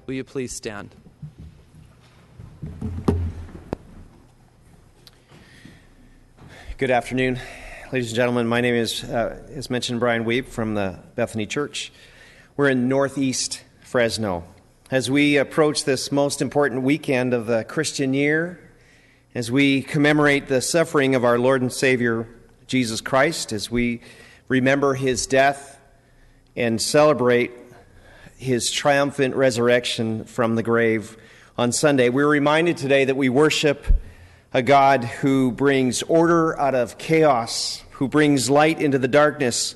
Will you please stand? Good afternoon, ladies and gentlemen. My name is, as mentioned, Brian Weeb from the Bethany Church. We're in Northeast Fresno. As we approach this most important weekend of the Christian year, as we commemorate the suffering of our Lord and Savior, Jesus Christ, as we remember his death and celebrate his triumphant resurrection from the grave on Sunday, we're reminded today that we worship a God who brings order out of chaos, who brings light into the darkness,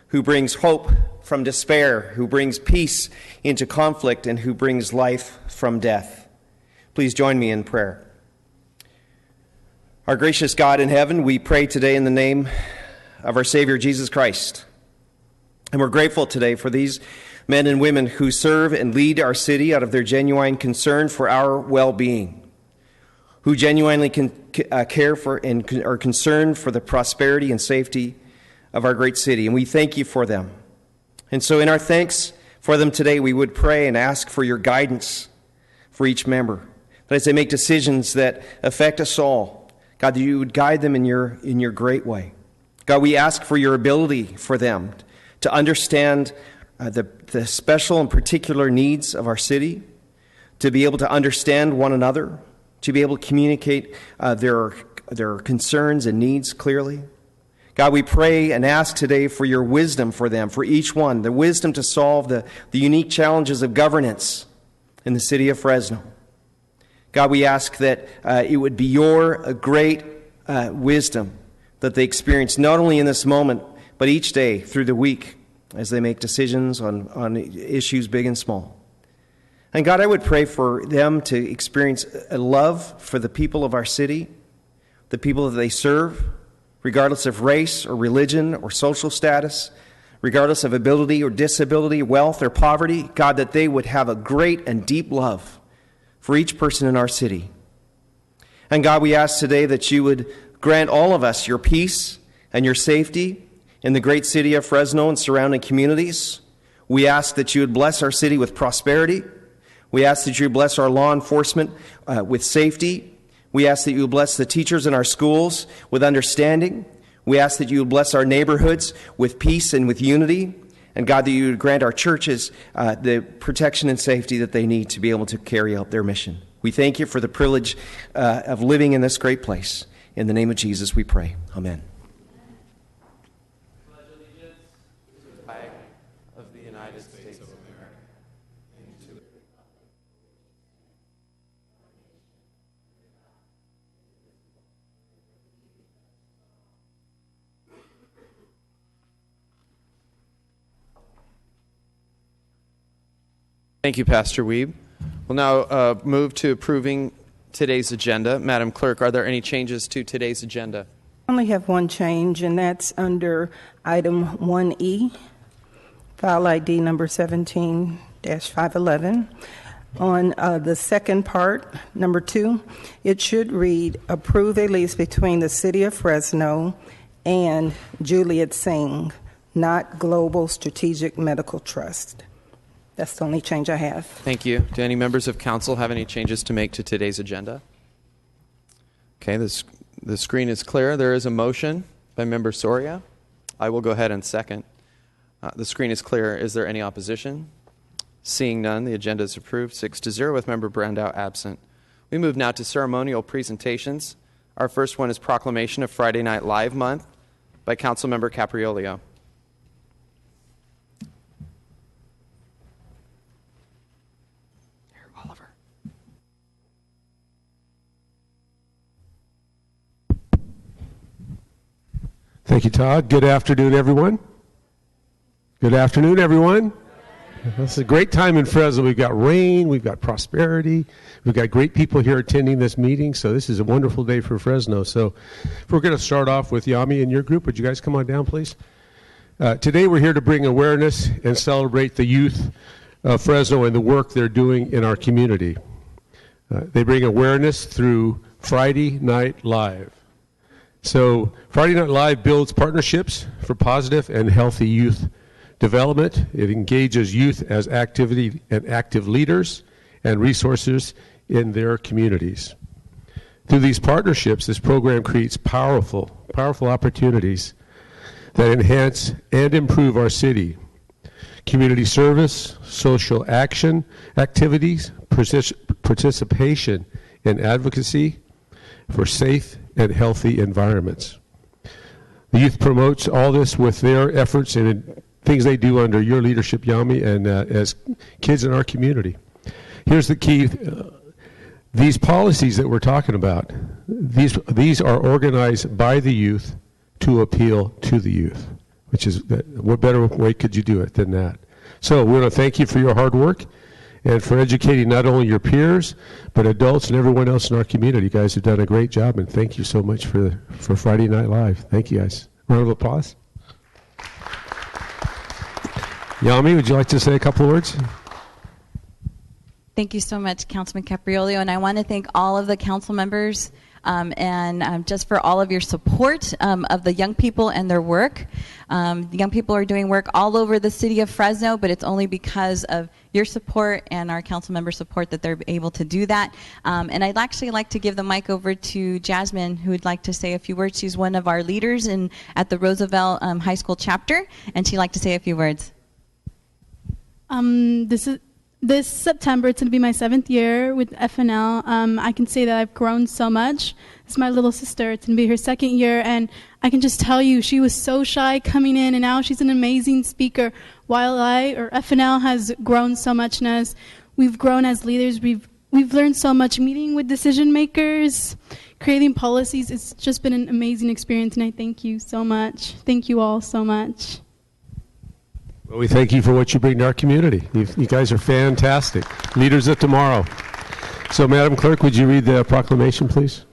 who brings hope from despair, who brings peace into conflict, and who brings life from death. Please join me in prayer. Our gracious God in heaven, we pray today in the name of our Savior Jesus Christ. And we're grateful today for these men and women who serve and lead our city out of their genuine concern for our well-being, who genuinely care for and are concerned for the prosperity and safety of our great city. And we thank you for them. And so in our thanks for them today, we would pray and ask for your guidance for each member, that as they make decisions that affect us all, God, that you would guide them in your great way. God, we ask for your ability for them to understand the special and particular needs of our city, to be able to understand one another, to be able to communicate their concerns and needs clearly. God, we pray and ask today for your wisdom for them, for each one, the wisdom to solve the unique challenges of governance in the city of Fresno. God, we ask that it would be your great wisdom that they experience not only in this moment, but each day through the week as they make decisions on issues big and small. And God, I would pray for them to experience a love for the people of our city, the people that they serve, regardless of race or religion or social status, regardless of ability or disability, wealth or poverty. God, that they would have a great and deep love for each person in our city. And God, we ask today that you would grant all of us your peace and your safety in the great city of Fresno and surrounding communities. We ask that you would bless our city with prosperity. We ask that you would bless our law enforcement with safety. We ask that you would bless the teachers in our schools with understanding. We ask that you would bless our neighborhoods with peace and with unity. And God, that you would grant our churches the protection and safety that they need to be able to carry out their mission. We thank you for the privilege of living in this great place. In the name of Jesus, we pray. Amen. Pledge allegiance to the flag of the United States of America and to Thank you, Pastor Weeb. We'll now move to approving today's agenda. Madam Clerk, are there any changes to today's agenda? I only have one change, and that's under item 1E, file ID number 17-511. On the second part, number 2, it should read, approve a lease between the City of Fresno and Juliet Singh, not Global Strategic Medical Trust. That's the only change I have. Thank you. Do any members of council have any changes to make to today's agenda? Okay, the screen is clear. There is a motion by Member Soria. I will go ahead and second. The screen is clear. Is there any opposition? Seeing none, the agenda is approved 6-0 with Member Brandow absent. We move now to ceremonial presentations. Our first one is Proclamation of Friday Night Live Month by Councilmember Capriolio. Thank you, Todd. Good afternoon, everyone. Good afternoon, everyone. This is a great time in Fresno. We've got rain, we've got prosperity, we've got great people here attending this meeting, so this is a wonderful day for Fresno. So we're going to start off with Yami and your group. Would you guys come on down, please? Today we're here to bring awareness and celebrate the youth of Fresno and the work they're doing in our community. They bring awareness through Friday Night Live. So Friday Night Live builds partnerships for positive and healthy youth development. It engages youth as active leaders and resources in their communities. Through these partnerships, this program creates powerful opportunities that enhance and improve our city. Community service, social action activities, participation in advocacy for safe and healthy environments. The youth promotes all this with their efforts and things they do under your leadership, Yami, and as kids in our community. Here's the key. These policies that we're talking about, these are organized by the youth to appeal to the youth, which is, what better way could you do it than that? So we want to thank you for your hard work and for educating not only your peers, but adults and everyone else in our community. You guys have done a great job, and thank you so much for Friday Night Live. Thank you, guys. Round of applause. Yami, would you like to say a couple of words? Thank you so much, Councilman Capriolio, and I want to thank all of the council members and just for all of your support of the young people and their work. The young people are doing work all over the city of Fresno, but it's only because of your support and our council member support that they're able to do that. And I'd actually like to give the mic over to Jasmine, who would like to say a few words. She's one of our leaders at the Roosevelt High School chapter, and she'd like to say a few words. This September, it's going to be my 7th year with FNL. I can say that I've grown so much. It's my little sister. It's going to be her 2nd year, and I can just tell you, she was so shy coming in, and now she's an amazing speaker. While FNL has grown so much, and we've grown as leaders, we've learned so much, meeting with decision makers, creating policies. It's just been an amazing experience, and I thank you so much. Thank you all so much. Well, we thank you for what you bring to our community. You guys are fantastic. Leaders of tomorrow. So, Madam Clerk, would you read the proclamation, please?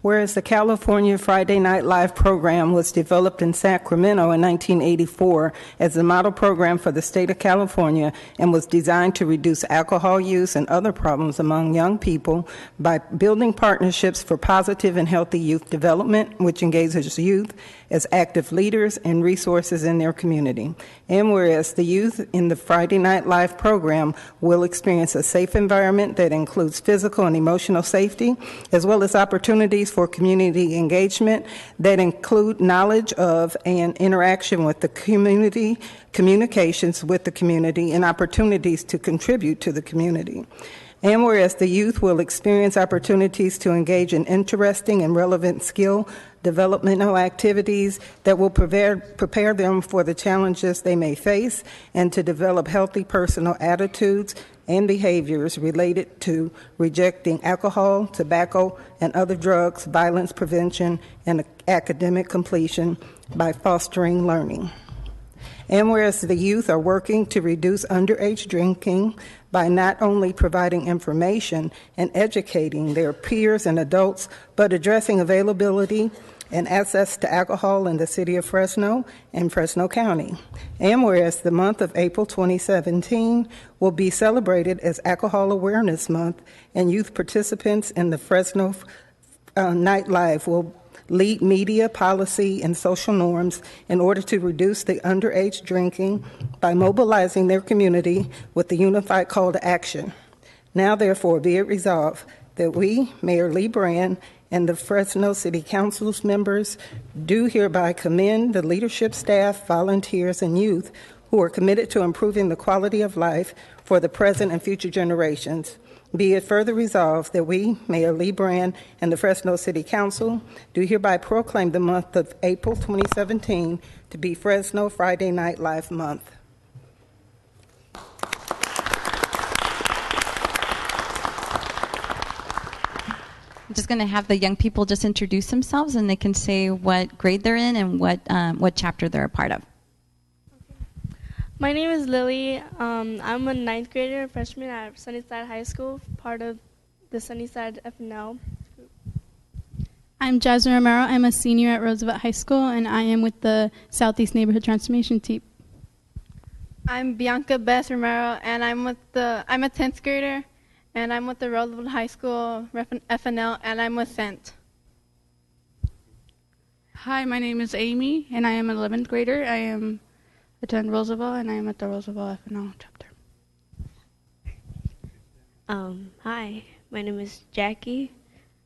Whereas the California Friday Night Live program was developed in Sacramento in 1984 as a model program for the state of California and was designed to reduce alcohol use and other problems among young people by building partnerships for positive and healthy youth development, which engages youth as active leaders and resources in their community. And whereas the youth in the Friday Night Live program will experience a safe environment that includes physical and emotional safety, as well as opportunities for community engagement that include knowledge of and interaction with the community, communications with the community, and opportunities to contribute to the community. And whereas the youth will experience opportunities to engage in interesting and relevant skill developmental activities that will prepare them for the challenges they may face and to develop healthy personal attitudes and behaviors related to rejecting alcohol, tobacco, and other drugs, violence prevention, and academic completion by fostering learning. And whereas the youth are working to reduce underage drinking by not only providing information and educating their peers and adults, but addressing availability and access to alcohol in the city of Fresno and Fresno County. And whereas the month of April 2017 will be celebrated as Alcohol Awareness Month, and youth participants in the Fresno Night Live will lead media, policy, and social norms in order to reduce the underage drinking by mobilizing their community with the unified call to action. Now, therefore, be it resolved that we, Mayor Lee Brand, and the Fresno City Council's members do hereby commend the leadership, staff, volunteers, and youth who are committed to improving the quality of life for the present and future generations. Be it further resolved that we, Mayor Lee Brand, and the Fresno City Council do hereby proclaim the month of April 2017 to be Fresno Friday Night Live Month. I'm just going to have the young people just introduce themselves, and they can say what grade they're in and what chapter they're a part of. My name is Lily. I'm a 9th grader, freshman at Sunnyside High School, part of the Sunnyside FNL group. I'm Jasmine Romero. I'm a senior at Roosevelt High School, and I am with the Southeast Neighborhood Transformation Team. I'm Bianca Beth Romero, and I'm a 10th grader, and I'm with the Roosevelt High School FNL, and I'm with Scent. Hi, my name is Amy, and I am an 11th grader. I am attend Roosevelt, and I am at the Roosevelt FNL chapter. Hi, my name is Jackie.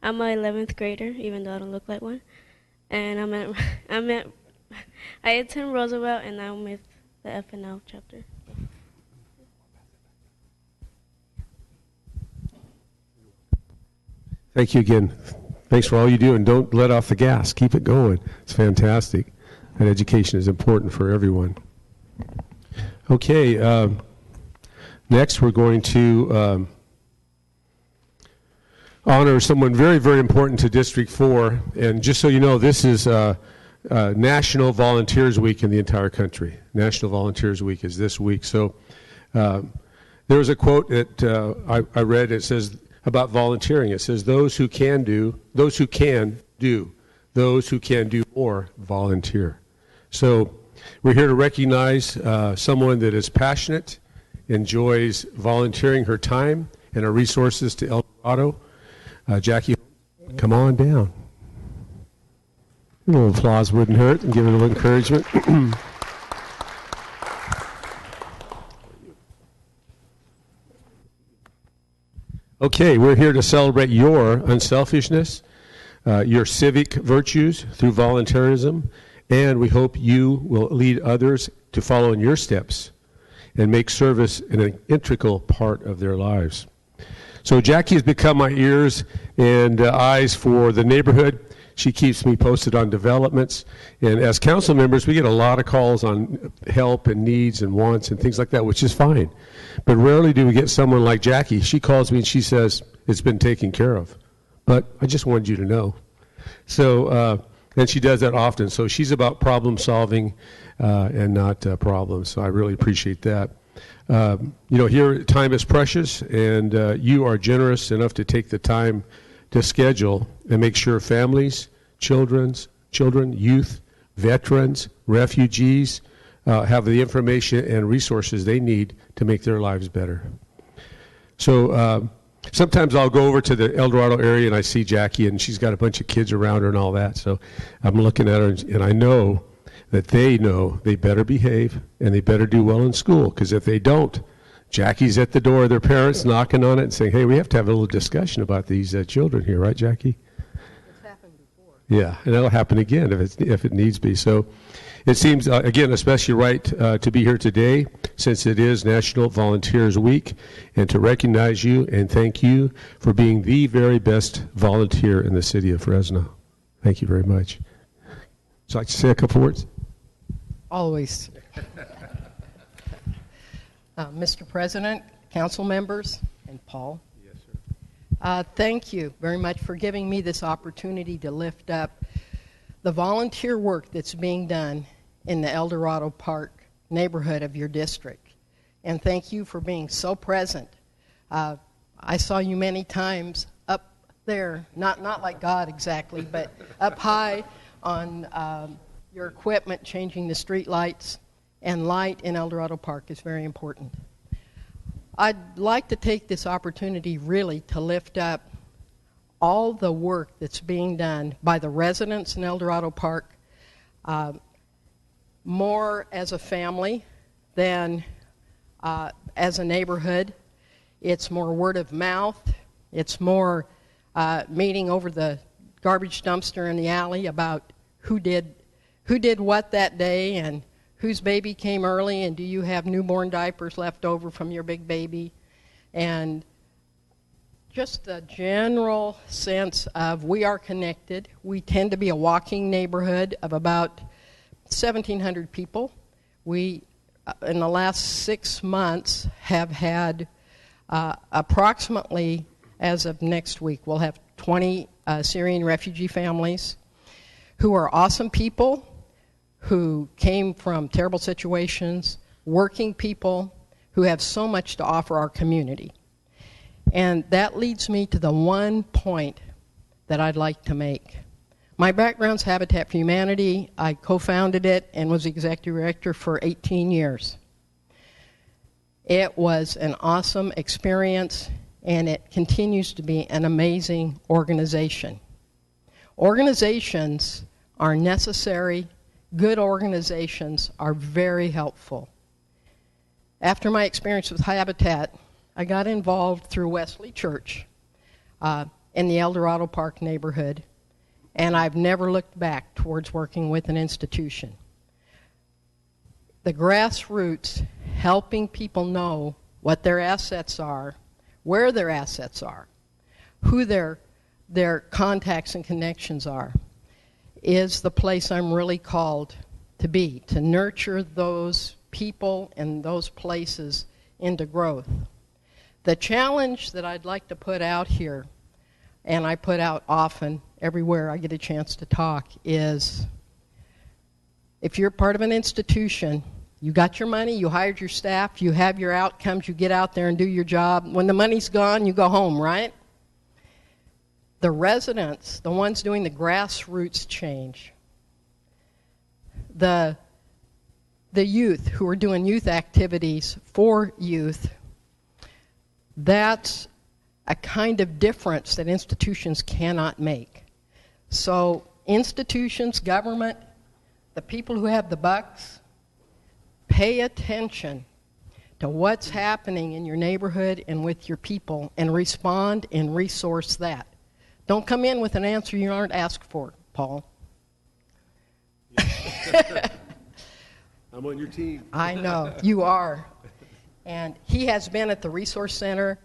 I'm an 11th grader, even though I don't look like one. And I attend Roosevelt, and I'm with the FNL chapter. Thank you again. Thanks for all you do, and don't let off the gas. Keep it going. It's fantastic. And education is important for everyone. Okay, next we're going to honor someone very, very important to District 4. And just so you know, this is National Volunteers Week in the entire country. National Volunteers Week is this week. So there was a quote that I read. It says about volunteering. It says, those who can do more, volunteer. So we're here to recognize someone that is passionate, enjoys volunteering her time and her resources to El Dorado. Jackie, come on down. A little applause wouldn't hurt, and give it a little encouragement. Okay, we're here to celebrate your unselfishness, your civic virtues through volunteerism, and we hope you will lead others to follow in your steps and make service an integral part of their lives. So Jackie has become my ears and eyes for the neighborhood. She keeps me posted on developments. And as council members, we get a lot of calls on help and needs and wants and things like that, which is fine. But rarely do we get someone like Jackie. She calls me and she says, it's been taken care of. But I just wanted you to know. So, and she does that often. So she's about problem solving and not problems. So I really appreciate that. Here time is precious, and you are generous enough to take the time to schedule and make sure families, children, youth, veterans, refugees have the information and resources they need to make their lives better. So sometimes I'll go over to the El Dorado area and I see Jackie, and she's got a bunch of kids around her and all that. So I'm looking at her, and I know that they know they better behave and they better do well in school, because if they don't, Jackie's at the door of their parents knocking on it and saying, hey, we have to have a little discussion about these children here, right, Jackie? It's happened before. Yeah, and it'll happen again if it needs be. So it seems, again, especially right to be here today, since it is National Volunteers Week, and to recognize you and thank you for being the very best volunteer in the city of Fresno. Thank you very much. Would you like to say a couple words? Always. Mr. President, council members, and Paul. Yes, sir. Thank you very much for giving me this opportunity to lift up the volunteer work that's being done in the El Dorado Park neighborhood of your district. And thank you for being so present. I saw you many times up there, not like God exactly, but up high on your equipment, changing the street lights, and light in El Dorado Park is very important. I'd like to take this opportunity really to lift up all the work that's being done by the residents in El Dorado Park, more as a family than as a neighborhood. It's more word of mouth. It's more meeting over the garbage dumpster in the alley about who did what that day, and whose baby came early, and do you have newborn diapers left over from your big baby, and just the general sense of we are connected. We tend to be a walking neighborhood of about 1,700 people. We, in the last 6 months, have had approximately, as of next week, we'll have 20 Syrian refugee families who are awesome people, who came from terrible situations, working people who have so much to offer our community. And that leads me to the one point that I'd like to make. My background's Habitat for Humanity. I co-founded it and was executive director for 18 years. It was an awesome experience, and it continues to be an amazing organization. Organizations are necessary good organizations are very helpful. After my experience with Habitat, I got involved through Wesley Church in the El Dorado Park neighborhood, and I've never looked back towards working with an institution. The grassroots, helping people know what their assets are, where their assets are, who their contacts and connections are, is the place I'm really called to be, to nurture those people and those places into growth. The challenge that I'd like to put out here, and I put out often everywhere I get a chance to talk, is if you're part of an institution, you got your money, you hired your staff, you have your outcomes, you get out there and do your job. When the money's gone, you go home, right? The residents, the ones doing the grassroots change, the youth who are doing youth activities for youth, that's a kind of difference that institutions cannot make. So institutions, government, the people who have the bucks, pay attention to what's happening in your neighborhood and with your people and respond and resource that. Don't come in with an answer you aren't asked for, Paul. I'm on your team. I know, you are. And he has been at the Resource Center.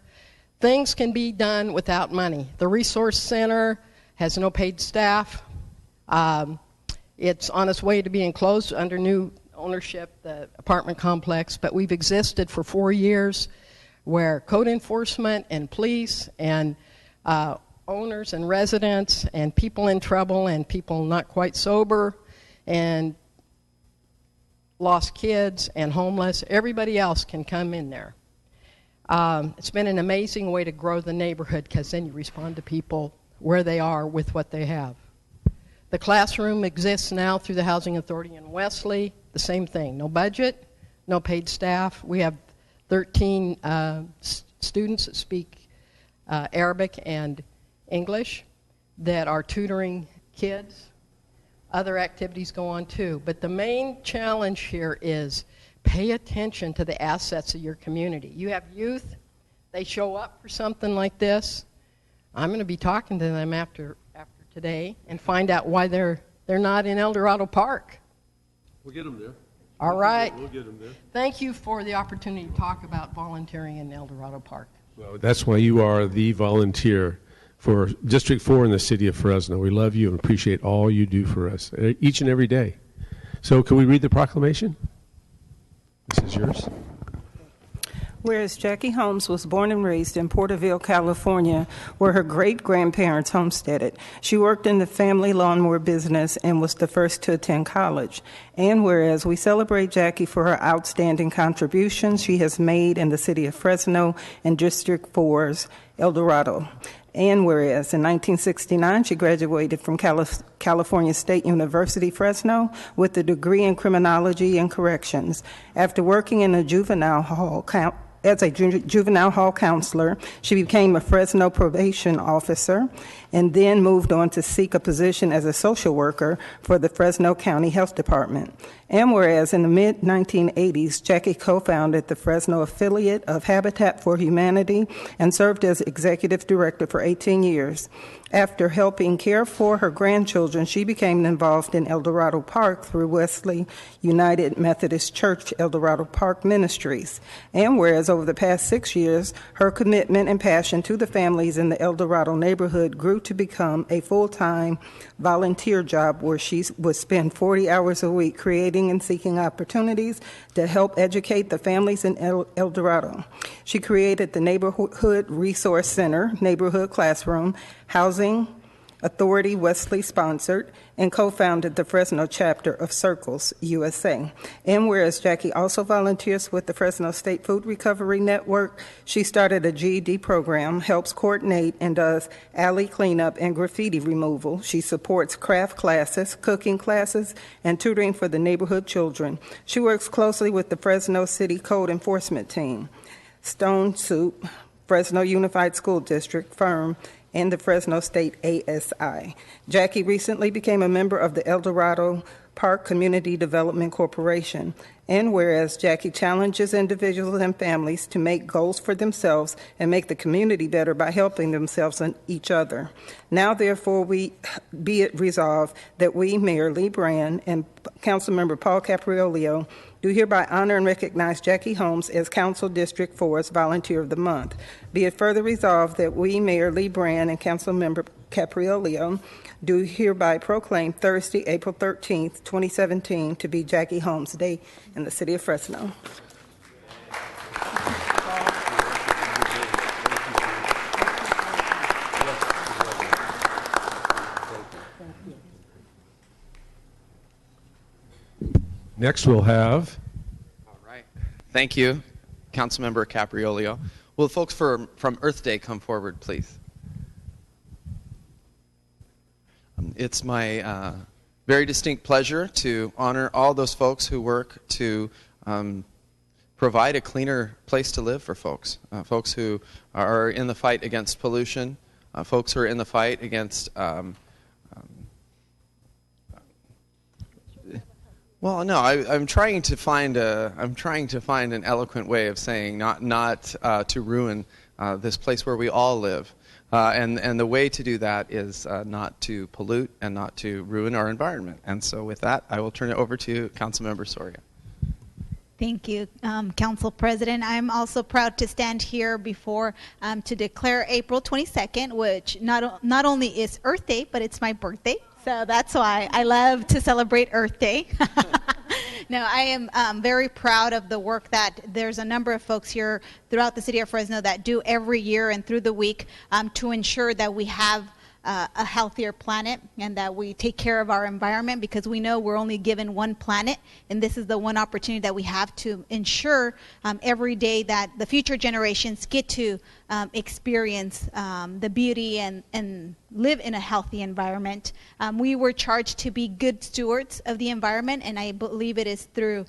Things can be done without money. The Resource Center has no paid staff. It's on its way to being closed under new ownership, the apartment complex, but we've existed for 4 years where code enforcement and police and owners and residents and people in trouble and people not quite sober and lost kids and homeless, everybody else can come in there. It's been an amazing way to grow the neighborhood because then you respond to people where they are with what they have. The classroom exists now through the Housing Authority in Wesley. The same thing. No budget, no paid staff. We have 13 students that speak Arabic and English that are tutoring kids. Other activities go on too. But the main challenge here is pay attention to the assets of your community. You have youth. They show up for something like this. I'm going to be talking to them after today and find out why they're not in El Dorado Park. We'll get them there. All right. We'll get them there. Thank you for the opportunity to talk about volunteering in El Dorado Park. Well, that's why you are the volunteer for District 4 in the city of Fresno. We love you and appreciate all you do for us each and every day. So can we read the proclamation? This is yours. Whereas Jackie Holmes was born and raised in Porterville, California, where her great-grandparents homesteaded. She worked in the family lawnmower business and was the first to attend college. And whereas we celebrate Jackie for her outstanding contributions she has made in the city of Fresno and District 4's El Dorado. And whereas in 1969 she graduated from California State University, Fresno, with a degree in criminology and corrections. After working in a juvenile hall counselor, she became a Fresno probation officer and then moved on to seek a position as a social worker for the Fresno County Health Department. And whereas in the mid-1980s, Jackie co-founded the Fresno affiliate of Habitat for Humanity and served as executive director for 18 years. After helping care for her grandchildren, she became involved in El Dorado Park through Wesley United Methodist Church El Dorado Park Ministries. And whereas over the past 6 years, her commitment and passion to the families in the El Dorado neighborhood grew to become a full-time volunteer job where she would spend 40 hours a week creating and seeking opportunities to help educate the families in El Dorado. She created the Neighborhood Resource Center, Neighborhood Classroom, Housing Authority Wesley sponsored, and co-founded the Fresno chapter of Circles USA. And whereas Jackie also volunteers with the Fresno State Food Recovery Network, she started a GED program, helps coordinate and does alley cleanup and graffiti removal. She supports craft classes, cooking classes, and tutoring for the neighborhood children. She works closely with the Fresno City Code Enforcement Team, Stone Soup, Fresno Unified School District, FIRM, and the Fresno State ASI. Jackie recently became a member of the El Dorado Park Community Development Corporation. And whereas Jackie challenges individuals and families to make goals for themselves and make the community better by helping themselves and each other. Now, therefore, be it resolved that we, Mayor Lee Brand and Councilmember Paul Capriolio, do hereby honor and recognize Jackie Holmes as Council District 4's Volunteer of the Month. Be it further resolved that we, Mayor Lee Brand and Councilmember Capriolio, do hereby proclaim Thursday, April 13th, 2017, to be Jackie Holmes Day in the city of Fresno. Next, we'll have. All right. Thank you, Councilmember Capriolio. Will the folks from Earth Day come forward, please? It's my very distinct pleasure to honor all those folks who work to provide a cleaner place to live for folks. Folks who are in the fight against pollution, folks who are in the fight against well, no, I'm trying to find an eloquent way of saying not to ruin this place where we all live, and the way to do that is not to pollute and not to ruin our environment. And so, with that, I will turn it over to Councilmember Soria. Thank you, Council President. I'm also proud to stand here before to declare April 22nd, which not only is Earth Day, but it's my birthday. So that's why I love to celebrate Earth Day. No, I am very proud of the work that there's a number of folks here throughout the city of Fresno that do every year and through the week to ensure that we have a healthier planet and that we take care of our environment, because we know we're only given one planet, and this is the one opportunity that we have to ensure every day that the future generations get to experience the beauty and live in a healthy environment. We were charged to be good stewards of the environment, and I believe it is through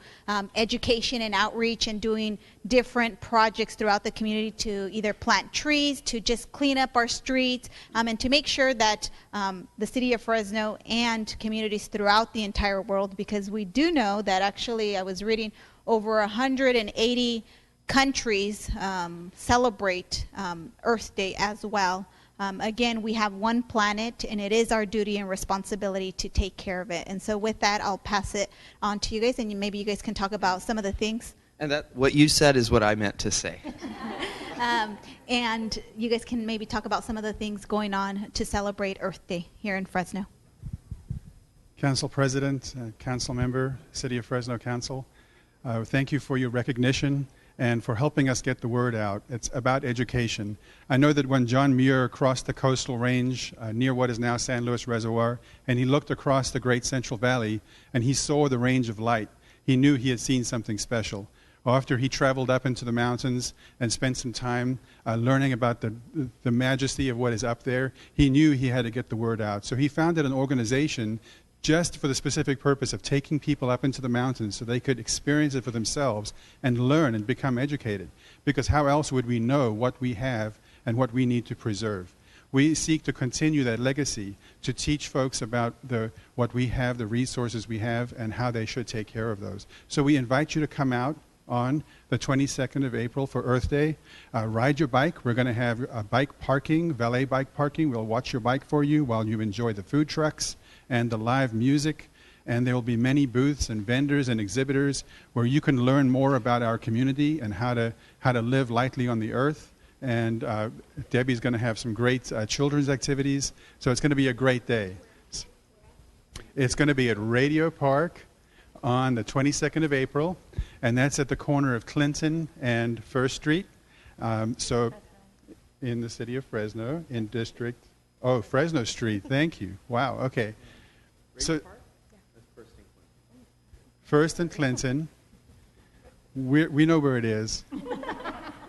education and outreach and doing different projects throughout the community to either plant trees, to just clean up our streets, and to make sure that the city of Fresno and communities throughout the entire world, because we do know that actually I was reading over 180 countries celebrate Earth Day as well. Again, we have one planet, and it is our duty and responsibility to take care of it. And so with that, I'll pass it on to you guys, and maybe you guys can talk about some of the things. And that what you said is what I meant to say. And you guys can maybe talk about some of the things going on to celebrate Earth Day here in Fresno. Council President, Council Member, City of Fresno Council, thank you for your recognition and for helping us get the word out. It's about education. I know that when John Muir crossed the coastal range near what is now San Luis Reservoir, and he looked across the Great Central Valley and he saw the range of light, he knew he had seen something special. After he traveled up into the mountains and spent some time learning about the majesty of what is up there, he knew he had to get the word out. So he founded an organization just for the specific purpose of taking people up into the mountains so they could experience it for themselves and learn and become educated. Because how else would we know what we have and what we need to preserve? We seek to continue that legacy, to teach folks about what we have, the resources we have, and how they should take care of those. So we invite you to come out on the 22nd of April for Earth Day. Ride your bike. We're going to have bike parking, valet bike parking. We'll watch your bike for you while you enjoy the food trucks and the live music. And there will be many booths and vendors and exhibitors where you can learn more about our community and how to live lightly on the earth. And Debbie's going to have some great children's activities. So it's going to be a great day. It's going to be at Radio Park on the 22nd of April, and that's at the corner of Clinton and First Street. So in the city of Fresno, in Fresno Street. Thank you. Wow, okay. So First and Clinton. We know where it is.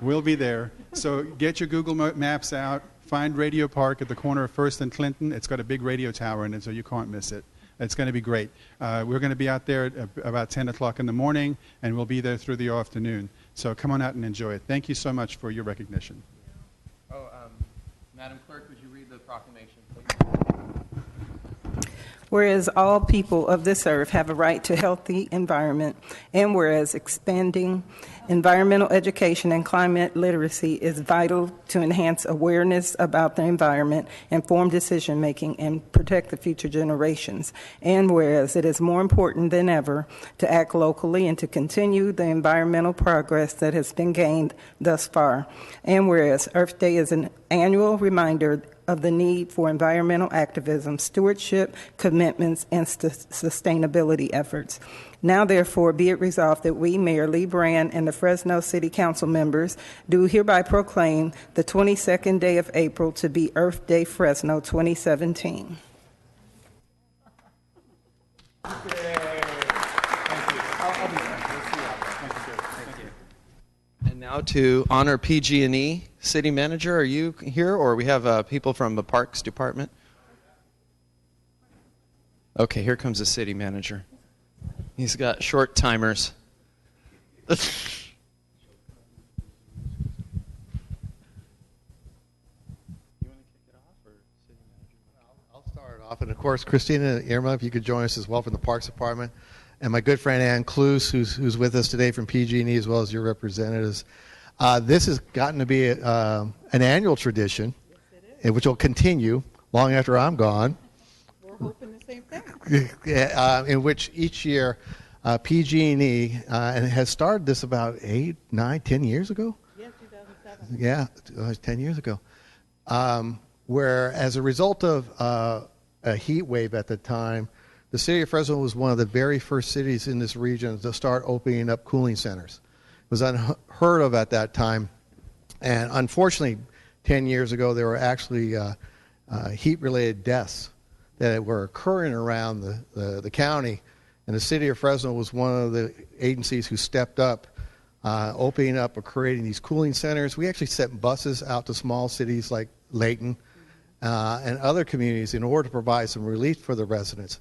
We'll be there. So get your Google Maps out. Find Radio Park at the corner of First and Clinton. It's got a big radio tower in it, so you can't miss it. It's going to be great. We're going to be out there at about 10 o'clock in the morning, and we'll be there through the afternoon. So come on out and enjoy it. Thank you so much for your recognition. Madam Clerk, would you read the proclamation, please? Whereas all people of this earth have a right to a healthy environment, and whereas expanding environmental education and climate literacy is vital to enhance awareness about the environment, inform decision-making, and protect the future generations. And whereas it is more important than ever to act locally and to continue the environmental progress that has been gained thus far. And whereas Earth Day is an annual reminder of the need for environmental activism, stewardship, commitments, and sustainability efforts. Now, therefore, be it resolved that we, Mayor Lee Brand, and the Fresno City Council members do hereby proclaim the 22nd day of April to be Earth Day Fresno 2017. And now to honor PG&E City Manager. Are you here, or we have people from the Parks Department? Okay, here comes the City Manager. He's got short timers. I'll start off. And, of course, Christina Irma, if you could join us as well from the Parks Department. And my good friend Ann Cluse, who's with us today from PG&E, as well as your representatives. This has gotten to be an annual tradition, which will continue long after I'm gone. We're hoping the same thing. In which each year PG&E and has started this about 8, 9, 10 years ago? Yeah, 2007. Yeah, 10 years ago. Where as a result of a heat wave at the time, the city of Fresno was one of the very first cities in this region to start opening up cooling centers. It was unheard of at that time. And unfortunately, 10 years ago, there were actually heat-related deaths that were occurring around the county. And the city of Fresno was one of the agencies who stepped up, opening up or creating these cooling centers. We actually sent buses out to small cities like Layton and other communities in order to provide some relief for the residents.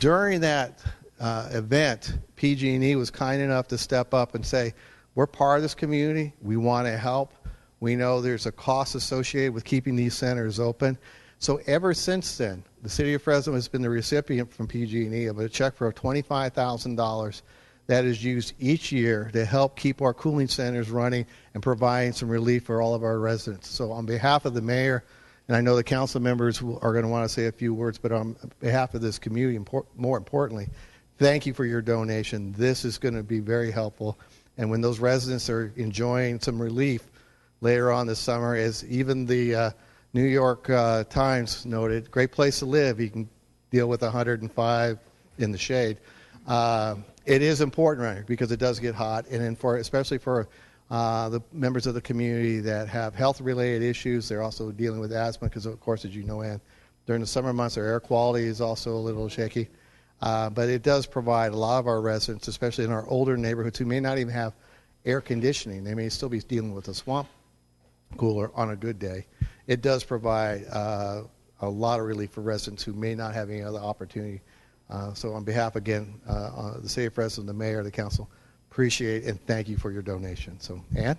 During that event, PG&E was kind enough to step up and say, we're part of this community. We want to help. We know there's a cost associated with keeping these centers open. So ever since then, the city of Fresno has been the recipient from PG&E of a check for $25,000 that is used each year to help keep our cooling centers running and providing some relief for all of our residents. So on behalf of the mayor, and I know the council members are going to want to say a few words, but on behalf of this community, more importantly, thank you for your donation. This is going to be very helpful. And when those residents are enjoying some relief later on this summer, as even the New York Times noted, great place to live. You can deal with 105 in the shade. It is important right here because it does get hot, and then especially for the members of the community that have health-related issues. They're also dealing with asthma because, of course, as you know, Ann, during the summer months, our air quality is also a little shaky. But it does provide a lot of our residents, especially in our older neighborhoods, who may not even have air conditioning. They may still be dealing with a swamp cooler on a good day. It does provide a lot of relief for residents who may not have any other opportunity. So on behalf, again, of the city of Fresno, the mayor, the council, appreciate and thank you for your donation. So, Ann?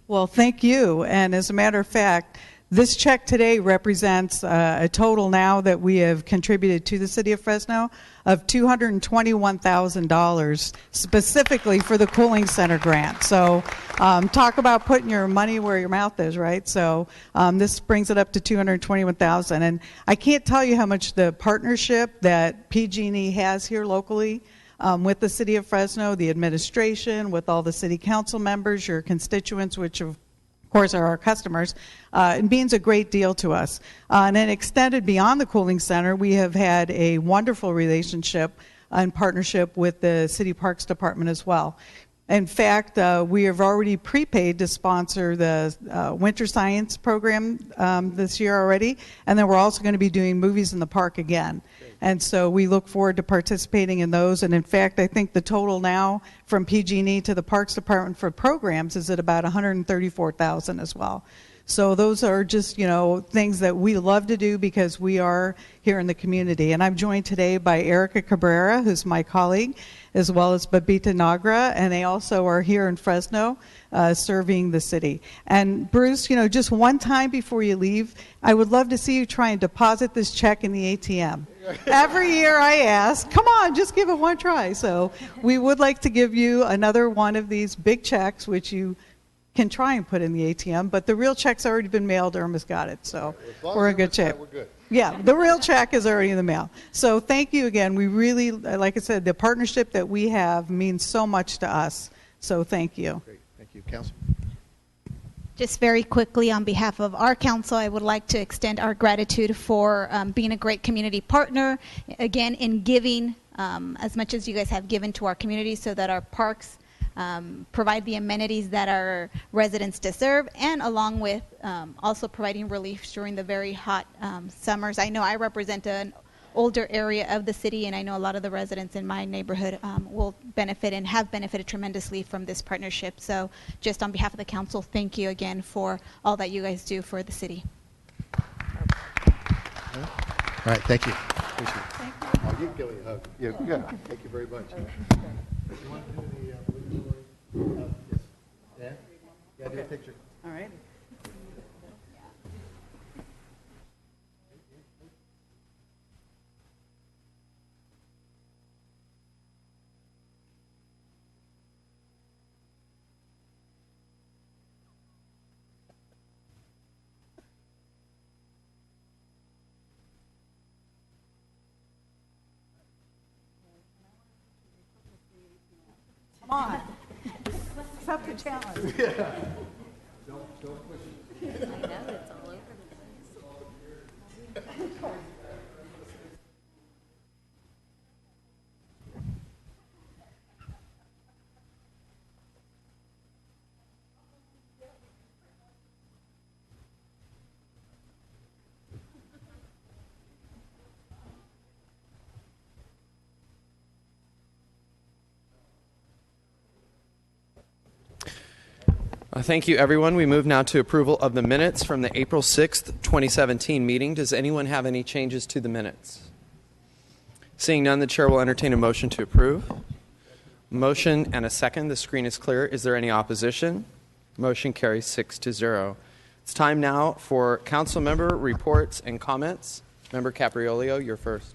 Well, thank you. And as a matter of fact, this check today represents a total now that we have contributed to the city of Fresno of $221,000 specifically for the cooling center grant. So talk about putting your money where your mouth is, right? So this brings it up to $221,000. And I can't tell you how much the partnership that PG&E has here locally with the city of Fresno, the administration, with all the city council members, your constituents, which of course are our customers, it means a great deal to us. And then extended beyond the cooling center, we have had a wonderful relationship and partnership with the City Parks Department as well. In fact, we have already prepaid to sponsor the Winter Science program this year already, and then we're also going to be doing Movies in the Park again. And so we look forward to participating in those. And in fact, I think the total now from PG&E to the Parks Department for programs is at about $134,000 as well. So those are just, things that we love to do because we are here in the community. And I'm joined today by Erica Cabrera, who's my colleague, as well as Babita Nagra, and they also are here in Fresno serving the city. And Bruce, just one time before you leave, I would love to see you try and deposit this check in the ATM. Every year I ask, come on, just give it one try. So we would like to give you another one of these big checks, which you can try and put in the ATM, but the real check's already been mailed. Irma's got it, so we're in good shape. We're good. Yeah, the real check is already in the mail. So thank you again. We really, like I said, the partnership that we have means so much to us. So thank you. Great. Thank you. Council? Just very quickly, on behalf of our council, I would like to extend our gratitude for being a great community partner, again, in giving as much as you guys have given to our community so that our parks provide the amenities that our residents deserve, and along with also providing relief during the very hot summers. I know I represent an older area of the city, and I know a lot of the residents in my neighborhood will benefit and have benefited tremendously from this partnership. So just on behalf of the council, thank you again for all that you guys do for the city. All right. Thank you. Appreciate it. Thank you. Oh, you can give me a hug. Yeah, good. Thank you very much. You want to do the yes. Dan? Yeah, do a picture. All right. Come on. Accept the challenge. Yeah. Don't push it. I know, it's all over the place. Thank you, everyone. We move now to approval of the minutes from the April 6th, 2017 meeting. Does anyone have any changes to the minutes? Seeing none, the chair will entertain a motion to approve. Motion and a second. The screen is clear. Is there any opposition? Motion carries 6-0. It's time now for council member reports and comments. Member Capriolio, you're first.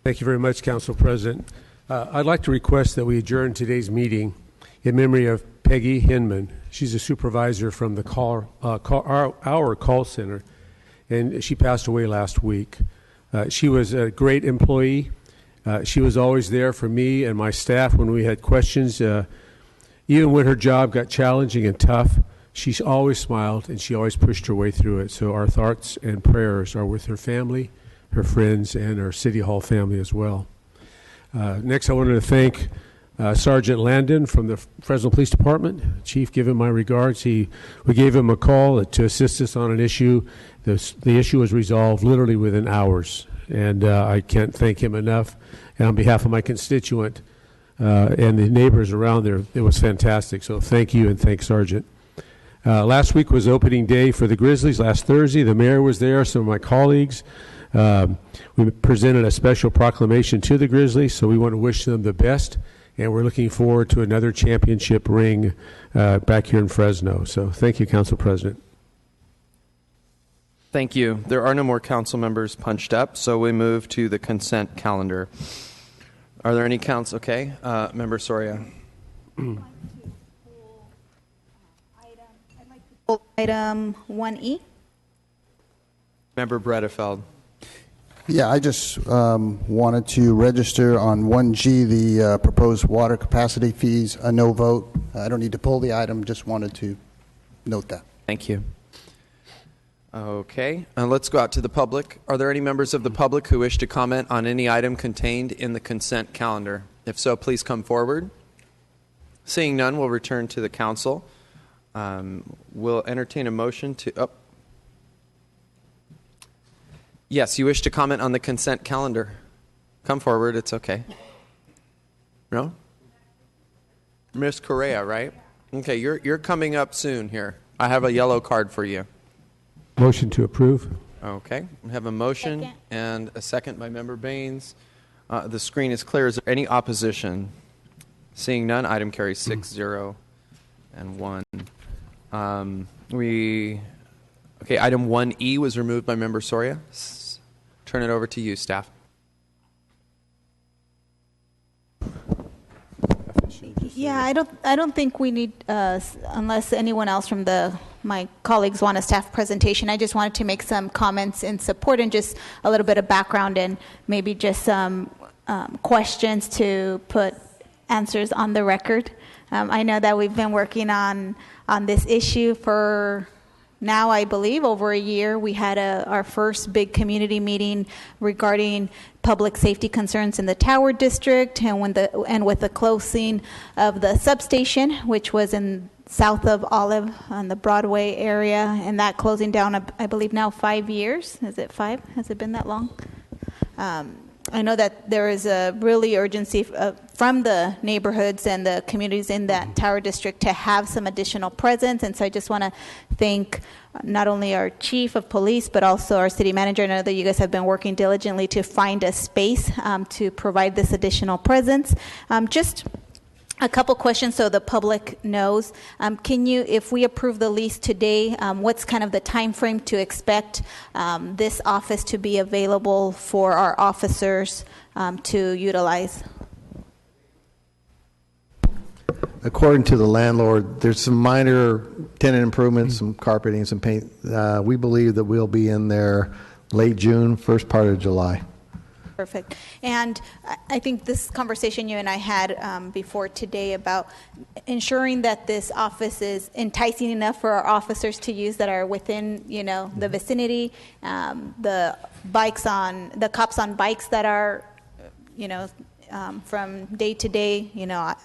Thank you very much, Council President. I'd like to request that we adjourn today's meeting in memory of Peggy Hinman. She's a supervisor from the our call center, and she passed away last week. She was a great employee. She was always there for me and my staff when we had questions. Even when her job got challenging and tough, she always smiled and she always pushed her way through it. So our thoughts and prayers are with her family, her friends, and our City Hall family as well. Next, I wanted to thank Sergeant Landon from the Fresno Police Department. Chief, give him my regards. We gave him a call to assist us on an issue. The issue was resolved literally within hours, and I can't thank him enough. And on behalf of my constituent and the neighbors around there, it was fantastic. So thank you, and thanks, Sergeant. Last week was opening day for the Grizzlies. Last Thursday, the mayor was there, some of my colleagues. We presented a special proclamation to the Grizzlies, so we want to wish them the best. And we're looking forward to another championship ring back here in Fresno. So thank you, Council President. Thank you. There are no more council members punched up, so we move to the consent calendar. Are there any counts? Okay. Member Soria. Item 1E. Member Bredefeld. Yeah, I just wanted to register on 1G, the proposed water capacity fees, a no vote. I don't need to pull the item, just wanted to note that. Thank you. Okay, let's go out to the public. Are there any members of the public who wish to comment on any item contained in the consent calendar? If so, please come forward. Seeing none, we'll return to the council. We'll entertain a motion to... Yes, you wish to comment on the consent calendar. Come forward, it's okay. No? Ms. Correa, right? Okay, you're coming up soon here. I have a yellow card for you. Motion to approve. Okay, we have a motion and a second by Member Baines. The screen is clear. Is there any opposition? Seeing none, item carries 6-0 and 1. Item 1E was removed by Member Soria. Turn it over to you, staff. Yeah, I don't think we need, unless anyone else from my colleagues want a staff presentation. I just wanted to make some comments in support and just a little bit of background and maybe just some questions to put answers on the record. I know that we've been working on this issue for now, I believe, over a year. We had our first big community meeting regarding public safety concerns in the Tower District, and with the closing of the substation, which was in south of Olive on the Broadway area, and that closing down, I believe now 5 years. Is it 5? Has it been that long? I know that there is a really urgency from the neighborhoods and the communities in that Tower District to have some additional presence. And so I just want to thank not only our chief of police, but also our city manager. I know that you guys have been working diligently to find a space to provide this additional presence. Just a couple questions so the public knows. Can you, if we approve the lease today, what's kind of the time frame to expect this office to be available for our officers to utilize? According to the landlord, there's some minor tenant improvements, some carpeting, some paint. We believe that we'll be in there late June, first part of July. Perfect. And I think this conversation you and I had before today about ensuring that this office is enticing enough for our officers to use that are within, the vicinity, the cops on bikes that are, from day to day.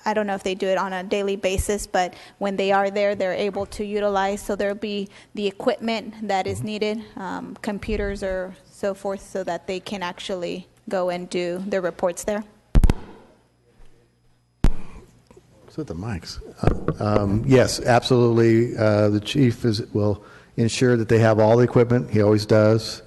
I don't know if they do it on a daily basis, but when they are there, they're able to utilize. So there'll be the equipment that is needed, computers or so forth, so that they can actually go and do their reports there. So the mics. Yes, absolutely. The chief will ensure that they have all the equipment. He always does.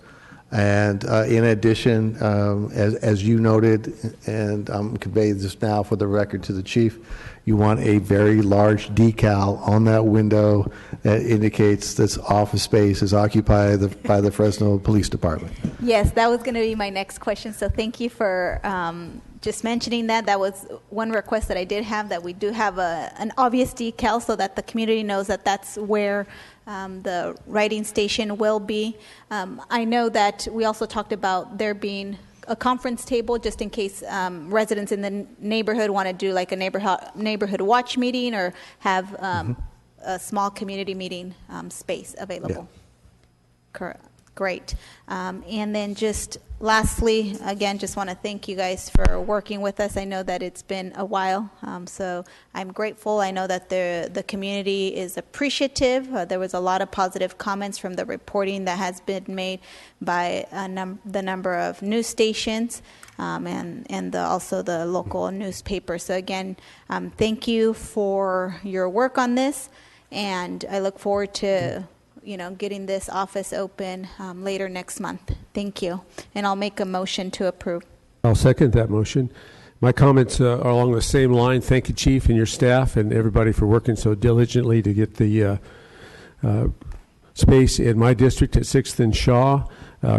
And in addition, as you noted, and I'm conveying this now for the record to the chief, you want a very large decal on that window that indicates this office space is occupied by the Fresno Police Department. Yes, that was going to be my next question. So thank you for just mentioning that. That was one request that I did have, that we do have an obvious decal so that the community knows that that's where the writing station will be. I know that we also talked about there being a conference table just in case residents in the neighborhood want to do like a neighborhood watch meeting or have a small community meeting space available. Yeah. Correct. Great. And then just lastly, again, just want to thank you guys for working with us. I know that it's been a while, so I'm grateful. I know that the community is appreciative. There was a lot of positive comments from the reporting that has been made by the number of news stations and also the local newspaper. So again, thank you for your work on this, and I look forward to getting this office open later next month. Thank you. And I'll make a motion to approve. I'll second that motion. My comments are along the same line. Thank you, Chief, and your staff and everybody for working so diligently to get the space in my district at 6th and Shaw,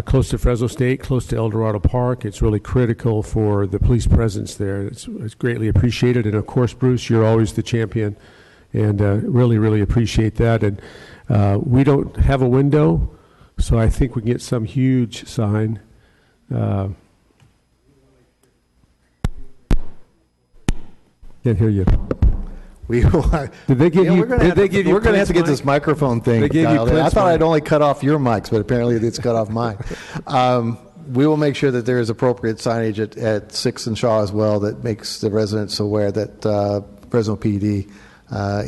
close to Fresno State, close to El Dorado Park. It's really critical for the police presence there. It's greatly appreciated. And, of course, Bruce, you're always the champion, and really, really appreciate that. And we don't have a window, so I think we can get some huge sign. Can't hear you. Did they give you? We're going to have to get this microphone thing dialed in. I thought I'd only cut off your mics, but apparently it's cut off mine. We will make sure that there is appropriate signage at 6th and Shaw as well that makes the residents aware that Fresno PD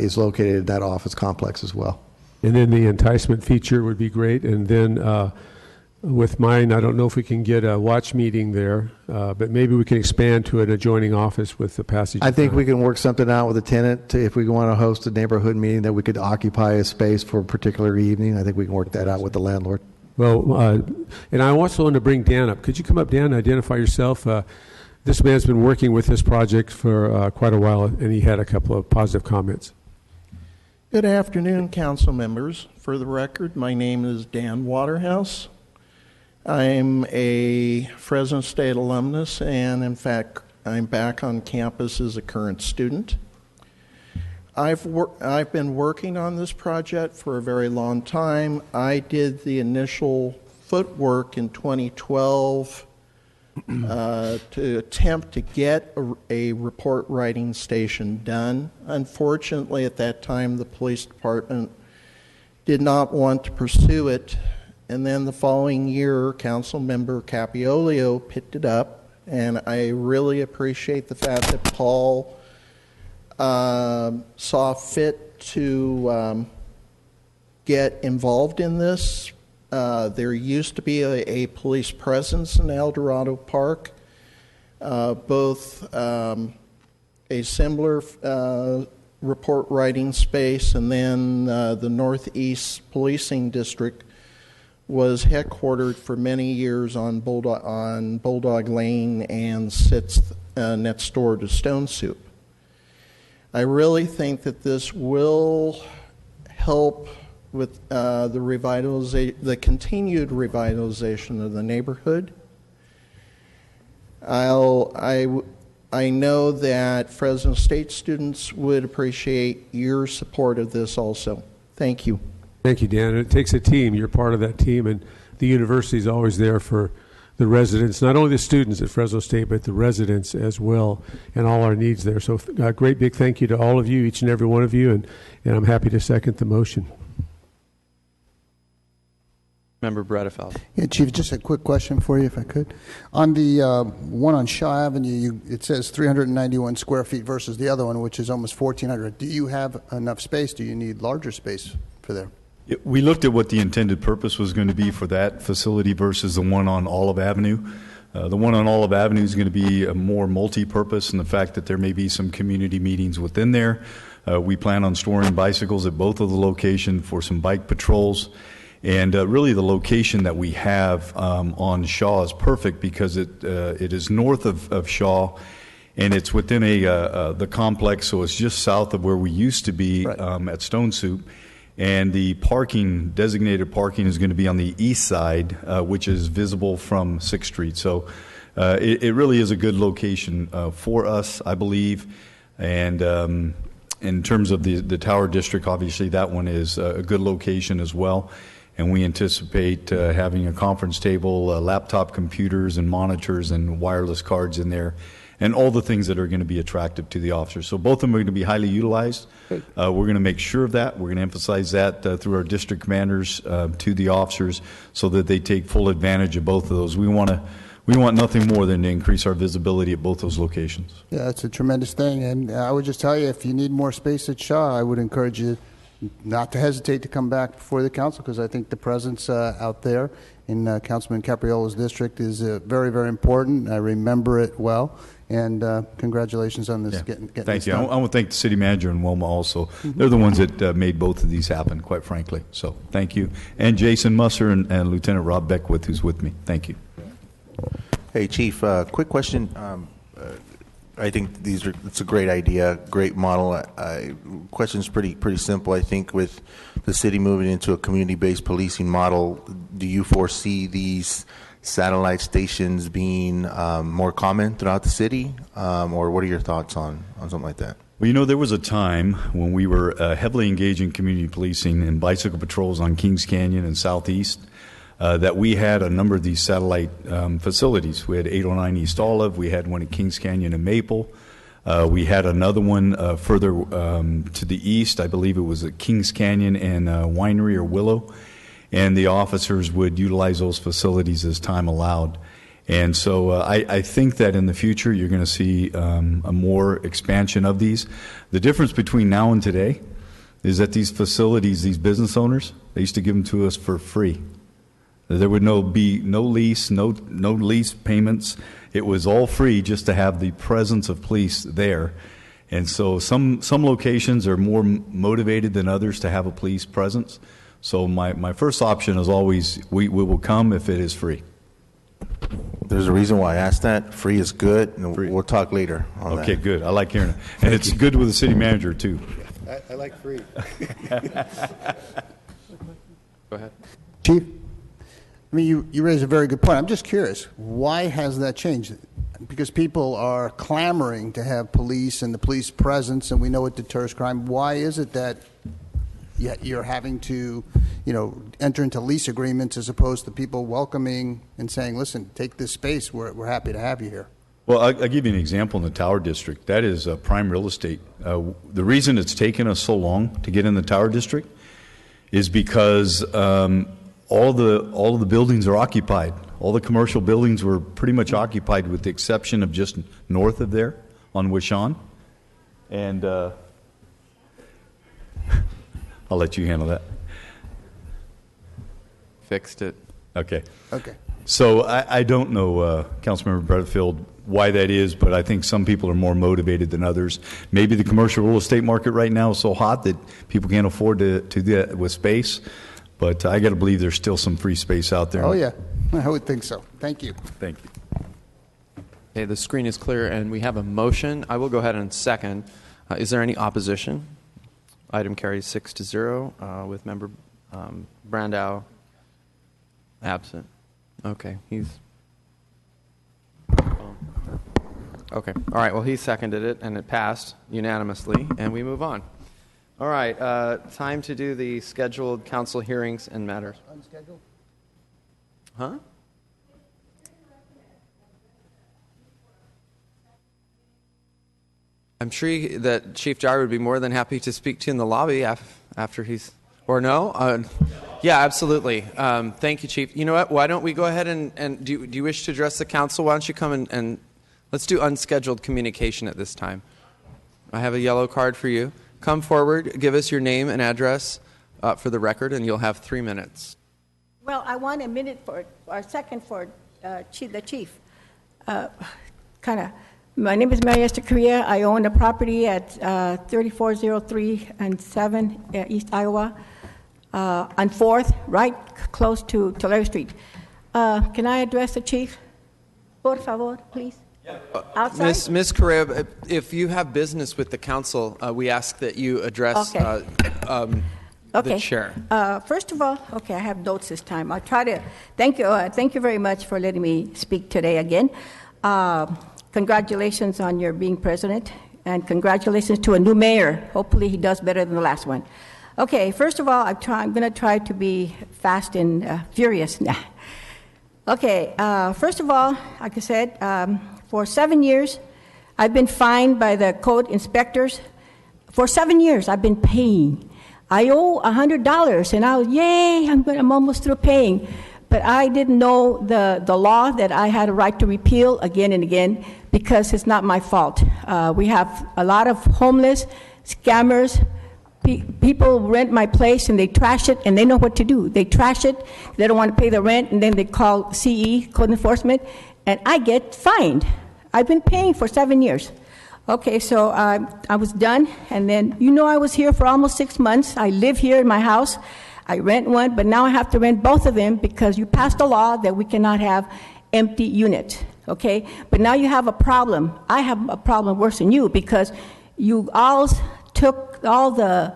is located in that office complex as well. And then the enticement feature would be great. And then with mine. I don't know if we can get a watch meeting there, but maybe we can expand to an adjoining office with the passage. I think we can work something out with a tenant if we want to host a neighborhood meeting that we could occupy a space for a particular evening. I think we can work that out with the landlord. Well, and I also want to bring Dan up. Could you come up, Dan, and identify yourself? This man's been working with this project for quite a while, and he had a couple of positive comments. Good afternoon, council members. For the record, my name is Dan Waterhouse. I'm a Fresno State alumnus, and in fact, I'm back on campus as a current student. I've been working on this project for a very long time. I did the initial footwork in 2012 to attempt to get a report writing station done. Unfortunately, at that time, the police department did not want to pursue it. And then the following year, Council Member Capriolio picked it up, and I really appreciate the fact that Paul saw fit to get involved in this. There used to be a police presence in El Dorado Park, both a similar report writing space, and then the Northeast Policing District was headquartered for many years on Bulldog Lane and sits next door to Stone Soup. I really think that this will help with the continued revitalization of the neighborhood. I know that Fresno State students would appreciate your support of this also. Thank you. Thank you, Dan. It takes a team. You're part of that team, and the university is always there for the residents, not only the students at Fresno State, but the residents as well, and all our needs there. So great big thank you to all of you, each and every one of you, and I'm happy to second the motion. Member Bredefeld. Yeah, Chief, just a quick question for you, if I could. On the one on Shaw Avenue, it says 391 square feet versus the other one, which is almost 1,400. Do you have enough space? Do you need larger space for there? We looked at what the intended purpose was going to be for that facility versus the one on Olive Avenue. The one on Olive Avenue is going to be a more multi-purpose in the fact that there may be some community meetings within there. We plan on storing bicycles at both of the locations for some bike patrols. And really the location that we have on Shaw is perfect because it is north of Shaw, and it's within the complex, so it's just south of where we used to be at Stone Soup. And the designated parking is going to be on the east side, which is visible from 6th Street. So it really is a good location for us, I believe. And in terms of the Tower District, obviously that one is a good location as well. And we anticipate having a conference table, laptop computers and monitors and wireless cards in there, and all the things that are going to be attractive to the officers. So both of them are going to be highly utilized. We're going to make sure of that. We're going to emphasize that through our district commanders to the officers so that they take full advantage of both of those. We want nothing more than to increase our visibility at both those locations. Yeah, that's a tremendous thing. And I would just tell you, if you need more space at Shaw, I would encourage you not to hesitate to come back before the council, because I think the presence out there in Councilman Capriola's district is very, very important. I remember it well. And congratulations on this. Getting Thank this you. done. I want to thank the city manager and Wilma also. They're the ones that made both of these happen, quite frankly. So thank you. And Jason Musser and Lieutenant Rob Beckwith, who's with me. Thank you. Hey, Chief, quick question. I think it's a great idea, great model. Question's pretty simple. I think with the city moving into a community-based policing model, do you foresee these satellite stations being more common throughout the city, or what are your thoughts on something like that? Well, there was a time when we were heavily engaged in community policing and bicycle patrols on Kings Canyon and Southeast, that we had a number of these satellite facilities. We had 809 East Olive, we had one at Kings Canyon and Maple, we had another one further to the east. I believe it was at Kings Canyon and Winery or Willow. And the officers would utilize those facilities as time allowed. And so I think that in the future you're going to see a more expansion of these. The difference between now and today is that these facilities, these business owners, they used to give them to us for free. There would be no lease, no lease payments. It was all free just to have the presence of police there. And so some locations are more motivated than others to have a police presence. So my first option is always we will come if it is free. There's a reason why I asked that. Free is good, and we'll talk later on that. Okay, good. I like hearing it. And it's good with the city manager, too. I like free. Go ahead. Chief, I mean, you raise a very good point. I'm just curious, why has that changed? Because people are clamoring to have police and the police presence, and we know it deters crime. Why is it that you're having to, enter into lease agreements as opposed to people welcoming and saying, listen, take this space. We're happy to have you here. Well, I'll give you an example in the Tower District. That is prime real estate. The reason it's taken us so long to get in the Tower District is because all the buildings are occupied. All the commercial buildings were pretty much occupied with the exception of just north of there on Wishawn. And I'll let you handle that. Fixed it. Okay. Okay. So I don't know, Councilmember Butterfield, why that is, but I think some people are more motivated than others. Maybe the commercial real estate market right now is so hot that people can't afford to do that with space. But I got to believe there's still some free space out there. Oh, yeah. I would think so. Thank you. Thank you. Okay, the screen is clear, and we have a motion. I will go ahead and second. Is there any opposition? Item carries 6-0 with member Brandow absent. Okay, he's... Okay, all right, well, he seconded it, and it passed unanimously, and we move on. All right, time to do the scheduled council hearings and matters. Unscheduled? Huh? I'm sure that Chief Jar would be more than happy to speak to you in the lobby after he's... Or no? Yeah, absolutely. Thank you, Chief. You know what? Why don't we go ahead and do you wish to address the council? Why don't you come and let's do unscheduled communication at this time. I have a yellow card for you. Come forward, give us your name and address for the record, and you'll have 3 minutes. Well, I want a minute or a second for the chief. My name is Mary Esther Correa. I own a property at 3403 and 7 East Iowa on 4th, right close to Tulare Street. Can I address the chief? Por favor, please. Outside? Ms. Correa, if you have business with the council, we ask that you address the chair. First of all, I have notes this time. I'll try to thank you very much for letting me speak today again. Congratulations on your being president, and congratulations to a new mayor. Hopefully he does better than the last one. Okay, first of all, I'm going to try to be fast and furious. Okay, first of all, like I said, for 7 years, I've been fined by the code inspectors. For 7 years, I've been paying. I owe $100, and I'm almost through paying. But I didn't know the law that I had a right to repeal again and again because it's not my fault. We have a lot of homeless, scammers. People rent my place and they trash it, and they know what to do. They trash it, they don't want to pay the rent, and then they call CE, code enforcement, and I get fined. I've been paying for 7 years. Okay, so I was done, and then, I was here for almost 6 months. I live here in my house. I rent one, but now I have to rent both of them because you passed a law that we cannot have empty units, okay? But now you have a problem. I have a problem worse than you because you all took all the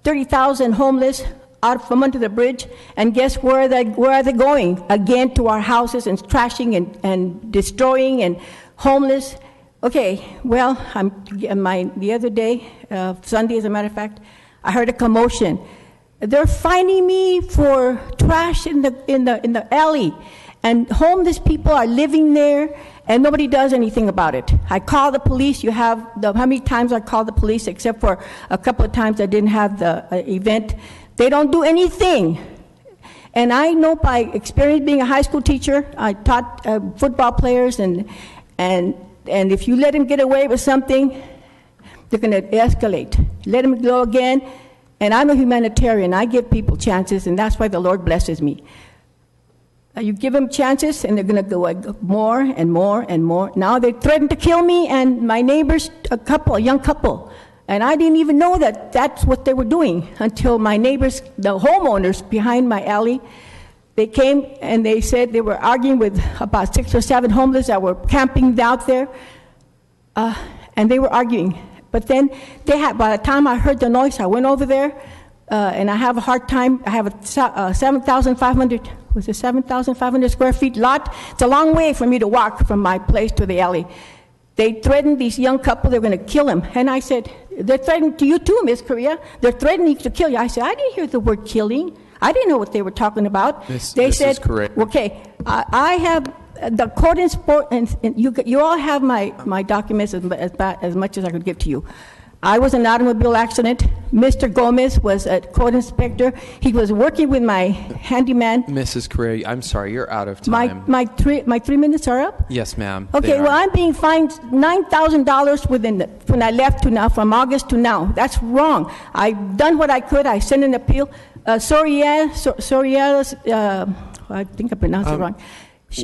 30,000 homeless out from under the bridge, and guess where are they going? Again, to our houses and trashing and destroying and homeless. Okay, well, the other day, Sunday as a matter of fact, I heard a commotion. They're fining me for trash in the alley, and homeless people are living there, and nobody does anything about it. I call the police. How many times I called the police, except for a couple of times I didn't have the event. They don't do anything. And I know by experience being a high school teacher, I taught football players, and if you let them get away with something, they're going to escalate. Let them go again. And I'm a humanitarian. I give people chances, and that's why the Lord blesses me. You give them chances, and they're going to go more and more and more. Now they threaten to kill me and my neighbors, a young couple. And I didn't even know that that's what they were doing until my neighbors, the homeowners behind my alley, they came and they said they were arguing with about 6 or 7 homeless that were camping out there. And they were arguing. But then by the time I heard the noise, I went over there, and I have a hard time. I have a 7,500 square feet lot. It's a long way for me to walk from my place to the alley. They threatened this young couple, they were going to kill him. And I said, they're threatening to you too, Miss Correa. They're threatening to kill you. I said, I didn't hear the word killing. I didn't know what they were talking about. They said, okay, I have the court in sport, and you all have my documents as much as I could give to you. I was in an automobile accident. Mr. Gomez was a court inspector. He was working with my handyman. Mrs. Correa, I'm sorry, you're out of time. My 3 minutes are up? Yes, ma'am. Okay, well, I'm being fined $9,000 when I left to now, from August to now. That's wrong. I've done what I could. I sent an appeal. Soria, I think I pronounced it wrong.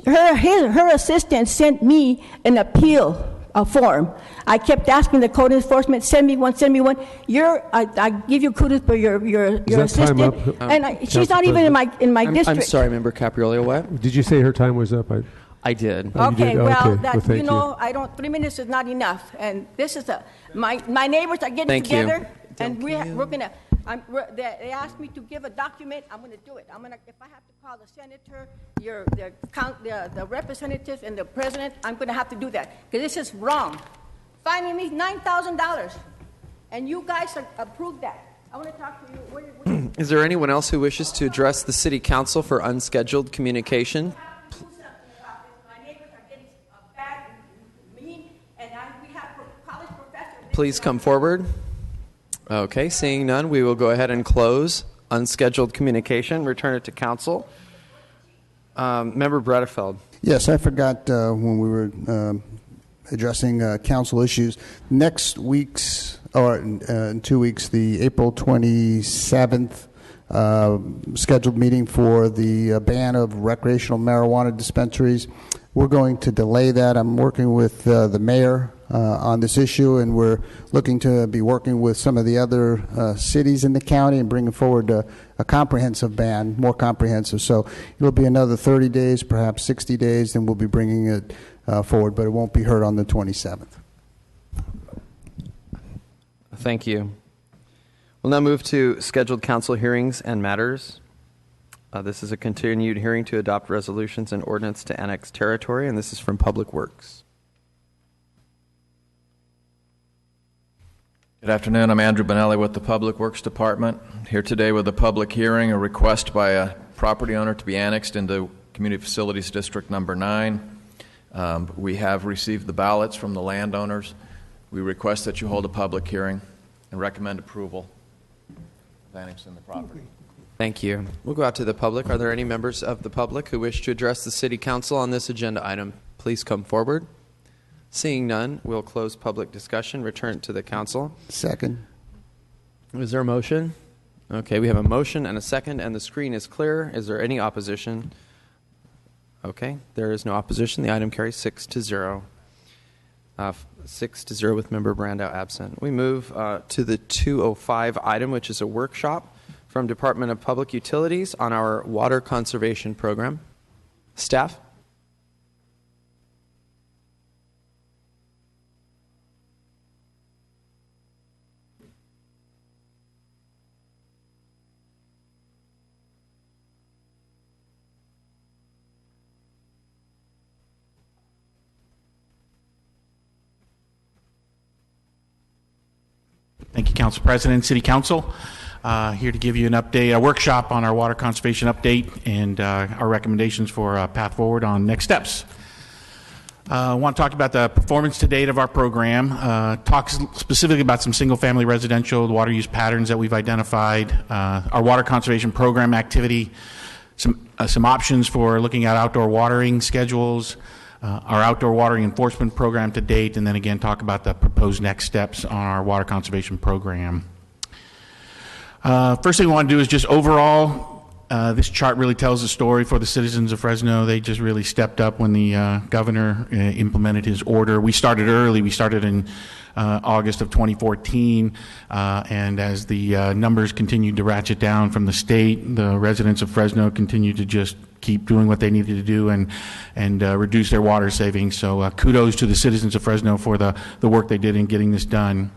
Her assistant sent me an appeal form. I kept asking the code enforcement, send me one. I give you kudos for your assistant, and she's not even in my district. I'm sorry, Member Caprioli. What did you say? Her time was up. I did. Okay, well, you know, I don't. 3 minutes is not enough, and this is my neighbors are getting together, and we're gonna. They asked me to give a document. I'm going to do it. If I have to call the senator, the representative, and the president, I'm going to have to do that because this is wrong. Fining me $9,000, and you guys approved that. I want to talk to you. Is there anyone else who wishes to address the City Council for unscheduled communication? Please come forward. Okay, seeing none, we will go ahead and close unscheduled communication, return it to council. Member Bredefeld. Yes, I forgot when we were addressing council issues. Next week's, or in 2 weeks, the April 27th scheduled meeting for the ban of recreational marijuana dispensaries. We're going to delay that. I'm working with the mayor on this issue, and we're looking to be working with some of the other cities in the county and bringing forward a comprehensive ban, more comprehensive. So it'll be another 30 days, perhaps 60 days, and we'll be bringing it forward, but it won't be heard on the 27th. Thank you. We'll now move to scheduled council hearings and matters. This is a continued hearing to adopt resolutions and ordinance to annex territory, and this is from Public Works. Good afternoon. I'm Andrew Bonelli with the Public Works Department. Here today with a public hearing, a request by a property owner to be annexed into Community Facilities District Number 9. We have received the ballots from the landowners. We request that you hold a public hearing and recommend approval of annexing the property. Thank you. We'll go out to the public. Are there any members of the public who wish to address the City Council on this agenda item? Please come forward. Seeing none, we'll close public discussion, return it to the council. Second. Is there a motion? Okay, we have a motion and a second, and the screen is clear. Is there any opposition? Okay, there is no opposition. The item carries 6-0. 6-0 with Member Brandow absent. We move to the 205 item, which is a workshop from Department of Public Utilities on our water conservation program. Staff? Thank you, Council President, City Council. Here to give you an update, a workshop on our water conservation update and our recommendations for a path forward on next steps. I want to talk about the performance to date of our program, talk specifically about some single-family residential water use patterns that we've identified, our water conservation program activity, some options for looking at outdoor watering schedules, our outdoor watering enforcement program to date, and then again talk about the proposed next steps on our water conservation program. First thing we want to do is just overall This chart really tells the story for the citizens of Fresno. They just really stepped up when the governor implemented his order. We started early. We started in August of 2014, and as the numbers continued to ratchet down from the state, the residents of Fresno continued to just keep doing what they needed to do and reduce their water savings. So kudos to the citizens of Fresno for the work they did in getting this done.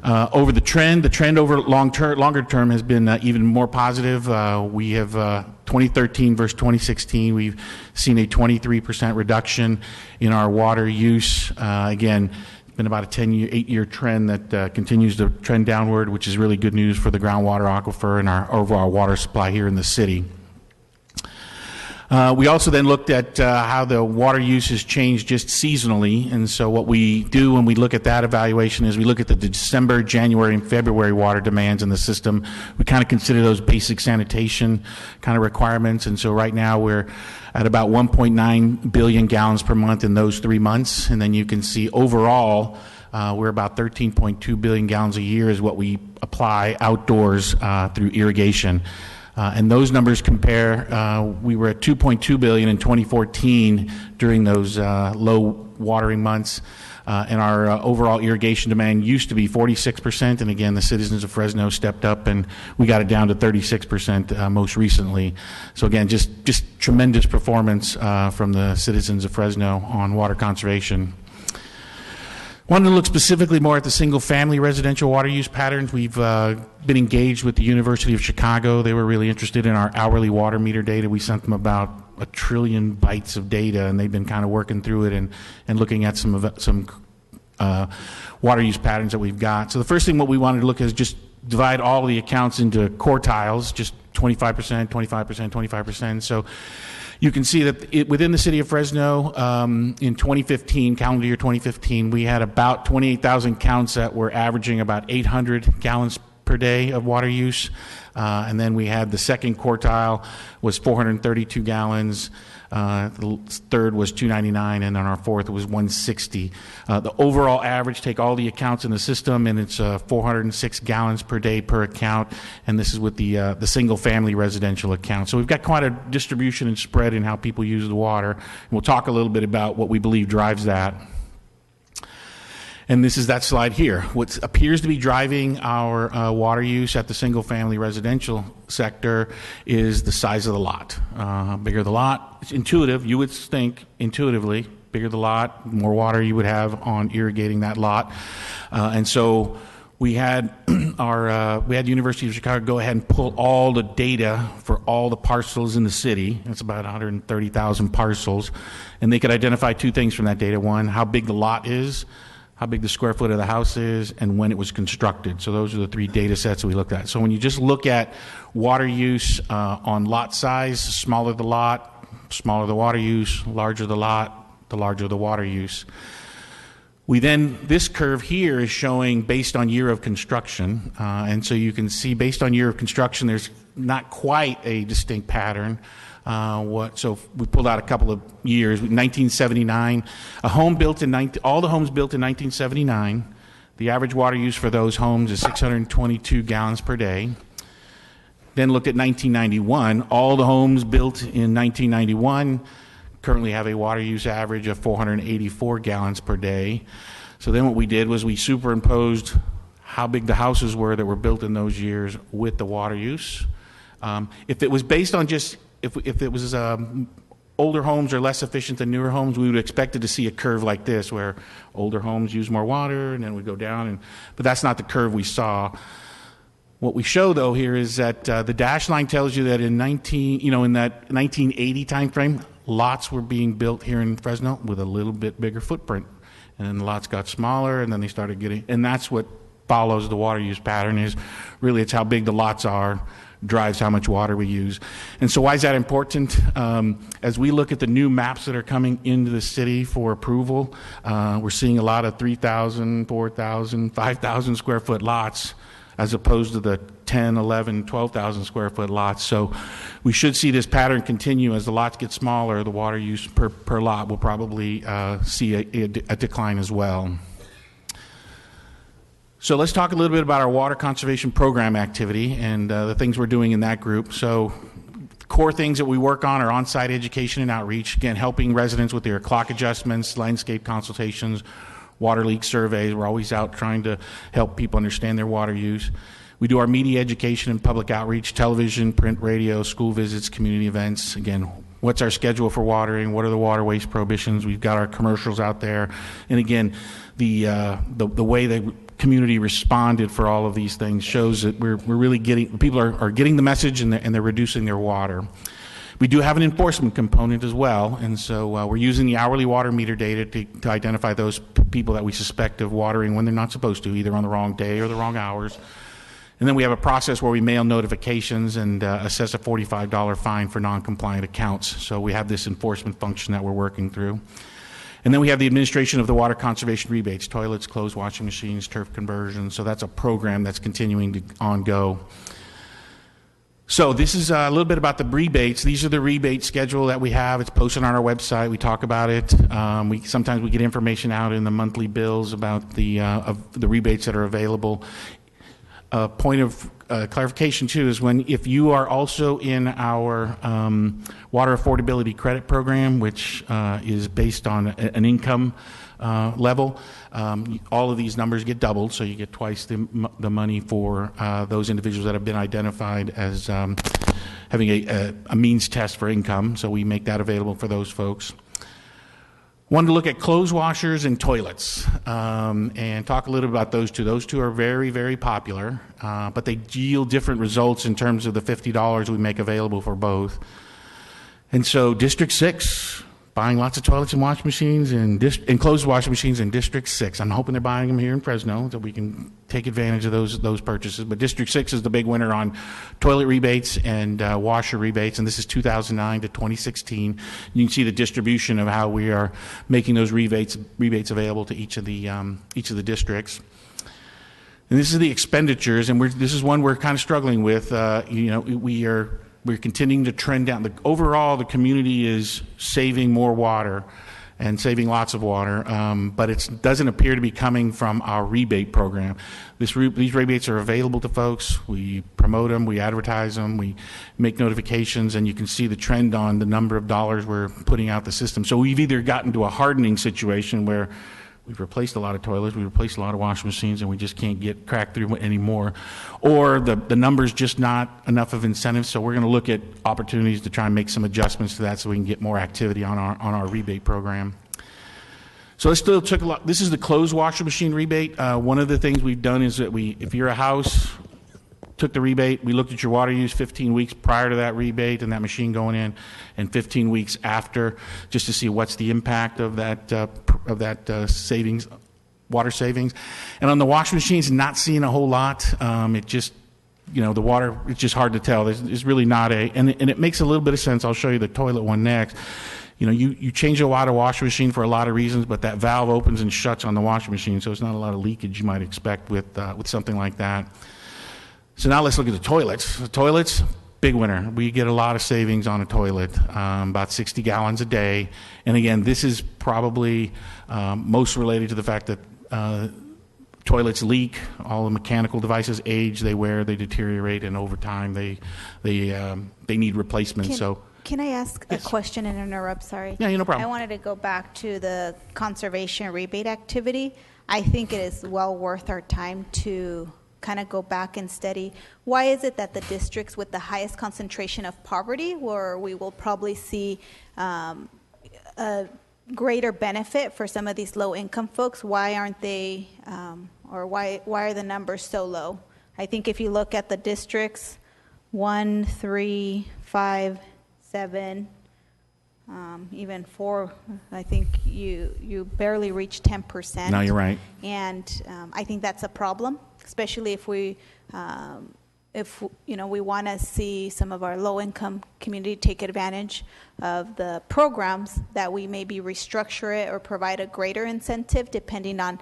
Over the trend over longer term has been even more positive. We have 2013 versus 2016, we've seen a 23% reduction in our water use. Again, it's been about a 8-year trend that continues to trend downward, which is really good news for the groundwater aquifer and our overall water supply here in the city. We also then looked at how the water use has changed just seasonally, and so what we do when we look at that evaluation is we look at the December, January, and February water demands in the system. We kind of consider those basic sanitation kind of requirements, and so right now we're at about 1.9 billion gallons per month in those 3 months, and then you can see overall we're about 13.2 billion gallons a year is what we apply outdoors through irrigation. And those numbers compare, we were at 2.2 billion in 2014 during those low watering months, and our overall irrigation demand used to be 46%, and again, the citizens of Fresno stepped up and we got it down to 36% most recently. So again, just tremendous performance from the citizens of Fresno on water conservation. Wanted to look specifically more at the single-family residential water use patterns. We've been engaged with the University of Chicago. They were really interested in our hourly water meter data. We sent them about 1 trillion bytes of data, and they've been kind of working through it and looking at some water use patterns that we've got. So the first thing what we wanted to look at is just divide all the accounts into quartiles, just 25%, 25%, 25%. So you can see that within the city of Fresno, in 2015, calendar year 2015, we had about 28,000 counts that were averaging about 800 gallons per day of water use. And then we had the second quartile was 432 gallons. The third was 299, and then our fourth was 160. The overall average, take all the accounts in the system, and it's 406 gallons per day per account, and this is with the single-family residential account. So we've got quite a distribution and spread in how people use the water, and we'll talk a little bit about what we believe drives that. And this is that slide here. What appears to be driving our water use at the single-family residential sector is the size of the lot. Bigger the lot, it's intuitive. You would think intuitively, bigger the lot, more water you would have on irrigating that lot. And so we had the University of Chicago go ahead and pull all the data for all the parcels in the city. It's about 130,000 parcels, and they could identify two things from that data: one, how big the lot is, how big the square foot of the house is, and when it was constructed. So those are the three data sets that we looked at. So when you just look at water use on lot size, smaller the lot, smaller the water use, larger the lot, the larger the water use. This curve here is showing based on year of construction. And so you can see based on year of construction, there's not quite a distinct pattern. So we pulled out a couple of years. 1979, all the homes built in 1979, the average water use for those homes is 622 gallons per day. Then looked at 1991, all the homes built in 1991 currently have a water use average of 484 gallons per day. So then what we did was we superimposed how big the houses were that were built in those years with the water use. If it was based on just if it was older homes are less efficient than newer homes, we would expect to see a curve like this, where older homes use more water, and then we go down. But that's not the curve we saw. What we show, though, here is that the dashed line tells you that in that 1980 time frame, lots were being built here in Fresno with a little bit bigger footprint, and then the lots got smaller, and then they started getting, and that's what follows the water use pattern. Is really it's how big the lots are drives how much water we use. And so why is that important? As we look at the new maps that are coming into the city for approval, we're seeing a lot of 3,000, 4,000, 5,000 square foot lots as opposed to the 10, 11, 12,000 square foot lots. So we should see this pattern continue. As the lots get smaller, the water use per lot will probably see a decline as well. So let's talk a little bit about our water conservation program activity and the things we're doing in that group. So core things that we work on are on-site education and outreach, again, helping residents with their clock adjustments, landscape consultations, water leak surveys. We're always out trying to help people understand their water use. We do our media education and public outreach, television, print, radio, school visits, community events. Again, what's our schedule for watering? What are the water waste prohibitions? We've got our commercials out there. And again, the way the community responded for all of these things shows that we're really getting, people are getting the message and they're reducing their water. We do have an enforcement component as well, and so we're using the hourly water meter data to identify those people that we suspect of watering when they're not supposed to, either on the wrong day or the wrong hours. And then we have a process where we mail notifications and assess a $45 fine for non-compliant accounts. So we have this enforcement function that we're working through. And then we have the administration of the water conservation rebates, toilets, clothes washing machines, turf conversions. So that's a program that's continuing to go. So this is a little bit about the rebates. These are the rebate schedule that we have. It's posted on our website. We talk about it. Sometimes we get information out in the monthly bills about the rebates that are available. A point of clarification too is if you are also in our water affordability credit program, which is based on an income level, all of these numbers get doubled, so you get twice the money for those individuals that have been identified as having a means test for income. So we make that available for those folks. Wanted to look at clothes washers and toilets and talk a little about those two. Those two are very, very popular, but they yield different results in terms of the $50 we make available for both. And so District 6, buying lots of toilets and washing machines and clothes washing machines in District 6. I'm hoping they're buying them here in Fresno so we can take advantage of those purchases. But District 6 is the big winner on toilet rebates and washer rebates, and this is 2009 to 2016. You can see the distribution of how we are making those rebates available to each of the districts. And this is the expenditures, and this is one we're kind of struggling with. We're continuing to trend down. Overall, the community is saving more water and saving lots of water, but it doesn't appear to be coming from our rebate program. These rebates are available to folks. We promote them, we advertise them, we make notifications, and you can see the trend on the number of dollars we're putting out the system. So we've either gotten to a hardening situation where we've replaced a lot of toilets, we've replaced a lot of washing machines, and we just can't get cracked through anymore. Or the number's just not enough of incentives, so we're going to look at opportunities to try and make some adjustments to that so we can get more activity on our rebate program. So this still took a lot. This is the clothes washer machine rebate. One of the things we've done is that if you're a house, took the rebate, we looked at your water use 15 weeks prior to that rebate and that machine going in, and 15 weeks after, just to see what's the impact of that savings, water savings. And on the washing machines, not seeing a whole lot. It just, the water, it's just hard to tell. There's really not and it makes a little bit of sense. I'll show you the toilet one next. You change a water washing machine for a lot of reasons, but that valve opens and shuts on the washing machine, so it's not a lot of leakage you might expect with something like that. So now let's look at the toilets. The toilets, big winner. We get a lot of savings on a toilet, about 60 gallons a day. And again, this is probably most related to the fact that toilets leak, all the mechanical devices age, they wear, they deteriorate, and over time they need replacement. Can I ask a question and interrupt? Sorry. Yeah, no problem. I wanted to go back to the conservation rebate activity. I think it is well worth our time to kind of go back and study why is it that the districts with the highest concentration of poverty, where we will probably see a greater benefit for some of these low-income folks, why aren't they, or why are the numbers so low? I think if you look at the districts 1, 3, 5, 7, even 4, I think you barely reach 10%. No, you're right. And I think that's a problem, especially if we want to see some of our low-income community take advantage of the programs that we maybe restructure it or provide a greater incentive depending on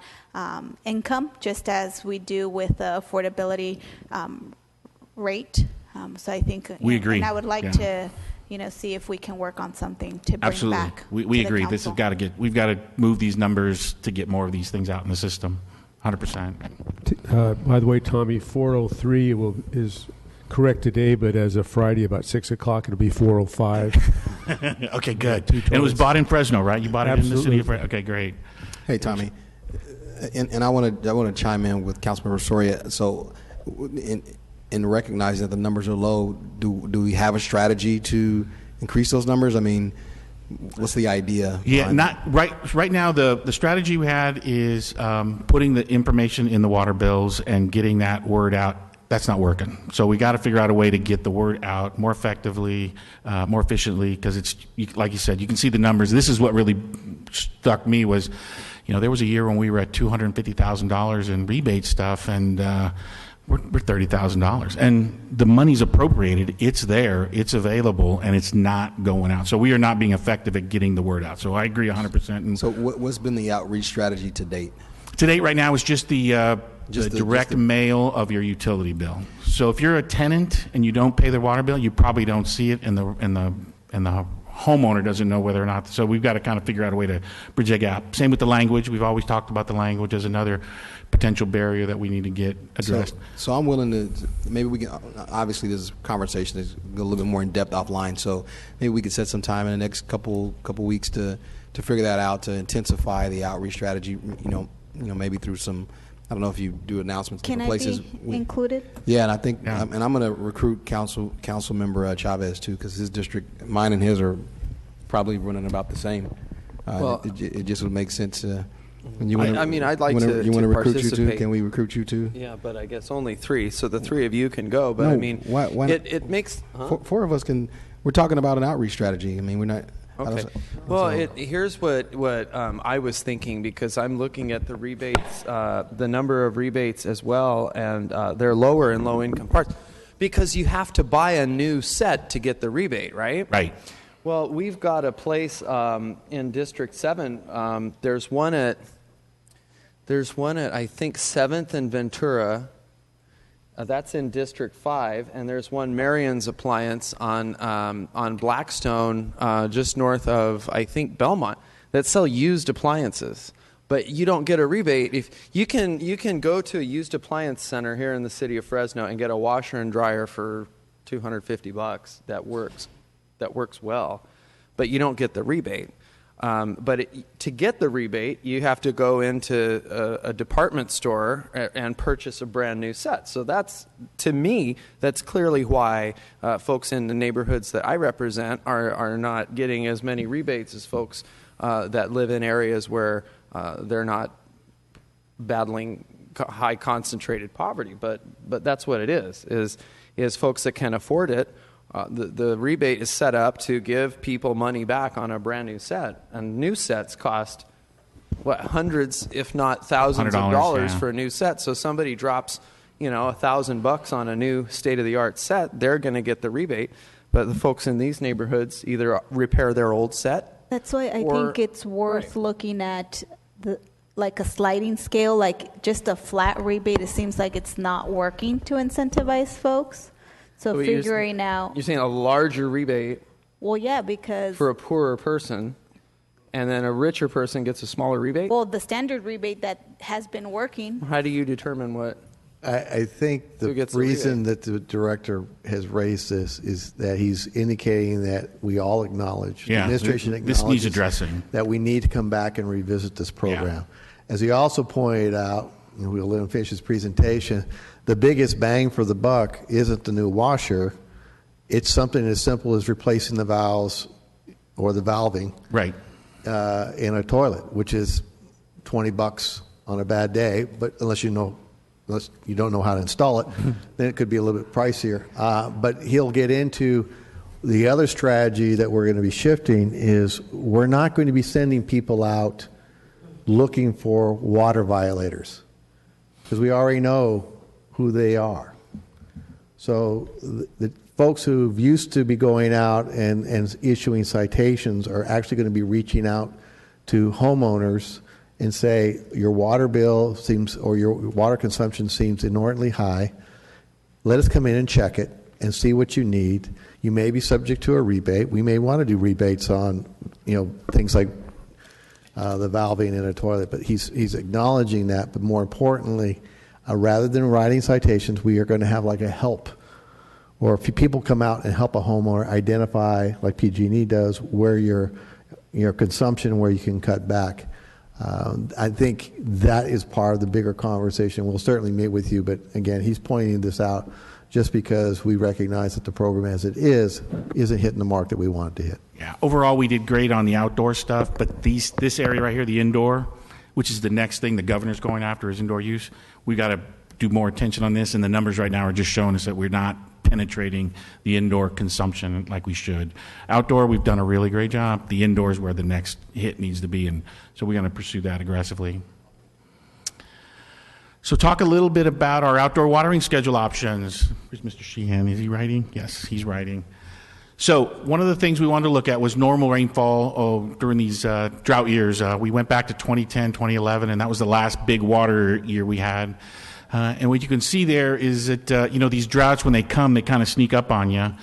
income, just as we do with the affordability rate. So I think we agree. And I would like to see if we can work on something to bring Absolutely. back. We to agree. the This has council. we've got to move these numbers to get more of these things out in the system. 100%. By the way, Tommy, 403 is correct today, but as of Friday about 6 o'clock, it'll be 405. Okay, good. And it was bought in Fresno, right? You bought it in the city of Fresno. Okay, great. Hey, Tommy, and I want to chime in with Councilmember Soria. So, in recognizing that the numbers are low, do we have a strategy to increase those numbers? I mean, what's the idea? Yeah, not right now. The strategy we had is putting the information in the water bills and getting that word out. That's not working. So we got to figure out a way to get the word out more effectively, more efficiently, because it's like you said, you can see the numbers. This is what really struck me was, there was a year when we were at $250,000 in rebate stuff, and we're $30,000, and the money's appropriated. It's there, it's available, and it's not going out. So we are not being effective at getting the word out. So I agree 100%. And so what's been the outreach strategy to date? To date, right now, is just the direct mail of your utility bill. So if you're a tenant and you don't pay the water bill, you probably don't see it, and the homeowner doesn't know whether or not. So we've got to kind of figure out a way to bridge that gap. Same with the language. We've always talked about the language as another potential barrier that we need to get addressed. So I'm willing to, maybe we can, obviously this conversation is a little bit more in depth offline, so maybe we could set some time in the next couple weeks to figure that out, to intensify the outreach strategy, maybe through some, I don't know if you do announcements in different places. Can I be included? Yeah, and I think, and I'm going to recruit council member Chavez too, because his district, mine and his are probably running about the same. Well, it just would make sense. I'd like to You want to recruit participate. you too? Can we recruit you too? Yeah, but I guess only 3, so the 3 of you can go. But No, I mean, why it makes four of us can. We're talking about an outreach strategy. I mean, we're not. Okay. Well, here's what I was thinking, because I'm looking at the rebates, the number of rebates as well, and they're lower in low-income parts, because you have to buy a new set to get the rebate, right? Right. Well, we've got a place in District 7. There's one at I think 7th and Ventura. That's in District 5, and there's one Marion's Appliance on Blackstone, just north of, I think, Belmont, that sell used appliances. But you don't get a rebate. If you can go to a used appliance center here in the city of Fresno and get a washer and dryer for $250. That works well, but you don't get the rebate. To get the rebate, you have to go into a department store and purchase a brand new set. So to me, that's clearly why folks in the neighborhoods that I represent are not getting as many rebates as folks that live in areas where they're not battling high concentrated poverty. But that's what it is folks that can afford it. The rebate is set up to give people money back on a brand new set, and new sets cost hundreds, if not thousands of dollars for a new set. So somebody drops, $1,000 on a new state-of-the-art set, they're going to get the rebate. But the folks in these neighborhoods either repair their old set. That's why I think it's worth looking at like a sliding scale, like just a flat rebate. It seems like it's not working to incentivize folks. So figuring out... You're saying a larger rebate... Well, yeah, because... For a poorer person, and then a richer person gets a smaller rebate? Well, the standard rebate that has been working... How do you determine what... I think the reason that the director has raised this is that he's indicating that we all acknowledge, the administration acknowledges this needs addressing, that we need to come back and revisit this program. Yeah. As he also pointed out, we'll let him finish his presentation, the biggest bang for the buck isn't the new washer. It's something as simple as replacing the valves or the valving in a toilet, which is $20 on a bad day. But unless you don't know how to install it, then it could be a little bit pricier. But he'll get into the other strategy that we're going to be shifting is we're not going to be sending people out looking for water violators, because we already know who they are. So the folks who used to be going out and issuing citations are actually going to be reaching out to homeowners and say, your water bill seems, or your water consumption seems inordinately high. Let us come in and check it and see what you need. You may be subject to a rebate. We may want to do rebates on, things like the valving in a toilet. But he's acknowledging that. But more importantly, rather than writing citations, we are going to have like a help. Or if people come out and help a homeowner identify, like PG&E does, where your consumption, where you can cut back. I think that is part of the bigger conversation. We'll certainly meet with you, but again, he's pointing this out just because we recognize that the program as it isn't hitting the mark that we want it to hit. Yeah. Overall, we did great on the outdoor stuff, but this area right here, the indoor, which is the next thing the governor's going after, is indoor use. We got to do more attention on this, and the numbers right now are just showing us that we're not penetrating the indoor consumption like we should. Outdoor, we've done a really great job. The indoor is where the next hit needs to be, and so we're going to pursue that aggressively. So talk a little bit about our outdoor watering schedule options. Where's Mr. Sheehan? Is he writing? Yes, he's writing. So one of the things we wanted to look at was normal rainfall during these drought years. We went back to 2010, 2011, and that was the last big water year we had. And what you can see there is that, these droughts, when they come, they kind of sneak up on you.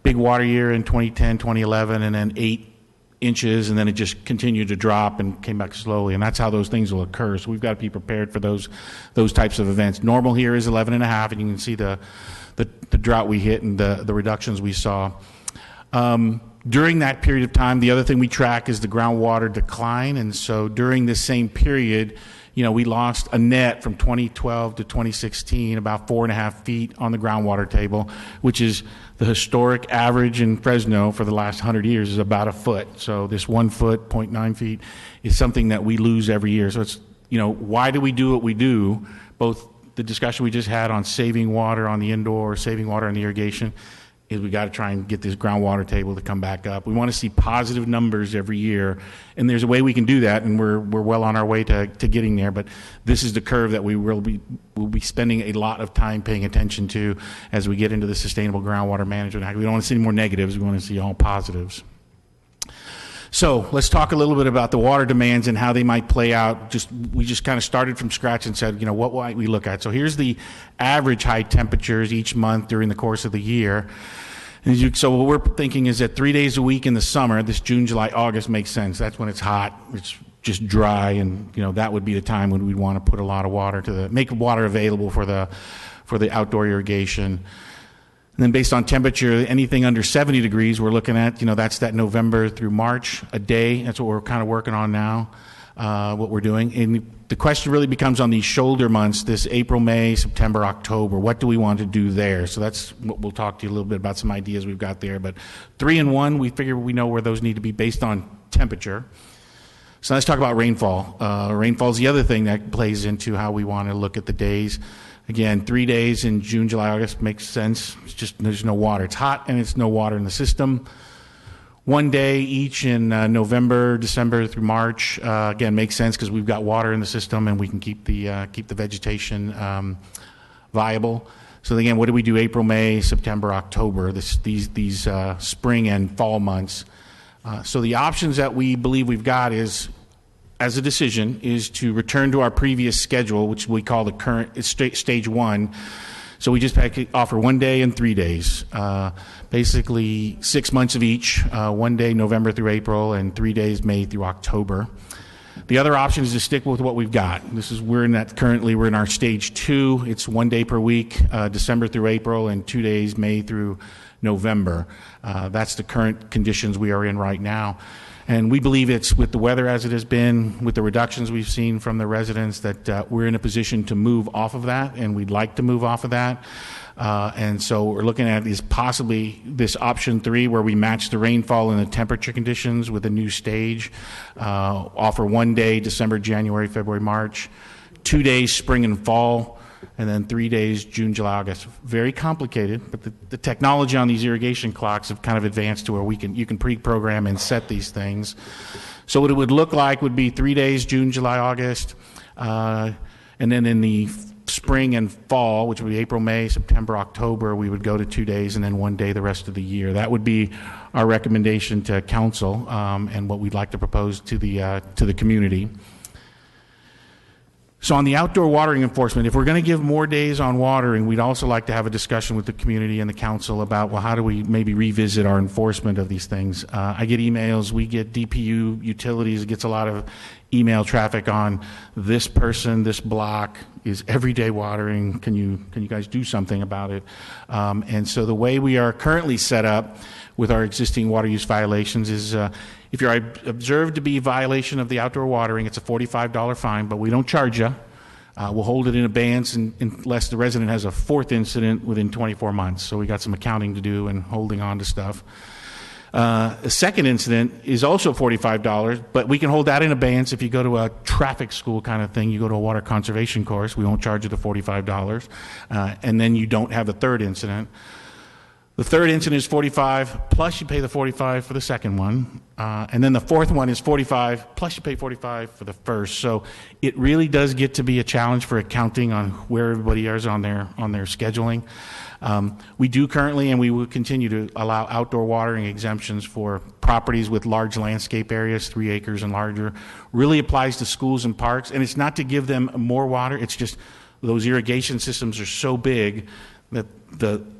Big water year in 2010, 2011, and then 8 inches, and then it just continued to drop and came back slowly. And that's how those things will occur. So we've got to be prepared for those types of events. Normal here is 11.5, and you can see the drought we hit and the reductions we saw. During that period of time, the other thing we track is the groundwater decline. And so during this same period, we lost a net from 2012 to 2016, about 4.5 feet on the groundwater table, which is the historic average in Fresno for the last 100 years is about a foot. So this 1 foot, 0.9 feet, is something that we lose every year. So it's, why do we do what we do? Both the discussion we just had on saving water on the indoor, saving water on the irrigation, is we got to try and get this groundwater table to come back up. We want to see positive numbers every year, and there's a way we can do that, and we're well on our way to getting there. But this is the curve that we'll be spending a lot of time paying attention to as we get into the Sustainable Groundwater Management Act. We don't want to see any more negatives. We want to see all positives. So let's talk a little bit about the water demands and how they might play out. We just kind of started from scratch and said, what might we look at? So here's the average high temperatures each month during the course of the year. And so what we're thinking is that 3 days a week in the summer, this June, July, August makes sense. That's when it's hot, it's just dry, and that would be the time when we'd want to put a lot of water make water available for the outdoor irrigation. And then based on temperature, anything under 70 degrees, we're looking at, that's that November through March, a day. That's what we're kind of working on now, what we're doing. And the question really becomes on these shoulder months, this April, May, September, October. What do we want to do there? So that's what we'll talk to you a little bit about, some ideas we've got there. But 3 and 1, we figure we know where those need to be based on temperature. So let's talk about rainfall. Rainfall is the other thing that plays into how we want to look at the days. Again, 3 days in June, July, August makes sense. It's just there's no water. It's hot and it's no water in the system. 1 day each in November, December through March. Again, makes sense because we've got water in the system and we can keep the vegetation viable. So again, what do we do April, May, September, October? These spring and fall months. So the options that we believe we've got is, as a decision, is to return to our previous schedule, which we call the current stage 1. So we just offer 1 day and 3 days, basically 6 months of each, 1 day November through April and 3 days May through October. The other option is to stick with what we've got. We're in our stage 2. It's 1 day per week, December through April, and 2 days May through November. That's the current conditions we are in right now. And we believe it's with the weather as it has been, with the reductions we've seen from the residents, that we're in a position to move off of that, and we'd like to move off of that. And so what we're looking at is possibly this option 3, where we match the rainfall and the temperature conditions with a new stage. Offer 1 day December, January, February, March, 2 days spring and fall, and then 3 days June, July, August. Very complicated, but the technology on these irrigation clocks have kind of advanced to where you can pre-program and set these things. So what it would look like would be 3 days June, July, August, and then in the spring and fall, which would be April, May, September, October, we would go to 2 days and then 1 day the rest of the year. That would be our recommendation to council, and what we'd like to propose to the community. So on the outdoor watering enforcement, if we're going to give more days on watering, we'd also like to have a discussion with the community and the council about, well, how do we maybe revisit our enforcement of these things? I get emails, we get DPU Utilities, it gets a lot of email traffic on this person, this block is everyday watering. Can you guys do something about it? And so the way we are currently set up with our existing water use violations is if you're observed to be a violation of the outdoor watering, it's a $45 fine, but we don't charge you. We'll hold it in abeyance unless the resident has a fourth incident within 24 months. So we got some accounting to do and holding on to stuff. A second incident is also $45, but we can hold that in abeyance if you go to a traffic school kind of thing. You go to a water conservation course, we won't charge you the $45, and then you don't have a third incident. The third incident is $45, plus you pay the $45 for the second one. And then the fourth one is $45, plus you pay $45 for the first. So it really does get to be a challenge for accounting on where everybody is on their scheduling. We do currently, and we will continue to allow outdoor watering exemptions for properties with large landscape areas, 3 acres and larger. Really applies to schools and parks. And it's not to give them more water, it's just those irrigation systems are so big that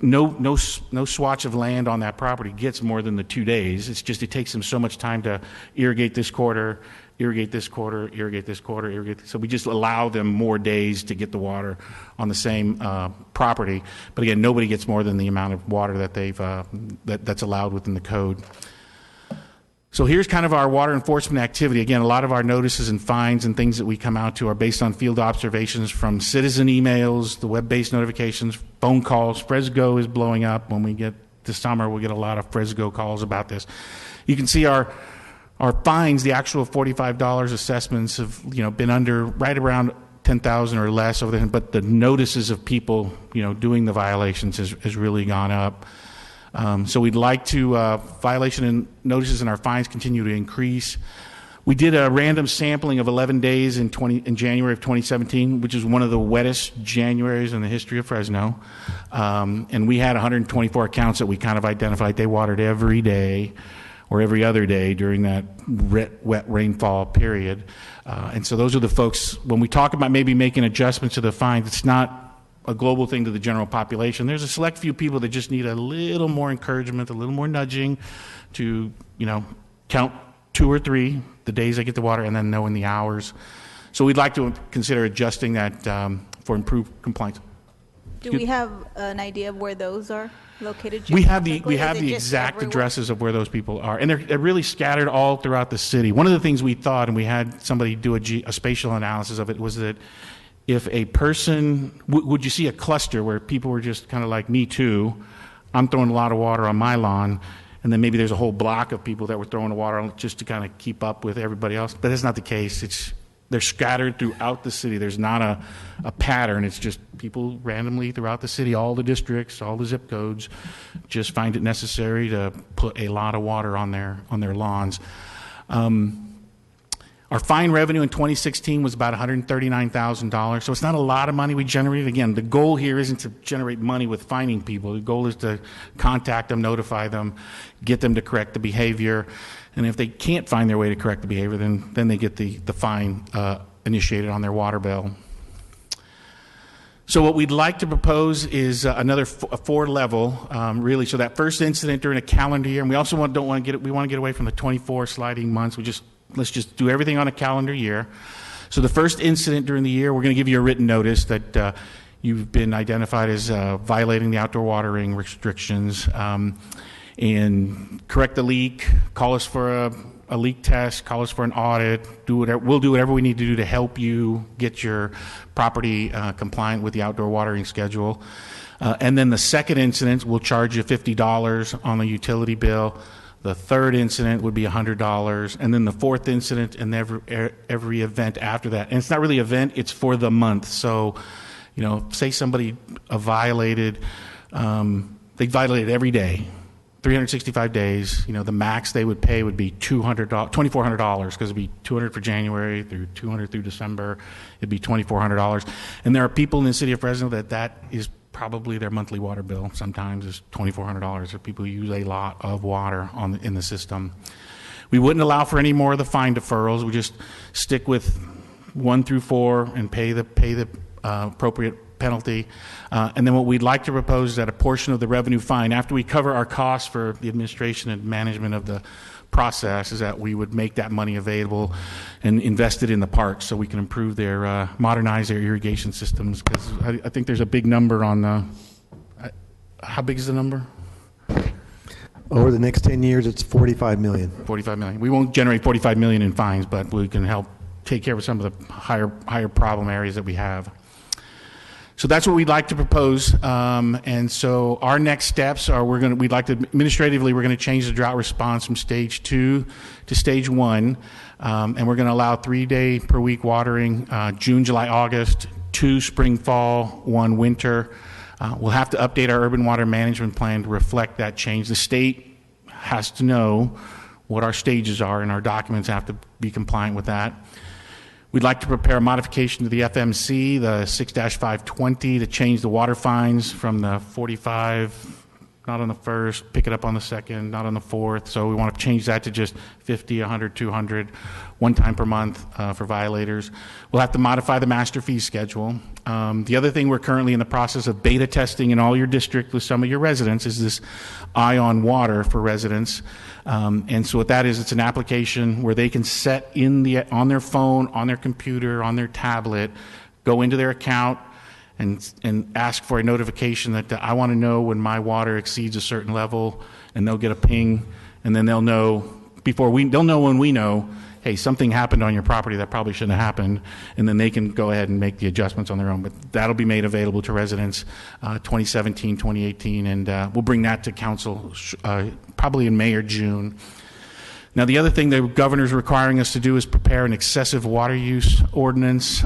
no swatch of land on that property gets more than the 2 days. It's just it takes them so much time to irrigate this quarter, irrigate this quarter, irrigate this quarter, irrigate. So we just allow them more days to get the water on the same property. But again, nobody gets more than the amount of water that they've that's allowed within the code. So here's kind of our water enforcement activity. Again, a lot of our notices and fines and things that we come out to are based on field observations from citizen emails, the web-based notifications, phone calls. Fresco is blowing up. When we get this summer, we'll get a lot of Fresco calls about this. You can see our fines, the actual $45 assessments have been under right around 10,000 or less over there, but the notices of people doing the violations has really gone up. So we'd like to violation and notices and our fines continue to increase. We did a random sampling of 11 days in January of 2017, which is one of the wettest Januaries in the history of Fresno. And we had 124 accounts that we kind of identified. They watered every day or every other day during that wet rainfall period. And so those are the folks, when we talk about maybe making adjustments to the fines, it's not a global thing to the general population. There's a select few people that just need a little more encouragement, a little more nudging to, count 2 or 3 the days they get the water and then knowing the hours. So we'd like to consider adjusting that for improved compliance. Do we have an idea of where those are located? We have the exact addresses of where those people are, and they're really scattered all throughout the city. One of the things we thought, and we had somebody do a spatial analysis of it, was that if a person, would you see a cluster where people were just kind of like, me too, I'm throwing a lot of water on my lawn, and then maybe there's a whole block of people that were throwing the water on just to kind of keep up with everybody else. But that's not the case. They're scattered throughout the city. There's not a pattern. It's just people randomly throughout the city, all the districts, all the zip codes, just find it necessary to put a lot of water on their lawns. Our fine revenue in 2016 was about $139,000, so it's not a lot of money we generated. Again, the goal here isn't to generate money with fining people. The goal is to contact them, notify them, get them to correct the behavior, and if they can't find their way to correct the behavior, then they get the fine initiated on their water bill. So what we'd like to propose is another 4-level, really. So that first incident during a calendar year, and we also want to get away from the 24 sliding months. Let's just do everything on a calendar year. So the first incident during the year, we're going to give you a written notice that you've been identified as violating the outdoor watering restrictions, and correct the leak, call us for a leak test, call us for an audit, we'll do whatever we need to do to help you get your property compliant with the outdoor watering schedule. And then the second incident, we'll charge you $50 on the utility bill. The third incident would be $100, and then the fourth incident and every event after that. And it's not really an event, it's for the month. So, say somebody violated, they violated every day, 365 days. The max they would pay would be $2,400, because it'd be $200 for January through $200 through December. It'd be $2,400. And there are people in the city of Fresno that is probably their monthly water bill sometimes is $2,400. There are people who use a lot of water in the system. We wouldn't allow for any more of the fine deferrals. We just stick with 1 through 4 and pay the appropriate penalty. And then what we'd like to propose is that a portion of the revenue fine, after we cover our costs for the administration and management of the process, is that we would make that money available and invest it in the parks so we can improve their, modernize their irrigation systems. Because I think there's a big number on the, how big is the number? Over the next 10 years, it's $45 million. $45 million. We won't generate $45 million in fines, but we can help take care of some of the higher problem areas that we have. So that's what we'd like to propose. And so our next steps are we'd like to, administratively, we're going to change the drought response from stage 2 to stage 1. And we're going to allow 3-day per week watering, June, July, August, 2 spring, fall, 1 winter. We'll have to update our urban water management plan to reflect that change. The state has to know what our stages are, and our documents have to be compliant with that. We'd like to prepare a modification to the FMC, the 6-520, to change the water fines from the 45, not on the first, pick it up on the second, not on the fourth. So we want to change that to just 50, 100, 200, one time per month for violators. We'll have to modify the master fee schedule. The other thing we're currently in the process of beta testing in all your district with some of your residents is this Eye on Water for residents. And so what that is, it's an application where they can set on their phone, on their computer, on their tablet, go into their account and ask for a notification that I want to know when my water exceeds a certain level, and they'll get a ping, and then they'll know they'll know when we know, hey, something happened on your property that probably shouldn't have happened, and then they can go ahead and make the adjustments on their own. But that'll be made available to residents 2017, 2018, and we'll bring that to council probably in May or June. Now, the other thing the governor's requiring us to do is prepare an excessive water use ordinance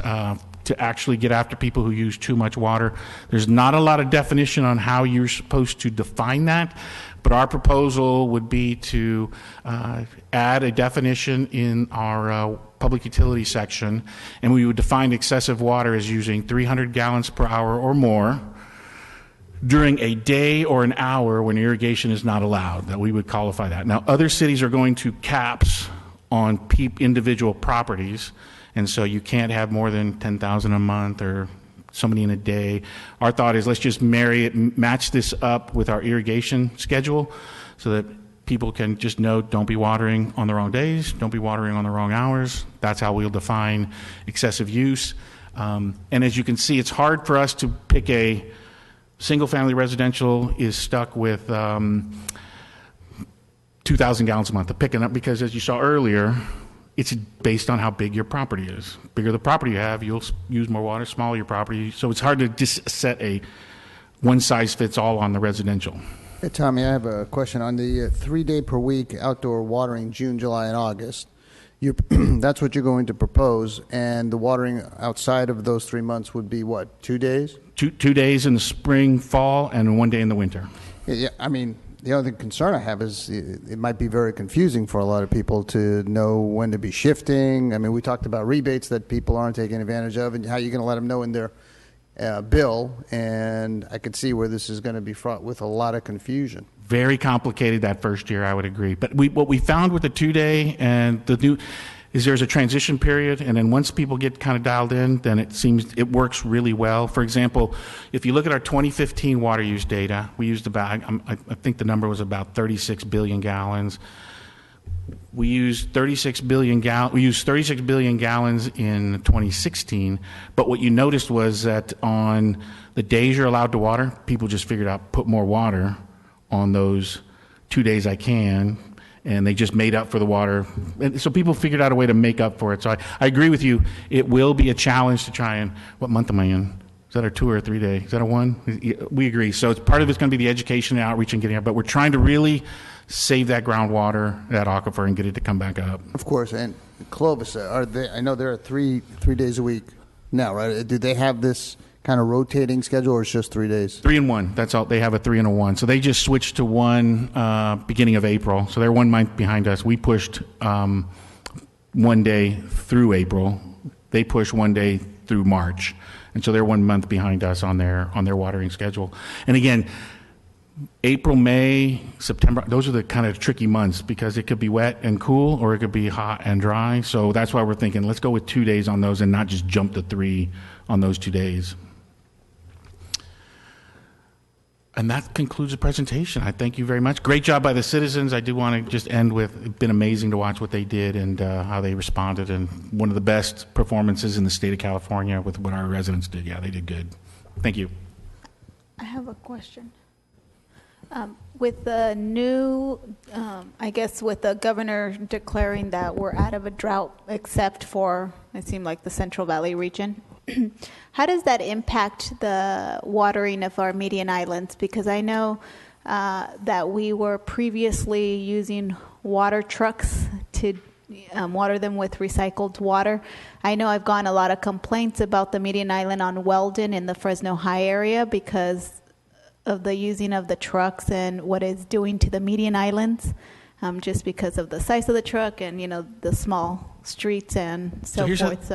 to actually get after people who use too much water. There's not a lot of definition on how you're supposed to define that, but our proposal would be to add a definition in our public utility section, and we would define excessive water as using 300 gallons per hour or more during a day or an hour when irrigation is not allowed, that we would qualify that. Now, other cities are going to caps on individual properties, and so you can't have more than 10,000 a month or so many in a day. Our thought is let's just match this up with our irrigation schedule so that people can just know don't be watering on the wrong days, don't be watering on the wrong hours. That's how we'll define excessive use. And as you can see, it's hard for us to pick a single-family residential is stuck with 2,000 gallons a month to picking up, because as you saw earlier, it's based on how big your property is. Bigger the property you have, you'll use more water. Smaller your property, so it's hard to just set a one-size-fits-all on the residential. Hey, Tommy, I have a question on the 3-day per week outdoor watering, June, July, and August. That's what you're going to propose, and the watering outside of those 3 months would be what, 2 days? 2 days in the spring, fall, and 1 day in the winter. Yeah, I mean, the other concern I have is it might be very confusing for a lot of people to know when to be shifting. I mean, we talked about rebates that people aren't taking advantage of, and how you're going to let them know in their bill, and I could see where this is going to be fraught with a lot of confusion. Very complicated that first year, I would agree. But what we found with the 2-day and the new is there's a transition period, and then once people get kind of dialed in, then it works really well. For example, if you look at our 2015 water use data, we used about, I think the number was about 36 billion gallons. We used 36 billion gallons in 2016, but what you noticed was that on the days you're allowed to water, people just figured out put more water on those 2 days I can, and they just made up for the water. And so people figured out a way to make up for it. So I agree with you. It will be a challenge to try and, what month am I in? Is that a 2 or a 3 day? Is that a 1? We agree. So it's part of it's going to be the education and outreach and getting out, but we're trying to really save that groundwater, that aquifer, and get it to come back up. Of course. And Clovis, I know there are 3 days a week now, right? Do they have this kind of rotating schedule, or it's just 3 days? 3 and 1. That's all. They have a 3 and a 1. So they just switched to 1 beginning of April. So they're 1 month behind us. We pushed 1 day through April. They pushed 1 day through March, and so they're 1 month behind us on their watering schedule. And again, April, May, September, those are the kind of tricky months because it could be wet and cool or it could be hot and dry. So that's why we're thinking let's go with 2 days on those and not just jump to 3 on those 2 days. And that concludes the presentation. I thank you very much. Great job by the citizens. I do want to just end with, it's been amazing to watch what they did and how they responded, and one of the best performances in the state of California with what our residents did. Yeah, they did good. Thank you. I have a question. With the new, I guess with the governor declaring that we're out of a drought except for, it seemed like the Central Valley region, how does that impact the watering of our median islands? Because I know that we were previously using water trucks to water them with recycled water. I know I've gotten a lot of complaints about the median island on Weldon in the Fresno High area because of the using of the trucks and what it's doing to the median islands, just because of the size of the truck and, you know, the small streets and so forth.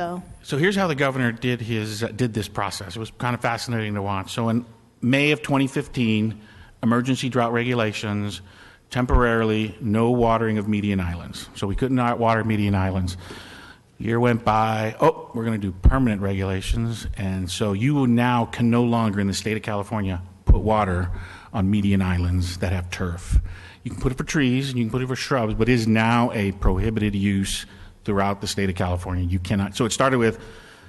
So here's how the governor did this process. It was kind of fascinating to watch. So in May of 2015, emergency drought regulations, temporarily no watering of median islands. So we could not water median islands. Year went by, we're going to do permanent regulations. And so you now can no longer in the state of California put water on median islands that have turf. You can put it for trees and you can put it for shrubs, but it is now a prohibited use throughout the state of California. You cannot. So it started with,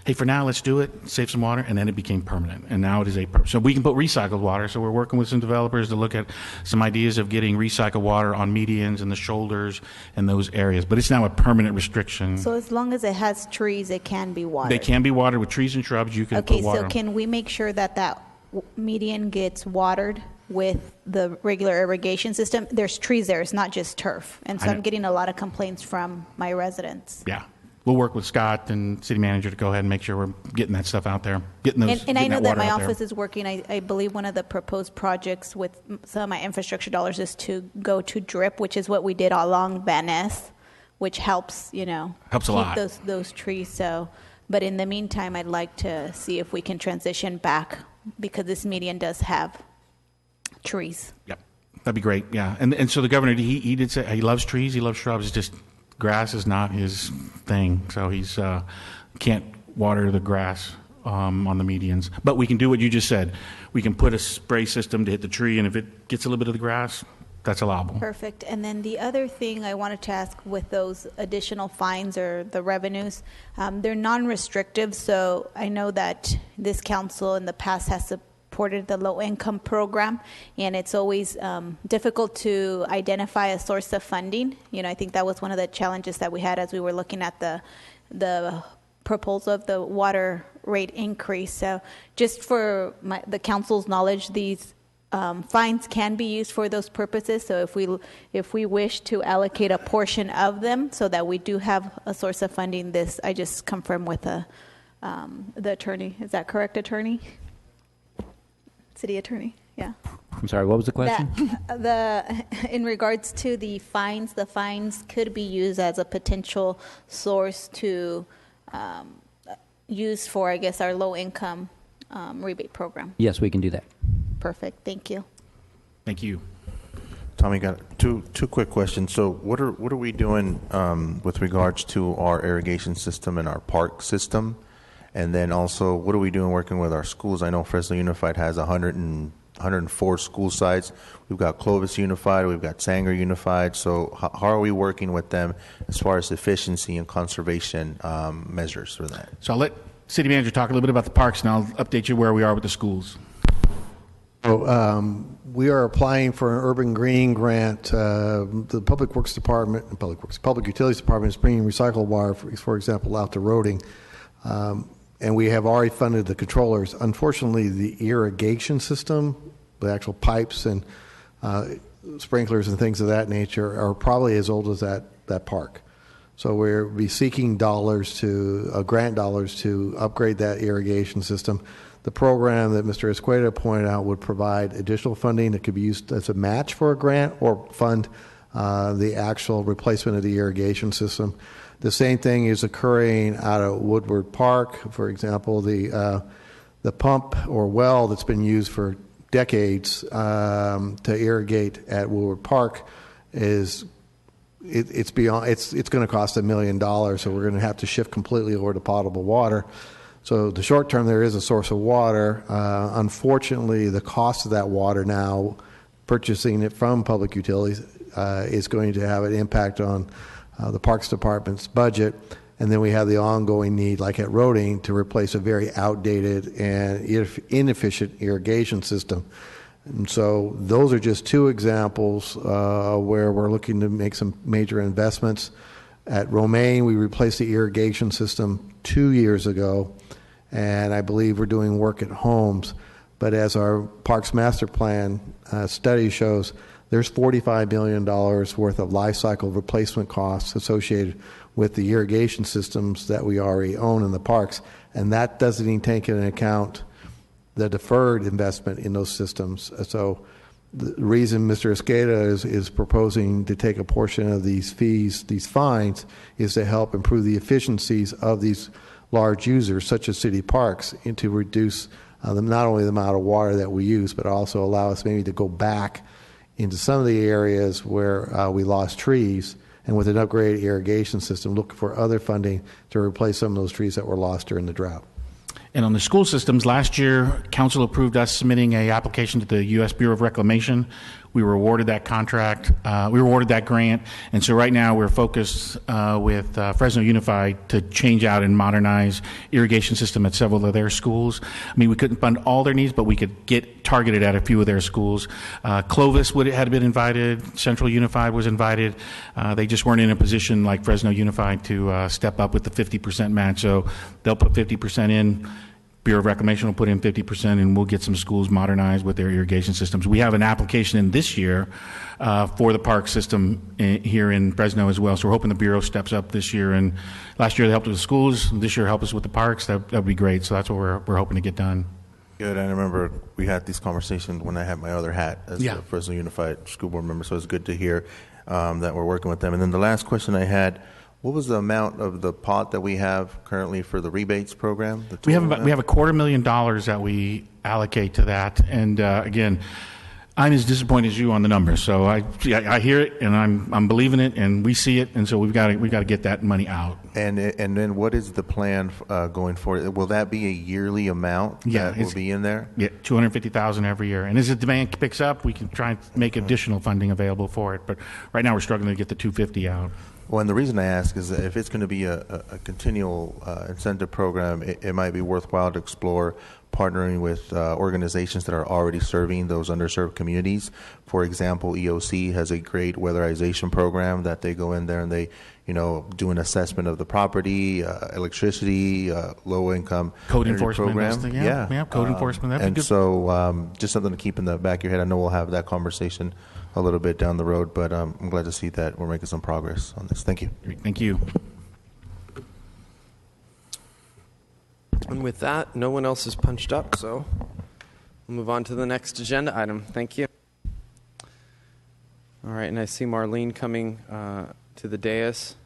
hey, for now, let's do it, save some water, and then it became permanent. And now it is so we can put recycled water. So we're working with some developers to look at some ideas of getting recycled water on medians and the shoulders and those areas. But it's now a permanent restriction. So as long as it has trees, it can be watered. They can be watered with trees and shrubs. You can put water. Okay, so can we make sure that median gets watered with the regular irrigation system? There's trees there. It's not just turf. And so I'm getting a lot of complaints from my residents. Yeah. We'll work with Scott and city manager to go ahead and make sure we're getting that stuff out there. And I know that my office is working. I believe one of the proposed projects with some of my infrastructure dollars is to go to drip, which is what we did along Van Ness, which helps, helps a lot. Keep those trees. So, but in the meantime, I'd like to see if we can transition back because this median does have trees. Yep. That'd be great. Yeah. And so the governor, he did say he loves trees. He loves shrubs. It's just grass is not his thing. So he's can't water the grass on the medians. But we can do what you just said. We can put a spray system to hit the tree, and if it gets a little bit of the grass, that's allowable. Perfect. And then the other thing I wanted to ask with those additional fines or the revenues, they're non-restrictive. So I know that this council in the past has supported the low-income program, and it's always difficult to identify a source of funding. I think that was one of the challenges that we had as we were looking at the proposal of the water rate increase. So just for the council's knowledge, these fines can be used for those purposes. So if we wish to allocate a portion of them so that we do have a source of funding, this I just confirm with the attorney. Is that correct, attorney? City attorney, yeah. I'm sorry, what was the question? In regards to the fines could be used as a potential source to use for, I guess, our low-income rebate program. Yes, we can do that. Perfect. Thank you. Thank you. Tommy, got two quick questions. So what are we doing with regards to our irrigation system and our park system? And then also, what are we doing working with our schools? I know Fresno Unified has 104 school sites. We've got Clovis Unified. We've got Sanger Unified. So how are we working with them as far as efficiency and conservation measures for that? So I'll let city manager talk a little bit about the parks, and I'll update you where we are with the schools. We are applying for an urban green grant. The Public Works Department and Public Utilities Department is bringing recycled water, for example, out to Roding. And we have already funded the controllers. Unfortunately, the irrigation system, the actual pipes and sprinklers and things of that nature are probably as old as that park. So we'll be seeking grant dollars to upgrade that irrigation system. The program that Mr. Escueda pointed out would provide additional funding that could be used as a match for a grant or fund the actual replacement of the irrigation system. The same thing is occurring out at Woodward Park. For example, the pump or well that's been used for decades to irrigate at Woodward Park is it's beyond. It's going to cost $1 million, so we're going to have to shift completely over to potable water. So the short term, there is a source of water. Unfortunately, the cost of that water now, purchasing it from public utilities, is going to have an impact on the Parks Department's budget. And then we have the ongoing need, like at Roding, to replace a very outdated and inefficient irrigation system. And so those are just two examples where we're looking to make some major investments. At Romaine, we replaced the irrigation system 2 years ago, and I believe we're doing work at Holmes. But as our Parks Master Plan study shows, there's $45 million worth of life cycle replacement costs associated with the irrigation systems that we already own in the parks, and that doesn't even take into account the deferred investment in those systems. So the reason Mr. Esqueda is proposing to take a portion of these fees, these fines, is to help improve the efficiencies of these large users, such as city parks, and to reduce not only the amount of water that we use, but also allow us maybe to go back into some of the areas where we lost trees, and with an upgraded irrigation system, look for other funding to replace some of those trees that were lost during the drought. And on the school systems, last year, Council approved us submitting an application to the U.S. Bureau of Reclamation. We were awarded that contract. We were awarded that grant. And so right now we're focused with Fresno Unified to change out and modernize irrigation system at several of their schools. I mean, we couldn't fund all their needs, but we could get targeted at a few of their schools. Clovis had been invited. Central Unified was invited. They just weren't in a position like Fresno Unified to step up with the 50% match. So they'll put 50% in. Bureau of Reclamation will put in 50%, and we'll get some schools modernized with their irrigation systems. We have an application in this year for the park system here in Fresno as well. So we're hoping the Bureau steps up this year. And last year they helped with the schools. This year help us with the parks. That would be great. So that's what we're hoping to get done. Good. I remember we had these conversations when I had my other hat as a Fresno Unified School Board member. So it's good to hear that we're working with them. And then the last question I had. What was the amount of the pot that we have currently for the rebates program? We have $250,000 that we allocate to that, and again, I'm as disappointed as you on the numbers. So I hear it, and I'm believing it, and we see it, and so we've got to get that money out. And then what is the plan going forward? Will that be a yearly amount that will be in there? Yeah, $250,000 every year, and as the demand picks up, we can try and make additional funding available for it. But right now, we're struggling to get the $250,000 out. Well, and the reason I ask is that if it's going to be a continual incentive program, it might be worthwhile to explore partnering with organizations that are already serving those underserved communities. For example, EOC has a great weatherization program that they go in there and they, do an assessment of the property, electricity, low income code enforcement program. Yeah, code enforcement. That'd be good. So just something to keep in the back of your head. I know we'll have that conversation a little bit down the road, but I'm glad to see that we're making some progress on this. Thank you. Thank you. And with that, no one else is punched up, so we'll move on to the next agenda item. Thank you. All right, and I see Marlene coming to the dais,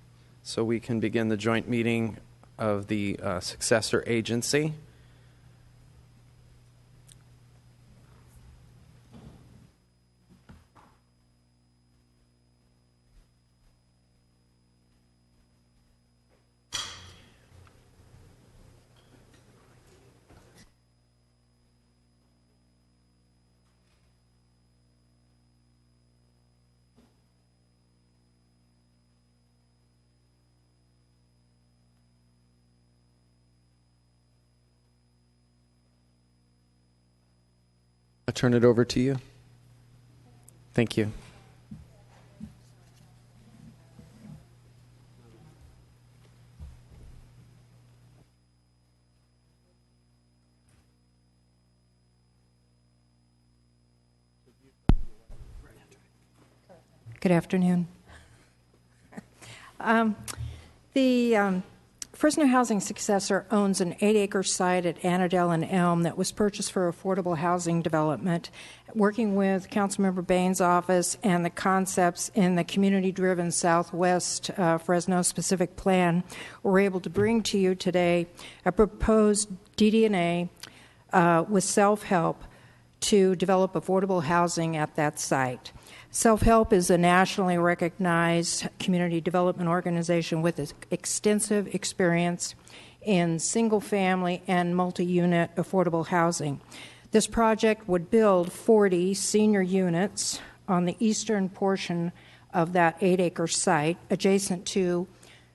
so we can begin the joint meeting of the successor agency. I'll turn it over to you. Thank you. Good afternoon. The Fresno Housing Successor owns an 8-acre site at Annadale and Elm that was purchased for affordable housing development. Working with Councilmember Bain's office and the concepts in the community-driven Southwest Fresno specific plan, we're able to bring to you today a proposed DD&A with self-help to develop affordable housing at that site. Self-Help is a nationally recognized community development organization with extensive experience in single-family and multi-unit affordable housing. This project would build 40 senior units on the eastern portion of that 8-acre site adjacent to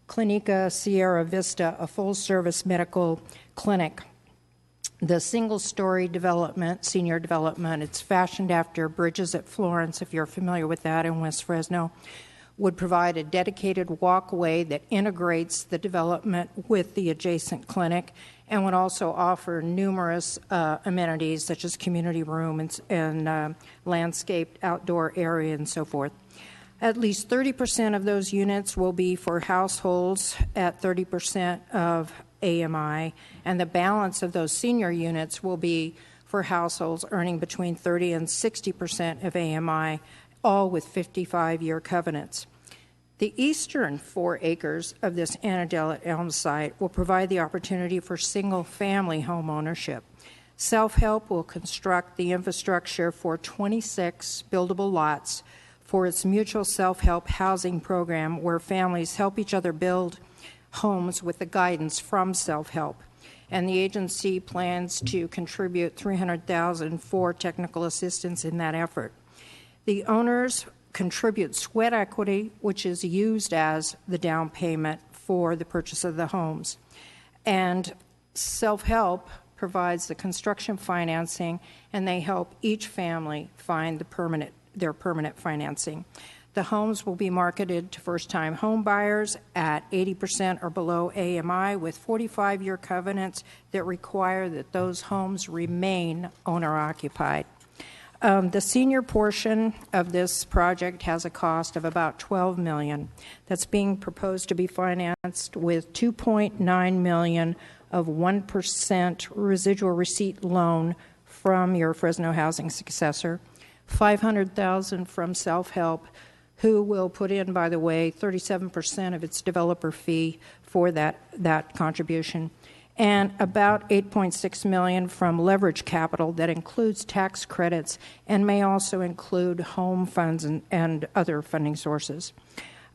Clinica Sierra Vista, a full-service medical clinic. The single-story development, senior development, it's fashioned after Bridges at Florence, if you're familiar with that, in West Fresno, would provide a dedicated walkway that integrates the development with the adjacent clinic and would also offer numerous amenities such as community room and landscaped outdoor area and so forth. At least 30% of those units will be for households at 30% of AMI, and the balance of those senior units will be for households earning between 30 and 60% of AMI, all with 55-year covenants. The eastern 4 acres of this Annadale at Elm site will provide the opportunity for single-family home ownership. Self-Help will construct the infrastructure for 26 buildable lots for its mutual self-help housing program, where families help each other build homes with the guidance from Self-Help. And the agency plans to contribute $300,000 for technical assistance in that effort. The owners contribute sweat equity, which is used as the down payment for the purchase of the homes. And Self-Help provides the construction financing, and they help each family find their permanent financing. The homes will be marketed to first-time home buyers at 80% or below AMI with 45-year covenants that require that those homes remain owner-occupied. The senior portion of this project has a cost of about $12 million. That's being proposed to be financed with $2.9 million of 1% residual receipt loan from your Fresno housing successor, $500,000 from Self-Help, who will put in, by the way, 37% of its developer fee for that contribution, and about $8.6 million from leverage capital that includes tax credits and may also include home funds and other funding sources.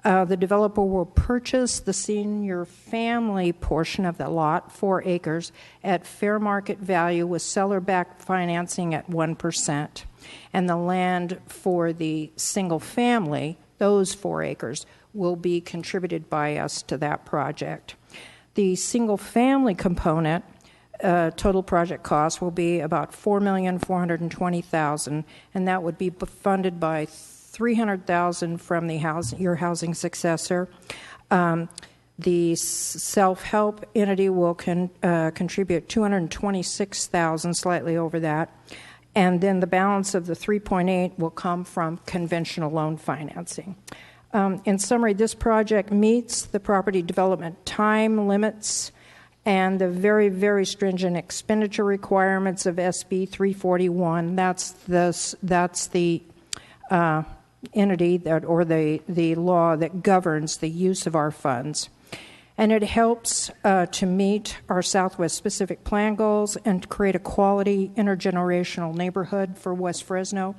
The developer will purchase the senior family portion of the lot, 4 acres, at fair market value with seller-backed financing at 1%. And the land for the single family, those 4 acres, will be contributed by us to that project. The single family component, total project cost, will be about $4,420,000, and that would be funded by $300,000 from your housing successor. The Self-Help entity will contribute $226,000, slightly over that. And then the balance of the 3.8 will come from conventional loan financing. In summary, this project meets the property development time limits and the very, very stringent expenditure requirements of SB 341. That's the entity the law that governs the use of our funds. And it helps to meet our Southwest specific plan goals and to create a quality intergenerational neighborhood for West Fresno.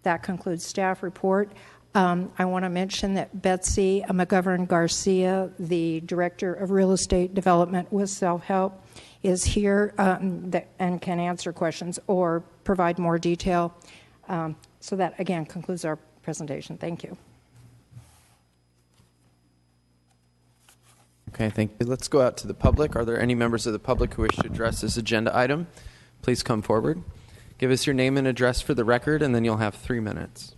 That concludes staff report. I want to mention that Betsy McGovern Garcia, the Director of Real Estate Development with Self-Help, is here and can answer questions or provide more detail. So that, again, concludes our presentation. Thank you. Okay, thank you. Let's go out to the public. Are there any members of the public who wish to address this agenda item? Please come forward. Give us your name and address for the record, and then you'll have 3 minutes.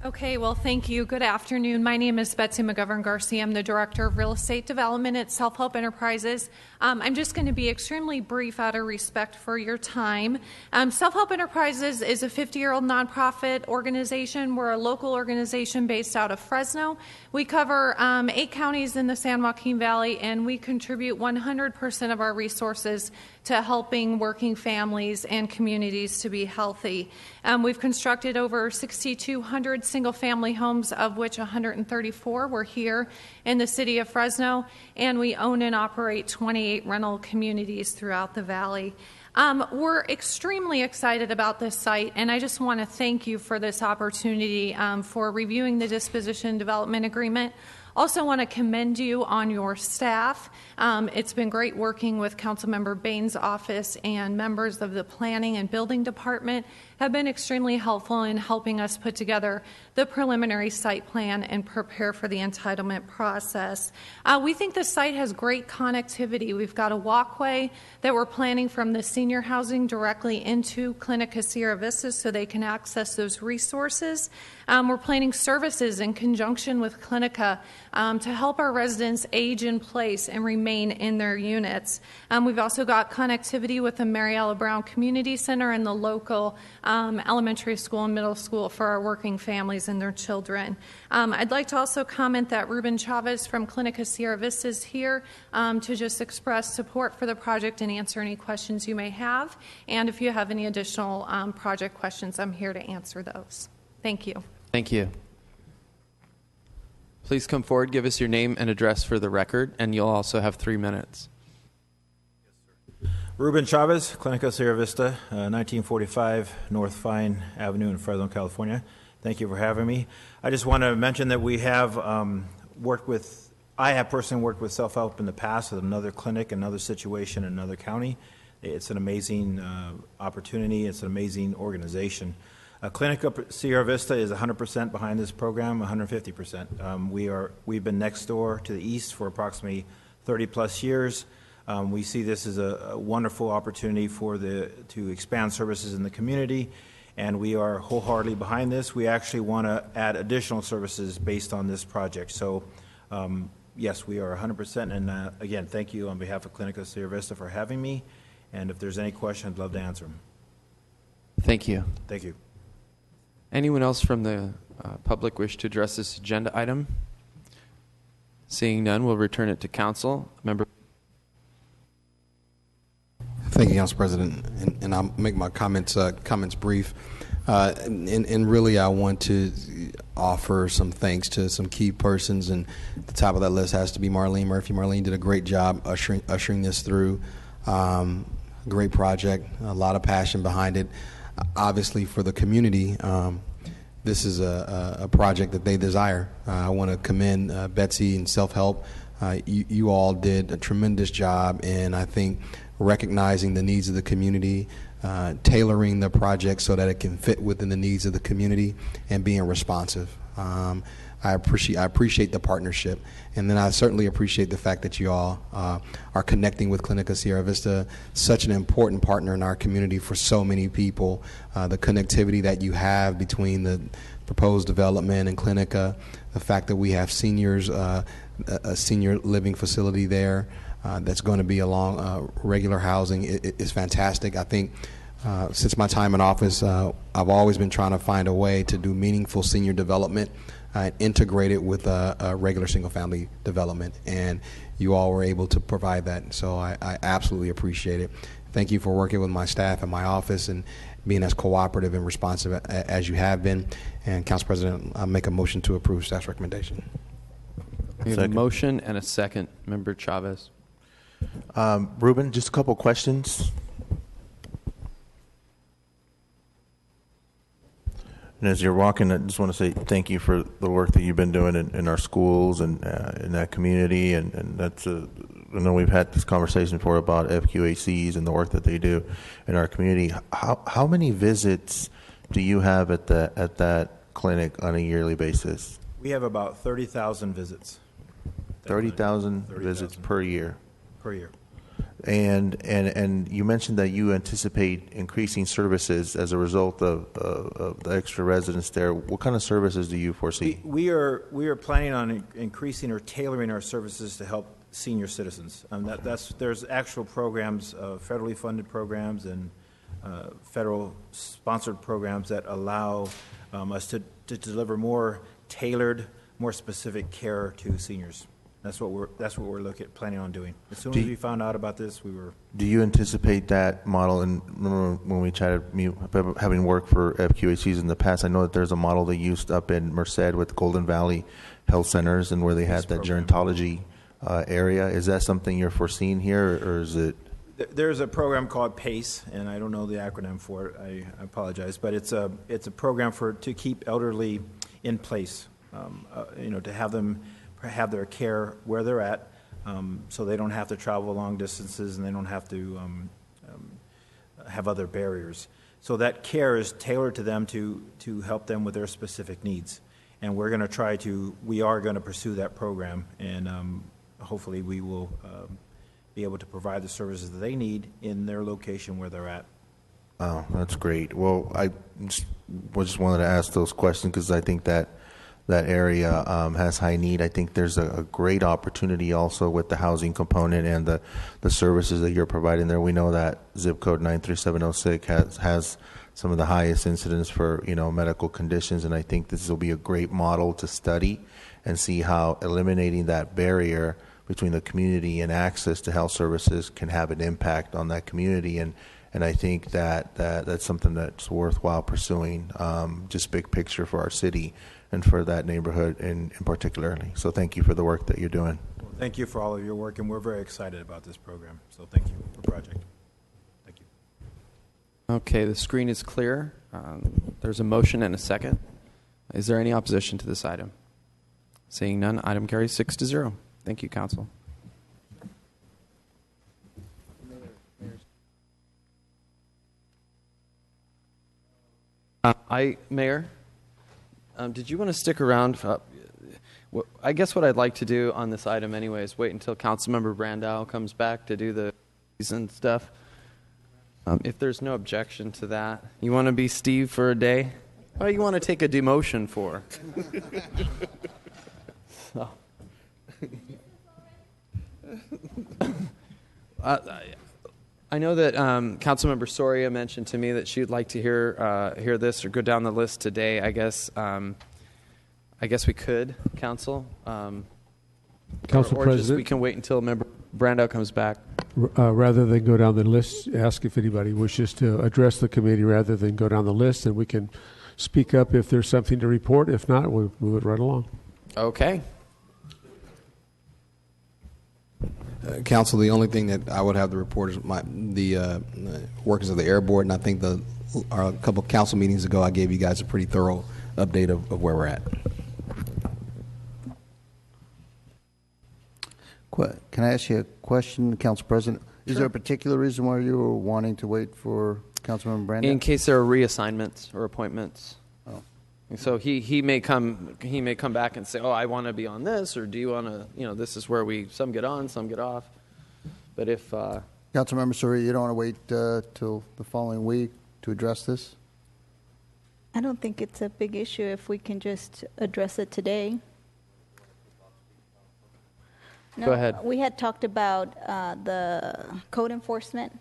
Okay, well, thank you. Good afternoon. My name is Betsy McGovern Garcia. I'm the Director of Real Estate Development at Self-Help Enterprises. I'm just going to be extremely brief out of respect for your time. Self-Help Enterprises is a 50-year-old nonprofit organization. We're a local organization based out of Fresno. We cover 8 counties in the San Joaquin Valley, and we contribute 100% of our resources to helping working families and communities to be healthy. We've constructed over 6,200 single-family homes, of which 134 were here in the city of Fresno, and we own and operate 28 rental communities throughout the valley. We're extremely excited about this site, and I just want to thank you for this opportunity for reviewing the disposition development agreement. Also want to commend you on your staff. It's been great working with Councilmember Bain's office, and members of the Planning and Building Department have been extremely helpful in helping us put together the preliminary site plan and prepare for the entitlement process. We think the site has great connectivity. We've got a walkway that we're planning from the senior housing directly into Clinica Sierra Vista so they can access those resources. We're planning services in conjunction with Clinica to help our residents age in place and remain in their units. We've also got connectivity with the Mariella Brown Community Center and the local elementary school and middle school for our working families and their children. I'd like to also comment that Ruben Chavez from Clinica Sierra Vista is here to just express support for the project and answer any questions you may have. And if you have any additional project questions, I'm here to answer those. Thank you. Thank you. Please come forward, give us your name and address for the record, and you'll also have 3 minutes. Ruben Chavez, Clinica Sierra Vista, 1945 North Fine Avenue in Fresno, California. Thank you for having me. I just want to mention that we have I have personally worked with self-help in the past with another clinic, another situation in another county. It's an amazing opportunity. It's an amazing organization. Clinica Sierra Vista is 100% behind this program, 150%. We've been next door to the east for approximately 30 plus years. We see this as a wonderful opportunity to expand services in the community, and we are wholeheartedly behind this. We actually want to add additional services based on this project. So, yes, we are 100%. And again, thank you on behalf of Clinica Sierra Vista for having me. And if there's any questions, I'd love to answer them. Thank you. Thank you. Anyone else from the public wish to address this agenda item? Seeing none, we'll return it to council. Member. Thank you, Council President, and I'll make my comments brief. And really, I want to offer some thanks to some key persons, and at the top of that list has to be Marlene Murphy. Marlene did a great job ushering this through. Great project, a lot of passion behind it. Obviously, for the community, this is a project that they desire. I want to commend Betsy and Self-Help. You all did a tremendous job, and I think recognizing the needs of the community, tailoring the project so that it can fit within the needs of the community, and being responsive. I appreciate the partnership, and then I certainly appreciate the fact that you all are connecting with Clinica Sierra Vista, such an important partner in our community for so many people. The connectivity that you have between the proposed development and Clinica, the fact that we have seniors, a senior living facility there that's going to be along regular housing is fantastic. I think since my time in office, I've always been trying to find a way to do meaningful senior development integrate it with a regular single-family development, and you all were able to provide that. So I absolutely appreciate it. Thank you for working with my staff and my office and being as cooperative and responsive as you have been. And Council President, I'll make a motion to approve staff's recommendation. We have a motion and a second. Member Chavez. Ruben, just a couple questions. And as you're walking, I just want to say thank you for the work that you've been doing in our schools and in that community. And that's I know we've had this conversation before about FQHCs and the work that they do in our community. How many visits do you have at that clinic on a yearly basis? We have about 30,000 visits. 30,000 visits per year. Per year. And you mentioned that you anticipate increasing services as a result of the extra residents there. What kind of services do you foresee? We are planning on increasing or tailoring our services to help senior citizens. There's actual programs, federally funded programs and federal sponsored programs that allow us to deliver more tailored, more specific care to seniors. That's what we're planning on doing. As soon as we found out about this, we were. Do you anticipate that model? And remember when we chatted, me having worked for FQHCs in the past, I know that there's a model they used up in Merced with Golden Valley Health Centers, and where they had that gerontology area. Is that something you're foreseeing here, or is it? There's a program called PACE, and I don't know the acronym for it. I apologize, but it's a program to keep elderly in place. To have them have their care where they're at, so they don't have to travel long distances and they don't have to have other barriers. So that care is tailored to them to help them with their specific needs. And we are going to pursue that program, and hopefully we will be able to provide the services that they need in their location where they're at. Oh, that's great. Well, I just wanted to ask those questions because I think that area has high need. I think there's a great opportunity also with the housing component and the services that you're providing there. We know that zip code 93706 has some of the highest incidence for medical conditions, and I think this will be a great model to study and see how eliminating that barrier between the community and access to health services can have an impact on that community. And I think that's something that's worthwhile pursuing, just big picture for our city and for that neighborhood in particularly. So thank you for the work that you're doing. Well, thank you for all of your work, and we're very excited about this program. So thank you for the project. Thank you. Okay, the screen is clear. There's a motion and a second. Is there any opposition to this item? Seeing none, item carries 6-0. Thank you, Council. Mayor, did you want to stick around? I guess what I'd like to do on this item anyway is wait until Councilmember Brandow comes back to do the season stuff. If there's no objection to that. You want to be Steve for a day? What do you want to take a demotion for? So. I know that Councilmember Soria mentioned to me that she would like to hear this or go down the list today. I guess we could, Council. Council or President, just we can wait until Member Brandow comes back. Rather than go down the list, ask if anybody wishes to address the committee rather than go down the list, and we can speak up if there's something to report. If not, we'll move it right along. Okay. Council, the only thing that I would have to report is the workings of the Air Board, and I think a couple of council meetings ago I gave you guys a pretty thorough update of where we're at. Can I ask you a question, Council President? Is there a particular reason why you were wanting to wait for Councilmember Brandon? In case there are reassignments or appointments. Oh. So he may come back and say, "Oh, I want to be on this," or "Do you want to? This is where some get on, some get off." But if Councilmember Soria, you don't want to wait till the following week to address this? I don't think it's a big issue if we can just address it today. No, go ahead. We had talked about the code enforcement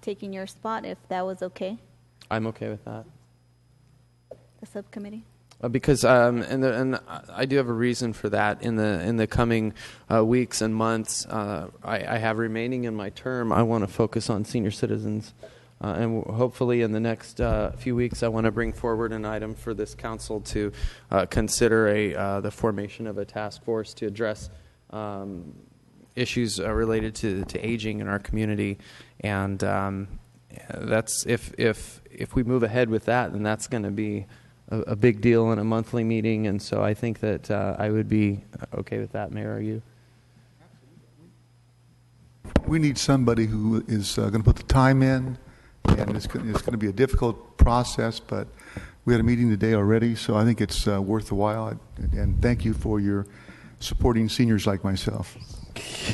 taking your spot, if that was okay. I'm okay with that. The subcommittee. Because and I do have a reason for that. In the coming weeks and months, I have remaining in my term. I want to focus on senior citizens, and hopefully in the next few weeks, I want to bring forward an item for this council to consider the formation of a task force to address issues related to aging in our community. And that's if we move ahead with that, then that's going to be a big deal in a monthly meeting, and so I think that I would be okay with that. Mayor, are you? We need somebody who is going to put the time in, and it's going to be a difficult process, but we had a meeting today already, so I think it's worth the while, and thank you for your supporting seniors like myself.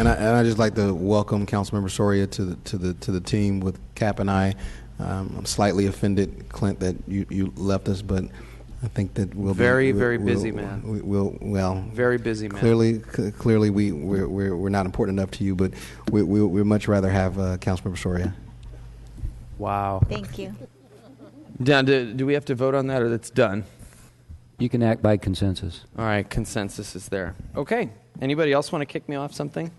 And I just like to welcome Councilmember Soria to the team with Cap and I. I'm slightly offended, Clint, that you left us, but I think that we'll very be very busy man. Well, very busy man. Clearly, we're not important enough to you, but we'd much rather have Councilmember Soria. Wow. Thank you. Dan, do we have to vote on that, or that's done? You can act by consensus. All right, consensus is there. Okay. Anybody else want to kick me off something?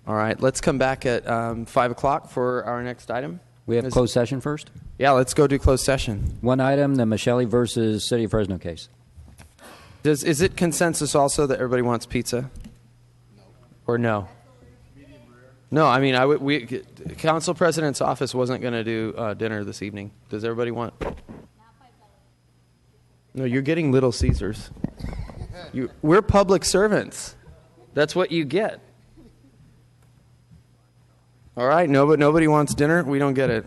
All right, let's come back at 5 o'clock for our next item. We have closed session first? Yeah, let's go do closed session. One item, the Michele versus City of Fresno case. Is it consensus also that everybody wants pizza? No. Or no? No, I mean, Council President's office wasn't going to do dinner this evening. Does everybody want? No, you're getting Little Caesars. We're public servants. That's what you get. All right, no, but nobody wants dinner? We don't get it.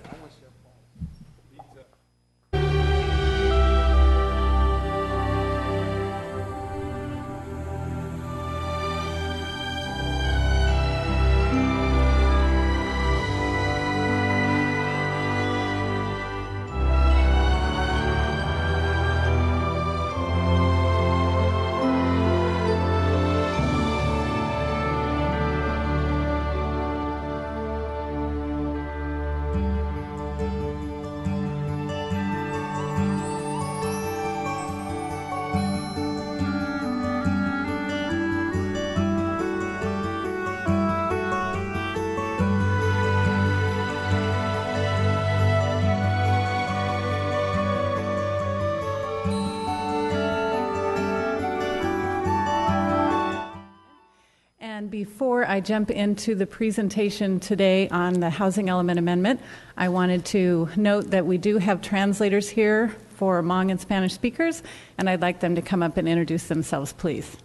Before I jump into the presentation today on the Housing Element Amendment, I wanted to note that we do have translators here for Hmong and Spanish speakers, and I'd like them to come up and introduce themselves, please.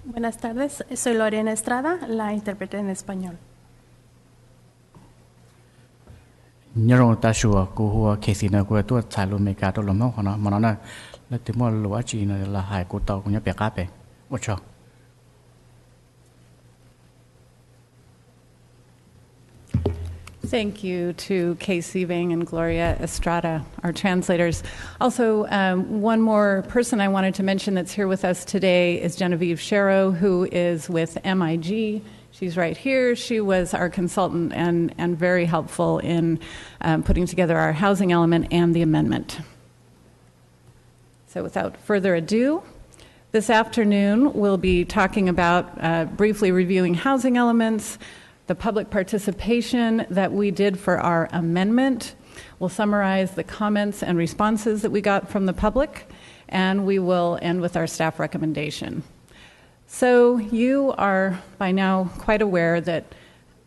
Buenas tardes, soy Lorena Estrada, la intérprete en español. Nhớ ta sửa cô hùa Casey nè cô tuột xài luôn mấy cá tôi làm không nó mà nó nè là tìm mua lúa chỉ là hải cô tàu cũng nhớ bẻ cá bẻ, ôi trời. Thank you to Casey Vang and Gloria Estrada, our translators. Also, one more person I wanted to mention that's here with us today is Genevieve Sharrow, who is with MIG. She's right here. She was our consultant and very helpful in putting together our housing element and the amendment. So without further ado, this afternoon we'll be talking about briefly reviewing housing elements, the public participation that we did for our amendment. We'll summarize the comments and responses that we got from the public, and we will end with our staff recommendation. So you are by now quite aware that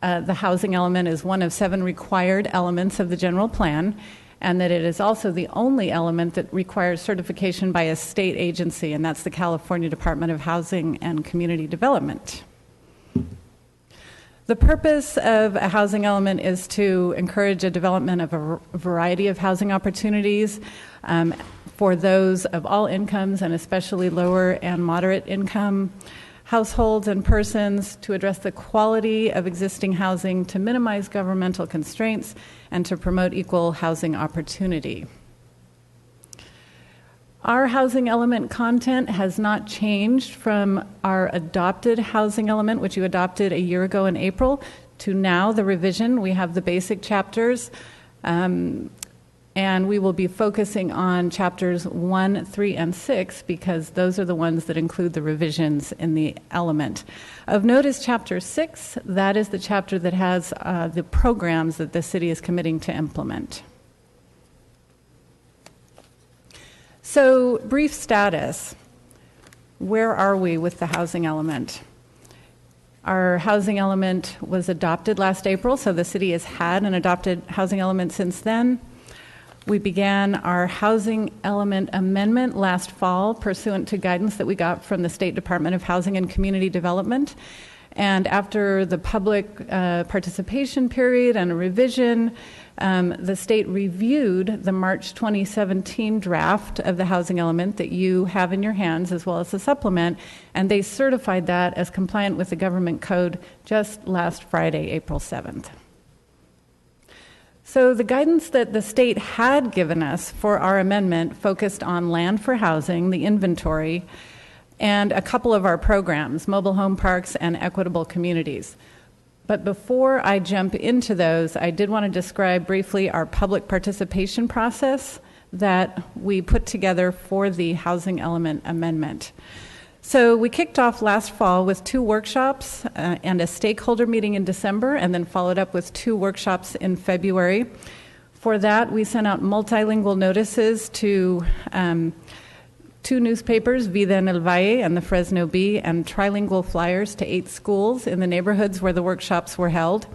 the housing element is one of 7 required elements of the general plan, and that it is also the only element that requires certification by a state agency, and that's the California Department of Housing and Community Development. The purpose of a housing element is to encourage a development of a variety of housing opportunities for those of all incomes, and especially lower and moderate income households and persons, to address the quality of existing housing, to minimize governmental constraints, and to promote equal housing opportunity. Our housing element content has not changed from our adopted housing element, which you adopted a year ago in April, to now the revision. We have the basic chapters, and we will be focusing on chapters 1, 3, and 6 because those are the ones that include the revisions in the element. Of note is chapter 6. That is the chapter that has the programs that the city is committing to implement. So, brief status. Where are we with the housing element? Our housing element was adopted last April, so the city has had an adopted housing element since then. We began our housing element amendment last fall pursuant to guidance that we got from the State Department of Housing and Community Development. And after the public participation period and a revision, the state reviewed the March 2017 draft of the housing element that you have in your hands, as well as the supplement, and they certified that as compliant with the government code just last Friday, April 7th. So the guidance that the state had given us for our amendment focused on land for housing, the inventory, and a couple of our programs, mobile home parks and equitable communities. But before I jump into those, I did want to describe briefly our public participation process that we put together for the housing element amendment. So we kicked off last fall with 2 workshops and a stakeholder meeting in December, and then followed up with 2 workshops in February. For that, we sent out multilingual notices to 2 newspapers, Vida en el Valle and the Fresno Bee, and trilingual flyers to 8 schools in the neighborhoods where the workshops were held.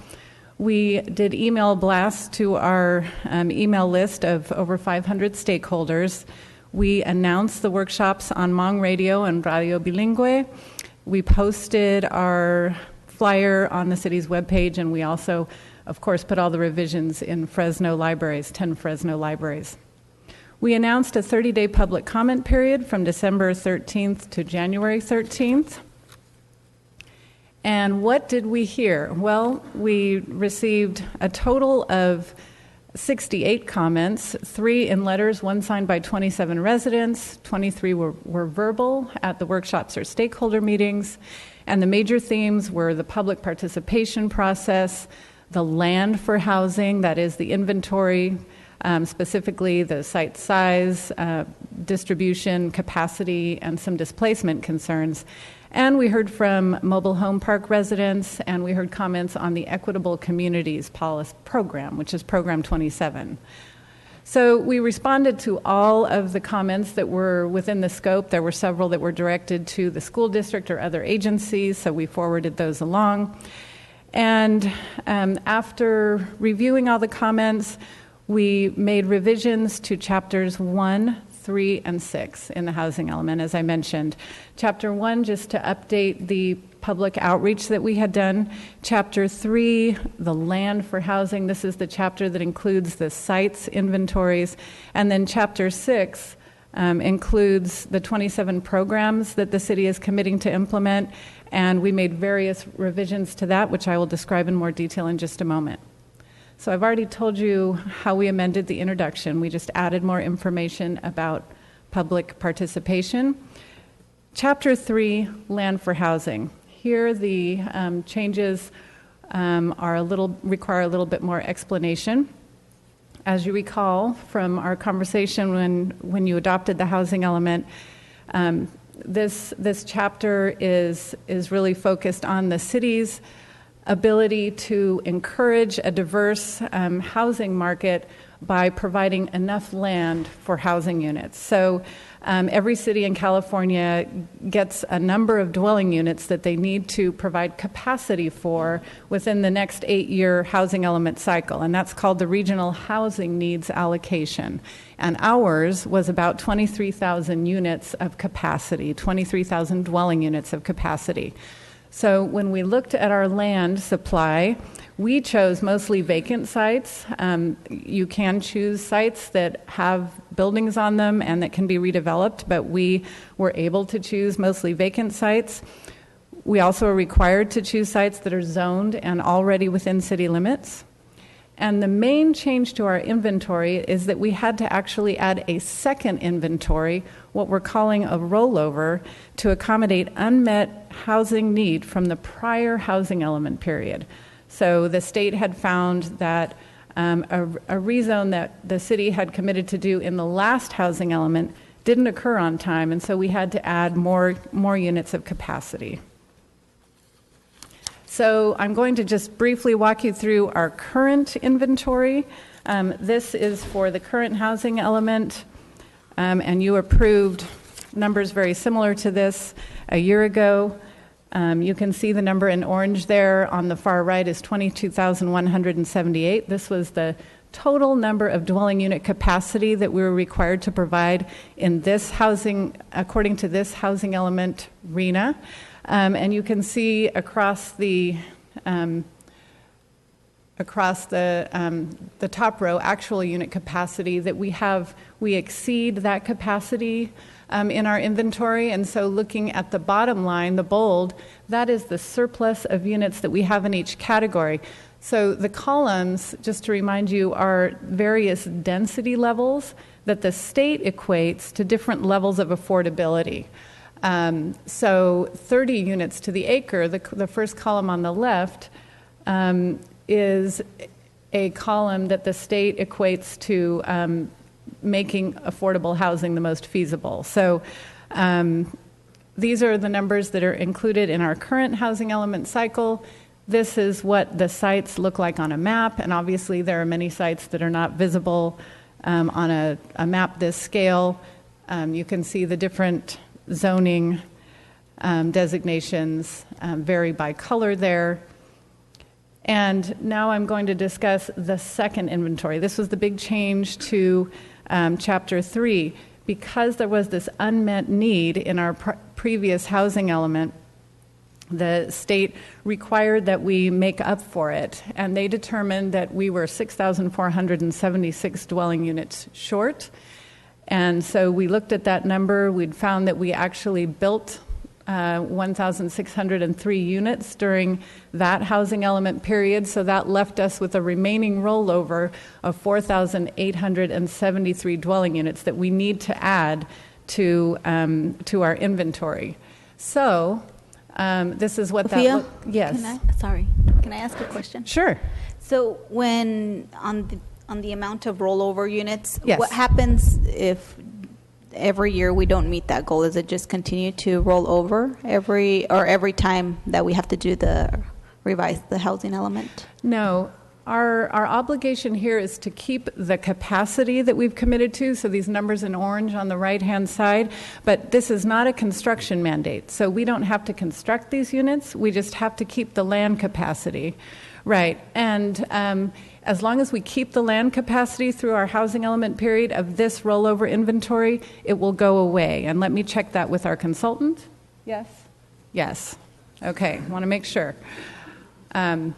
We did email blasts to our email list of over 500 stakeholders. We announced the workshops on Hmong Radio and Radio Bilingüe. We posted our flyer on the city's webpage, and we also, of course, put all the revisions in Fresno libraries, 10 Fresno libraries. We announced a 30-day public comment period from December 13th to January 13th. And what did we hear? Well, we received a total of 68 comments, 3 in letters, 1 signed by 27 residents, 23 were verbal at the workshops or stakeholder meetings, and the major themes were the public participation process, the land for housing, that is the inventory, specifically the site size, distribution, capacity, and some displacement concerns. And we heard from mobile home park residents, and we heard comments on the Equitable Communities Policy Program, which is Program 27. So we responded to all of the comments that were within the scope. There were several that were directed to the school district or other agencies, so we forwarded those along. And after reviewing all the comments, we made revisions to chapters 1, 3, and 6 in the housing element, as I mentioned. Chapter 1, just to update the public outreach that we had done. Chapter 3, the land for housing. This is the chapter that includes the sites inventories. And then Chapter 6 includes the 27 programs that the city is committing to implement. And we made various revisions to that, which I will describe in more detail in just a moment. So I've already told you how we amended the introduction. We just added more information about public participation. Chapter 3, land for housing. Here the changes require a little bit more explanation. As you recall from our conversation when you adopted the housing element, this chapter is really focused on the city's ability to encourage a diverse housing market by providing enough land for housing units. So every city in California gets a number of dwelling units that they need to provide capacity for within the next 8-year housing element cycle, and that's called the Regional Housing Needs Allocation. And ours was about 23,000 units of capacity, 23,000 dwelling units of capacity. So when we looked at our land supply, we chose mostly vacant sites. You can choose sites that have buildings on them and that can be redeveloped, but we were able to choose mostly vacant sites. We also are required to choose sites that are zoned and already within city limits. And the main change to our inventory is that we had to actually add a second inventory, what we're calling a rollover, to accommodate unmet housing need from the prior housing element period. So the state had found that a rezone that the city had committed to do in the last housing element didn't occur on time, and so we had to add more units of capacity. So I'm going to just briefly walk you through our current inventory. This is for the current housing element, and you approved numbers very similar to this a year ago. You can see the number in orange there on the far right is 22,178. This was the total number of dwelling unit capacity that we were required to provide in this housing, according to this housing element RHNA. And you can see across the top row, actual unit capacity, that we exceed that capacity in our inventory. And so looking at the bottom line, the bold, that is the surplus of units that we have in each category. So the columns, just to remind you, are various density levels that the state equates to different levels of affordability. So 30 units to the acre, the first column on the left, is a column that the state equates to making affordable housing the most feasible. So these are the numbers that are included in our current housing element cycle. This is what the sites look like on a map, and obviously there are many sites that are not visible on a map this scale. You can see the different zoning designations vary by color there. And now I'm going to discuss the second inventory. This was the big change to Chapter 3. Because there was this unmet need in our previous housing element, the state required that we make up for it, and they determined that we were 6,476 dwelling units short. And so we looked at that number. We'd found that we actually built 1,603 units during that housing element period, so that left us with a remaining rollover of 4,873 dwelling units that we need to add to our inventory. So this is what Sophia, yes. Can I ask a question? Sure. So when on the amount of rollover units, yes. What happens if every year we don't meet that goal? Is it just continue to roll over every time that we have to revise the housing element? No. Our obligation here is to keep the capacity that we've committed to, so these numbers in orange on the right-hand side, but this is not a construction mandate, so we don't have to construct these units, we just have to keep the land capacity. Right, and as long as we keep the land capacity through our housing element period of this rollover inventory, it will go away. And let me check that with our consultant. Yes? Yes. Okay, want to make sure. And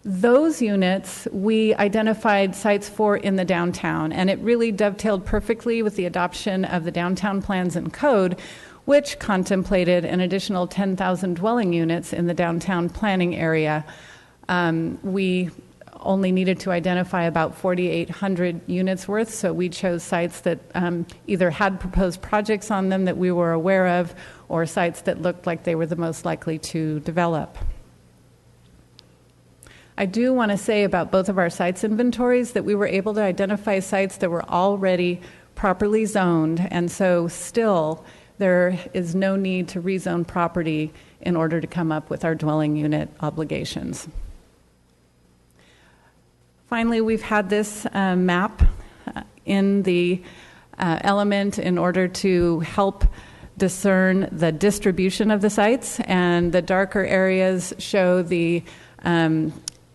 those units we identified sites for in the downtown, and it really dovetailed perfectly with the adoption of the downtown plans and code, which contemplated an additional 10,000 dwelling units in the downtown planning area. We only needed to identify about 4,800 units worth, so we chose sites that either had proposed projects on them that we were aware of, or sites that looked like they were the most likely to develop. I do want to say about both of our sites inventories that we were able to identify sites that were already properly zoned, and so still there is no need to rezone property in order to come up with our dwelling unit obligations. Finally, we've had this map in the element in order to help discern the distribution of the sites, and the darker areas show the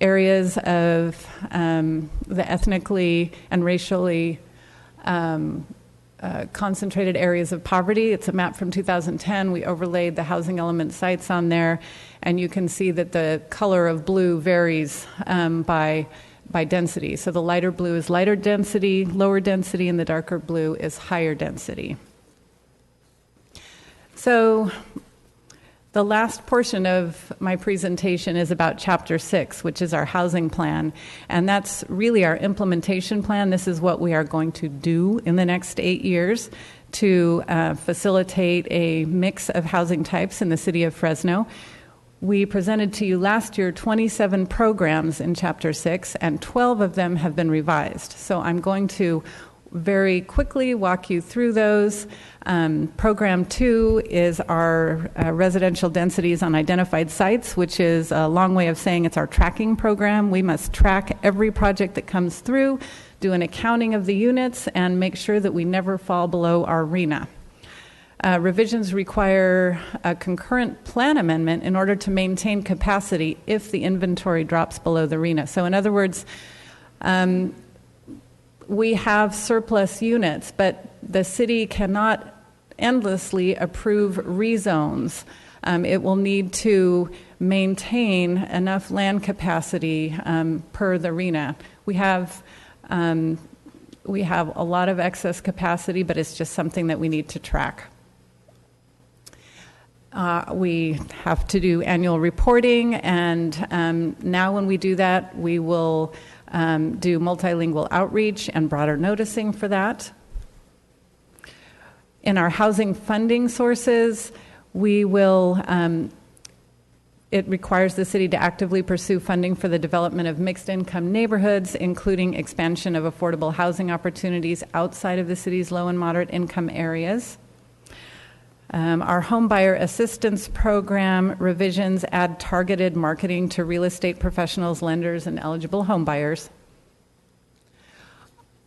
areas of the ethnically and racially concentrated areas of poverty. It's a map from 2010. We overlaid the housing element sites on there, and you can see that the color of blue varies by density. So the lighter blue is lighter density, lower density, and the darker blue is higher density. So the last portion of my presentation is about Chapter 6, which is our housing plan, and that's really our implementation plan. This is what we are going to do in the next 8 years to facilitate a mix of housing types in the city of Fresno. We presented to you last year 27 programs in Chapter 6, and 12 of them have been revised. So I'm going to very quickly walk you through those. Program 2 is our residential densities on identified sites, which is a long way of saying it's our tracking program. We must track every project that comes through, do an accounting of the units, and make sure that we never fall below our RHNA. Revisions require a concurrent plan amendment in order to maintain capacity if the inventory drops below the RHNA. So in other words, we have surplus units, but the city cannot endlessly approve rezones. It will need to maintain enough land capacity per the RHNA. We have a lot of excess capacity, but it's just something that we need to track. We have to do annual reporting, and now when we do that, we will do multilingual outreach and broader noticing for that. In our housing funding sources, we will, it requires the city to actively pursue funding for the development of mixed income neighborhoods, including expansion of affordable housing opportunities outside of the city's low and moderate income areas. Our home buyer assistance program revisions add targeted marketing to real estate professionals, lenders, and eligible home buyers.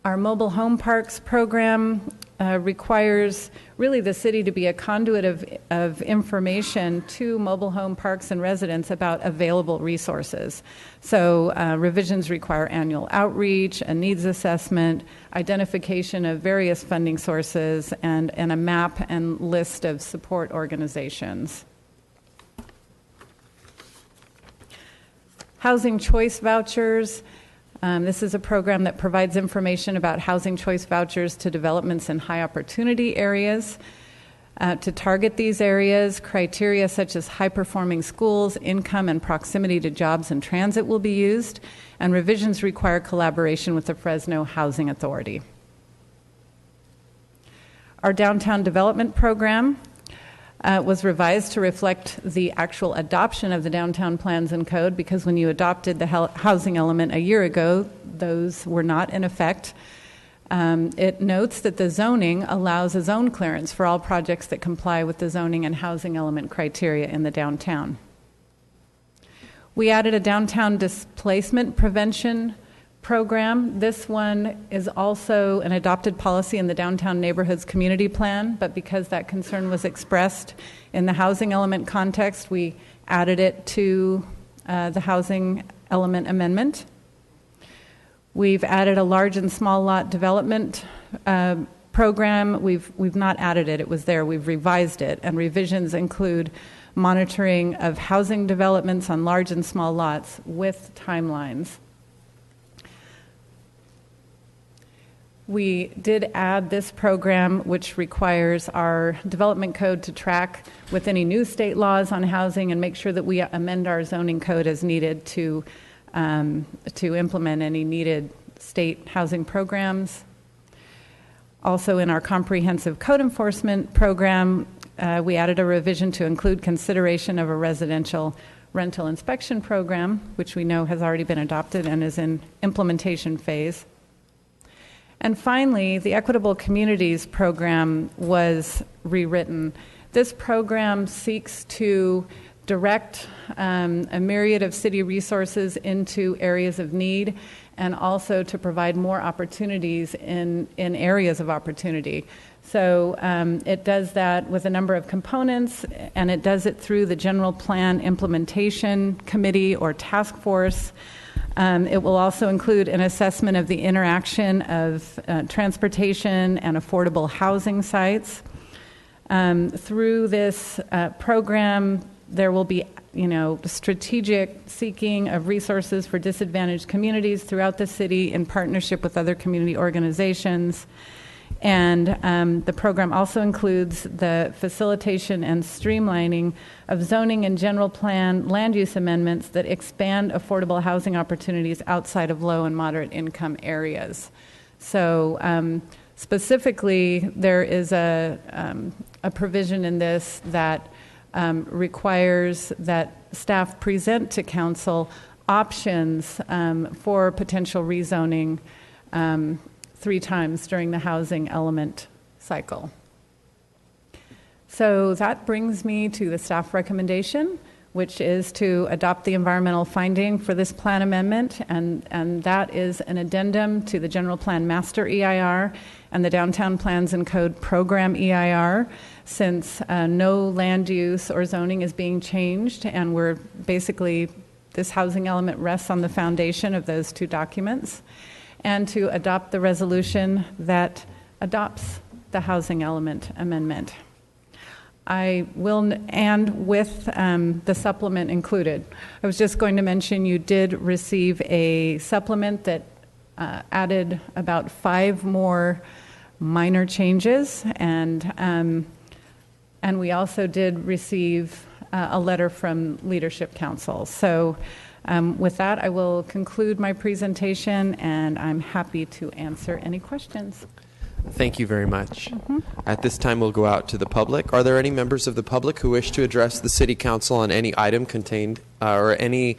Our mobile home parks program requires really the city to be a conduit of information to mobile home parks and residents about available resources. So revisions require annual outreach, a needs assessment, identification of various funding sources, and a map and list of support organizations. Housing choice vouchers. This is a program that provides information about housing choice vouchers to developments in high opportunity areas. To target these areas, criteria such as high-performing schools, income, and proximity to jobs and transit will be used, and revisions require collaboration with the Fresno Housing Authority. Our downtown development program was revised to reflect the actual adoption of the downtown plans and code, because when you adopted the housing element a year ago, those were not in effect. It notes that the zoning allows a zone clearance for all projects that comply with the zoning and housing element criteria in the downtown. We added a downtown displacement prevention program. This one is also an adopted policy in the Downtown Neighborhoods Community Plan, but because that concern was expressed in the housing element context, we added it to the housing element amendment. We've added a large and small lot development program. We've not added it, it was there. We've revised it, and revisions include monitoring of housing developments on large and small lots with timelines. We did add this program, which requires our development code to track with any new state laws on housing and make sure that we amend our zoning code as needed to implement any needed state housing programs. Also, in our comprehensive code enforcement program, we added a revision to include consideration of a residential rental inspection program, which we know has already been adopted and is in implementation phase. And finally, the Equitable Communities program was rewritten. This program seeks to direct a myriad of city resources into areas of need, and also to provide more opportunities in areas of opportunity. So it does that with a number of components, and it does it through the General Plan Implementation Committee or Task Force. It will also include an assessment of the interaction of transportation and affordable housing sites. Through this program, there will be, strategic seeking of resources for disadvantaged communities throughout the city in partnership with other community organizations. And the program also includes the facilitation and streamlining of zoning and general plan land use amendments that expand affordable housing opportunities outside of low and moderate income areas. So specifically, there is a provision in this that requires that staff present to council options for potential rezoning 3 times during the housing element cycle. So that brings me to the staff recommendation, which is to adopt the environmental finding for this plan amendment, and that is an addendum to the General Plan Master EIR and the Downtown Plans and Code Program EIR, since no land use or zoning is being changed, and we're basically, this housing element rests on the foundation of those 2 documents, and to adopt the resolution that adopts the housing element amendment. I will, and with the supplement included. I was just going to mention you did receive a supplement that added about 5 more minor changes, and we also did receive a letter from Leadership Council. So with that, I will conclude my presentation, and I'm happy to answer any questions. Thank you very much. At this time, we'll go out to the public. Are there any members of the public who wish to address the City Council on any item contained or anything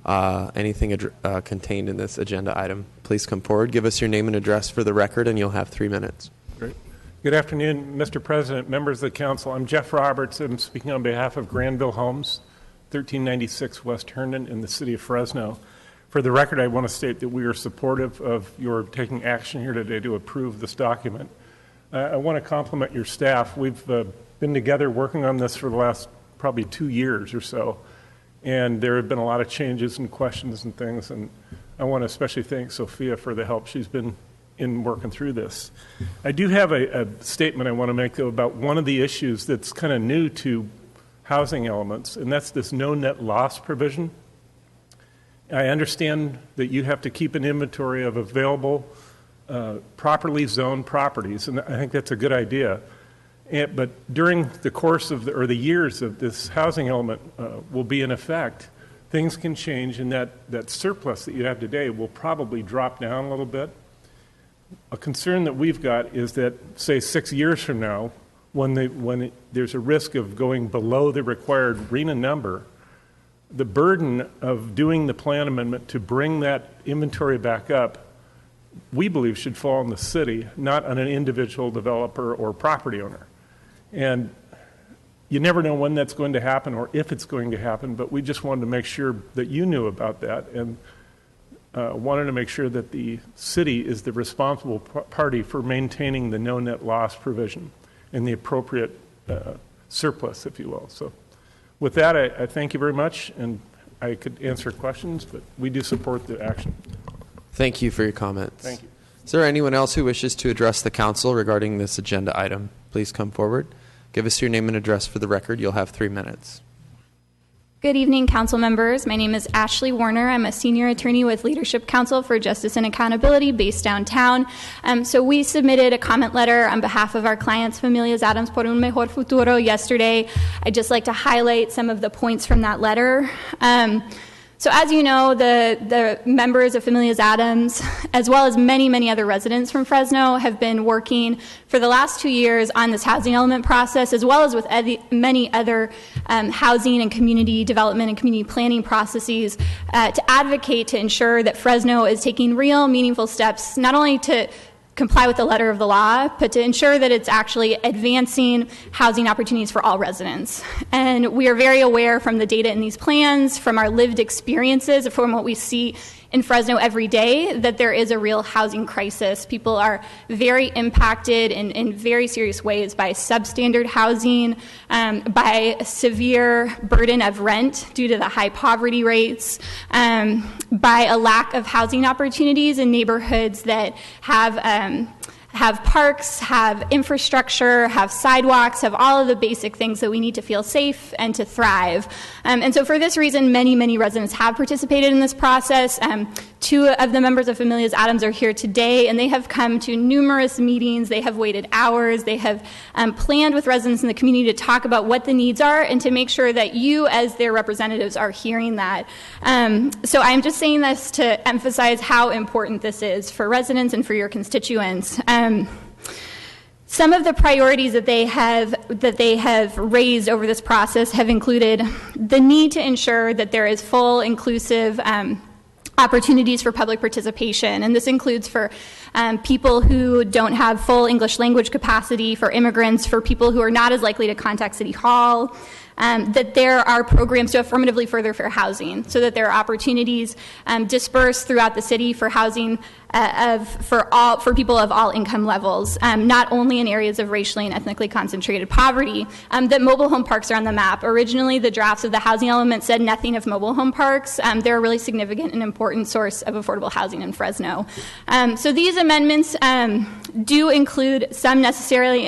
contained in this agenda item? Please come forward. Give us your name and address for the record, and you'll have 3 minutes. Great. Good afternoon, Mr. President, members of the council. I'm Jeff Roberts. I'm speaking on behalf of Granville Homes, 1396 West Herndon in the city of Fresno. For the record, I want to state that we are supportive of your taking action here today to approve this document. I want to compliment your staff. We've been together working on this for the last probably 2 years or so, and there have been a lot of changes and questions and things, and I want to especially thank Sophia for the help she's been in working through this. I do have a statement I want to make, though, about one of the issues that's kind of new to housing elements, and that's this no net loss provision. I understand that you have to keep an inventory of available, properly zoned properties, and I think that's a good idea. But during the course of the years of this housing element will be in effect, things can change, and that surplus that you have today will probably drop down a little bit. A concern that we've got is that, say, 6 years from now, when there's a risk of going below the required RENA number, the burden of doing the plan amendment to bring that inventory back up, we believe should fall on the city, not on an individual developer or property owner. And you never know when that's going to happen or if it's going to happen, but we just wanted to make sure that you knew about that, and wanted to make sure that the city is the responsible party for maintaining the no net loss provision and the appropriate surplus, if you will. So with that, I thank you very much, and I could answer questions, but we do support the action. Thank you for your comments. Thank you. Is there anyone else who wishes to address the council regarding this agenda item? Please come forward. Give us your name and address for the record. You'll have 3 minutes. Good evening, council members. My name is Ashley Warner. I'm a senior attorney with Leadership Council for Justice and Accountability based downtown. So we submitted a comment letter on behalf of our clients, Familias Adams por un Mejor Futuro, yesterday. I'd just like to highlight some of the points from that letter. So as you know, the members of Familias Adams, as well as many, many other residents from Fresno, have been working for the last 2 years on this housing element process, as well as with many other housing and community development and community planning processes to advocate to ensure that Fresno is taking real, meaningful steps, not only to comply with the letter of the law, but to ensure that it's actually advancing housing opportunities for all residents. And we are very aware from the data in these plans, from our lived experiences, from what we see in Fresno every day, that there is a real housing crisis. People are very impacted in very serious ways by substandard housing, by a severe burden of rent due to the high poverty rates, by a lack of housing opportunities in neighborhoods that have parks, have infrastructure, have sidewalks, have all of the basic things that we need to feel safe and to thrive. And so for this reason, many, many residents have participated in this process. 2 of the members of Familias Adams are here today, and they have come to numerous meetings. They have waited hours. They have planned with residents in the community to talk about what the needs are and to make sure that you, as their representatives, are hearing that. So I'm just saying this to emphasize how important this is for residents and for your constituents. Some of the priorities that they have raised over this process have included the need to ensure that there is full, inclusive opportunities for public participation, and this includes for people who don't have full English language capacity, for immigrants, for people who are not as likely to contact City Hall, that there are programs to affirmatively further fair housing, so that there are opportunities dispersed throughout the city for housing for people of all income levels, not only in areas of racially and ethnically concentrated poverty, that mobile home parks are on the map. Originally, the drafts of the housing element said nothing of mobile home parks. They're a really significant and important source of affordable housing in Fresno. So these amendments do include some necessary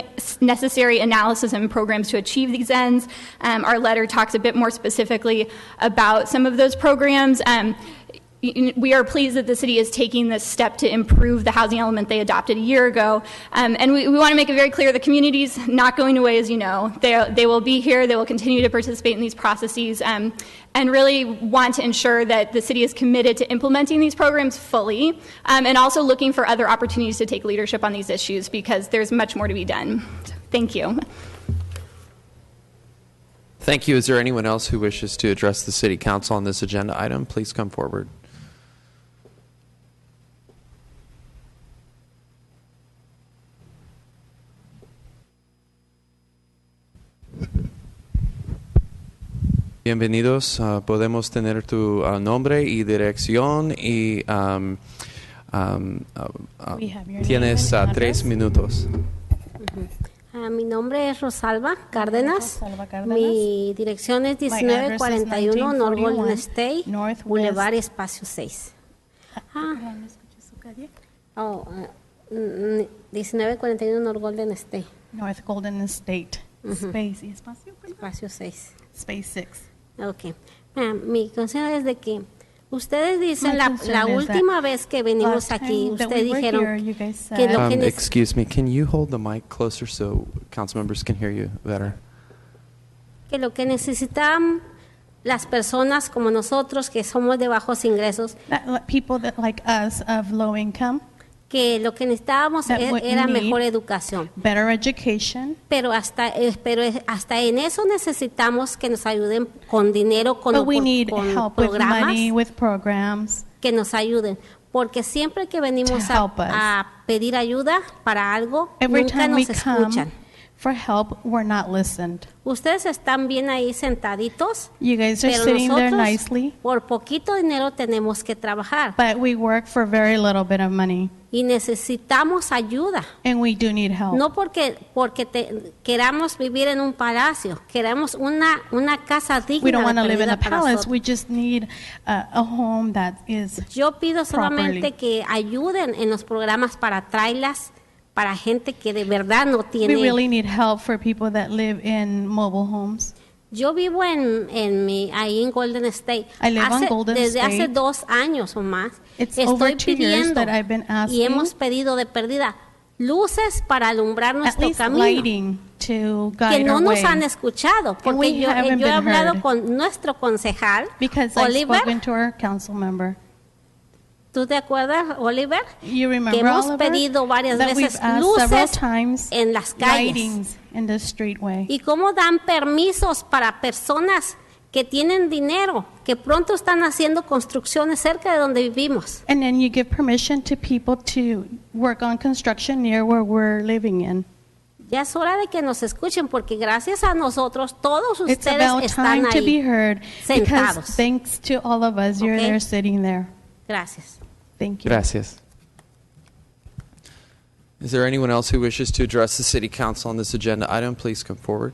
analysis and programs to achieve these ends. Our letter talks a bit more specifically about some of those programs. We are pleased that the city is taking this step to improve the housing element they adopted a year ago. And we want to make it very clear the community's not going away, as you know. They will be here. They will continue to participate in these processes and really want to ensure that the city is committed to implementing these programs fully and also looking for other opportunities to take leadership on these issues because there's much more to be done. So, thank you. Thank you. Is there anyone else who wishes to address the City Council on this agenda item? Please come forward. Bienvenidos. Podemos tener tu nombre y dirección y We have your tienes name and 3 minutos. Mi nombre es Rosalba Cárdenas. Cárdenas. Mi dirección es My address is 1941 North 1941 Golden State, Northwest. Boulevard Espacio 6. 1941 North Golden State. North Golden State. Ujú. Space. ¿Y espacio? Espacio 6. Space 6. Ok. Mi consejo es de que ustedes dicen My la concern is última that vez que venimos last time aquí, that ustedes we were dijeron here, you guys que lo que Excuse me, can you hold the mic closer so council members can hear you better? que lo que necesitan las personas como nosotros que somos de bajos ingresos, People that like us of low income, que lo que necesitábamos That what era you need- mejor educación. better education. Pero hasta en eso necesitamos que nos ayuden con dinero, con, But we need con help with programas money, with programs. que nos ayuden. Porque siempre que venimos To help us. a pedir ayuda para algo, Every nunca time we nos come escuchan. for help, we're not listened. Ustedes están bien ahí sentaditos, You guys are pero sitting there nosotros nicely, por poquito dinero tenemos que trabajar but we work for very little bit of money, y necesitamos ayuda. and we do need help. No porque queramos vivir en un palacio, queramos una casa digna We don't want to de live in vida a para palace. nosotros. We just need a home that is Yo pido solamente properly. que ayuden en los programas para trailers para gente que de verdad no We tiene. really need help for people that live in mobile homes. Yo vivo ahí en Golden State. I live on Golden desde hace State. 2 años o más. It's over Estoy 2 years pidiendo that I've been y asking hemos pedido de perdida luces para alumbrar at nuestro least camino. lighting to Que guide no our nos way. han escuchado, And porque we yo haven't he been hablado heard. con nuestro concejal, Because I've Oliver. spoken to our council member. ¿Tú te acuerdas, Oliver? You remember, Que hemos Oliver, pedido varias that we've veces asked several luces times en las calles. lightings in the streetway. ¿Y cómo dan permisos para personas que tienen dinero, que pronto están haciendo construcciones cerca de donde vivimos? And then you give permission to people to work on construction near where we're living in. Ya es hora de que nos escuchen, porque gracias a nosotros todos It's ustedes about están time to be ahí heard because sentados. thanks to all of us, you're Okay. there sitting there. Gracias. Thank you. Gracias. Is there anyone else who wishes to address the City Council on this agenda item? Please come forward.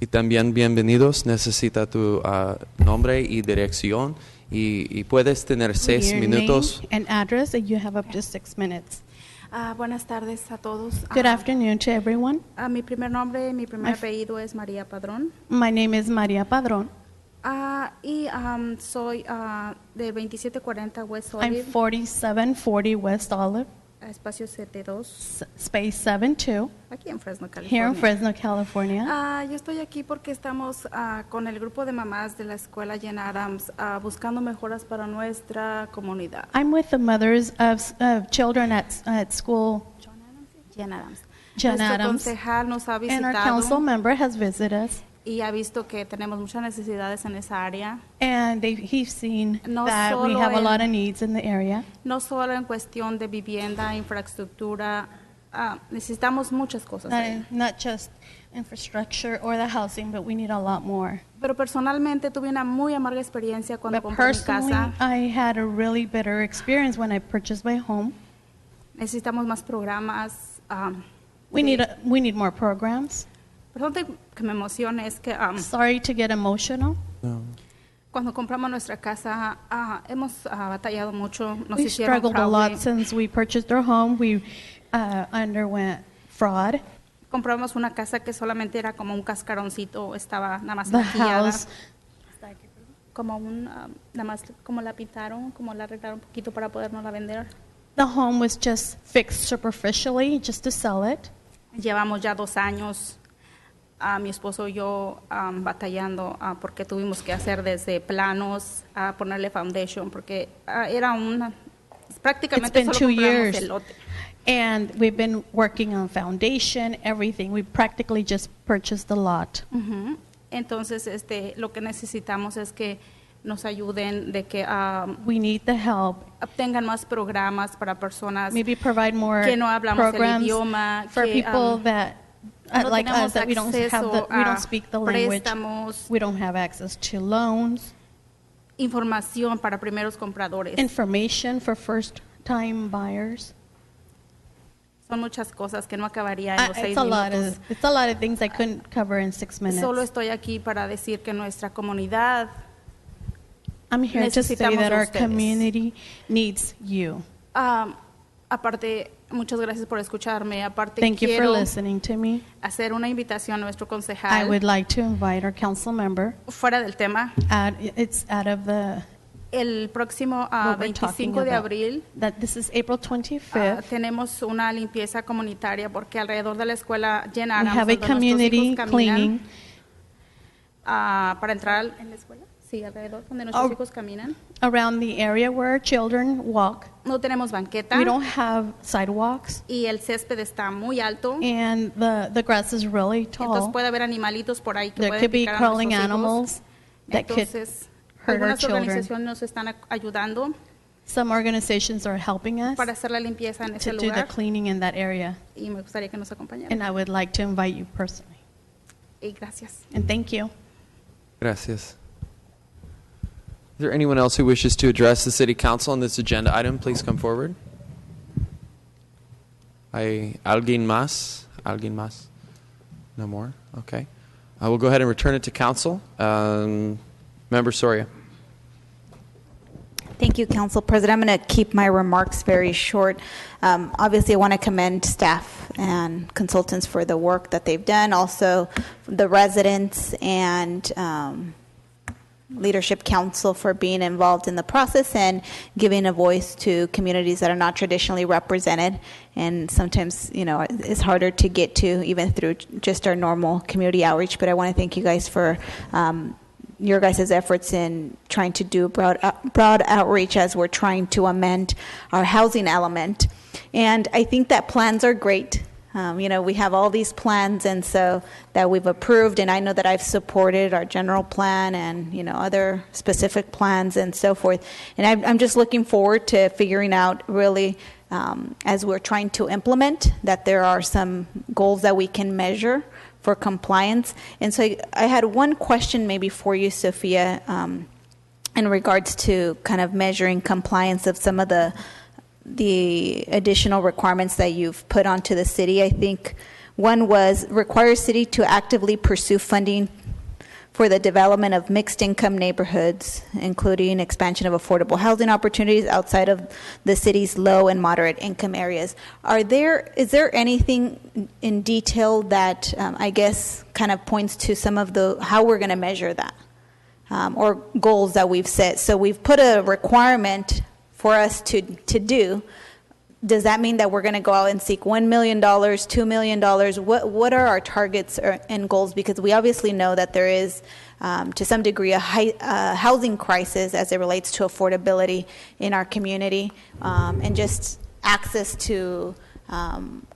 Y también bienvenidos. Necesita tu nombre y dirección y puedes tener 6 Your minutos. name and address, and you have up to 6 minutes. Buenas tardes a todos. Good afternoon to everyone. Mi primer nombre, mi primer My- apellido es María Padrón. My name is Maria Padron. Y soy de 2740 West I'm Olive, 4740 West Olive, espacio 72, space 72, aquí en Fresno, here in California. Fresno, California. Yo estoy aquí porque estamos con el grupo de mamás de la escuela Jen Adams buscando mejoras para nuestra comunidad. I'm with the mothers of children at school. Jen Adams. Jen Nuestro Adams. concejal nos ha And our visitado council member has visited us, y ha visto que tenemos muchas necesidades en esa área. and he's seen No that we solo have a en- lot of needs in the area. No solo en cuestión de vivienda, infraestructura, necesitamos muchas cosas. ahí. Not just infrastructure or the housing, but we need a lot more. Pero personalmente tuve una muy amarga experiencia cuando But compré mi personally, casa. I had a really bitter experience when I purchased my home. Necesitamos más programas. We need more programs. Perdón que me emocione, es que Sorry to get emotional. cuando compramos nuestra casa hemos batallado mucho. Nos We hicieron struggled a fraude. lot since we purchased our home. We underwent fraud. Compramos una casa que solamente era como un cascaroncito, estaba nada más The maquillada. house, Como nada más como la pintaron, como la arreglaron un poquito para podernos la vender. the home was just fixed superficially just to sell it. Llevamos ya 2 años, mi esposo y yo batallando porque tuvimos que hacer desde planos, ponerle foundation, porque era It's prácticamente been solo 2 compramos years. el lote. And we've been working on foundation, everything. We practically just purchased the lot. Ujú. Entonces, lo que necesitamos es que nos ayuden, de que We need the help. obtengan más programas para personas Maybe provide more que no hablamos el programs idioma, for que people that no like tenemos us that we don't acceso we don't a speak the language. préstamos, We don't have access to loans, información para primeros compradores. information for first-time buyers. Son muchas cosas que no acabaría en los 6 minutos. It's a lot of things I couldn't cover in 6 minutes. Solo estoy aquí para decir que nuestra comunidad I'm here to say necesitamos that de our ustedes. community needs you. Aparte, muchas gracias por escucharme. Aparte, Thank you for quiero listening to me. hacer una invitación a nuestro I concejal would like to invite our council member. fuera del tema. It's out of the El próximo what we're talking 25 de about. abril That this is April 25th. tenemos una limpieza comunitaria porque alrededor de la escuela Jen We Adams, have a donde nuestros community hijos caminan, cleaning. Para entrar en la escuela. Sí, alrededor donde nuestros hijos caminan. Around the area where children walk. No tenemos banqueta. We don't have sidewalks. Y el césped está muy alto. And the grass is really Entonces tall. puede haber animalitos por ahí que There pueden could be picar a crawling nuestros hijos. animals that could Entonces, hurt our algunas children. organizaciones nos están ayudando Some organizations are helping us para hacer la limpieza en ese to do the lugar cleaning in that area. y me gustaría que nos acompañaran. And I would like to invite you personally. Y gracias. And thank you. Gracias. Is there anyone else who wishes to address the City Council on this agenda item? Please come forward. ¿Alguien más? ¿Alguien más? No more? Okay. I will go ahead and return it to Council. Member Soria. Thank you, Council President. I'm going to keep my remarks very short. Obviously, I want to commend staff and consultants for the work that they've done, also the residents and Leadership Council for being involved in the process and giving a voice to communities that are not traditionally represented. And sometimes, you know, it's harder to get to even through just our normal community outreach. But I want to thank you guys for your guys' efforts in trying to do broad outreach as we're trying to amend our housing element. And I think that plans are great. You know, we have all these plans, and so that we've approved, and I know that I've supported our general plan and, you know, other specific plans and so forth. And I'm just looking forward to figuring out really, as we're trying to implement, that there are some goals that we can measure for compliance. And so I had one question maybe for you, Sophia, in regards to kind of measuring compliance of some of the additional requirements that you've put onto the city. I think one was require city to actively pursue funding for the development of mixed income neighborhoods, including expansion of affordable housing opportunities outside of the city's low and moderate income areas. Is there anything in detail that I guess kind of points to some of how we're going to measure that, or goals that we've set? So we've put a requirement for us to do. Does that mean that we're going to go out and seek $1 million, $2 million? What are our targets and goals? Because we obviously know that there is, to some degree, a housing crisis as it relates to affordability in our community, and just access to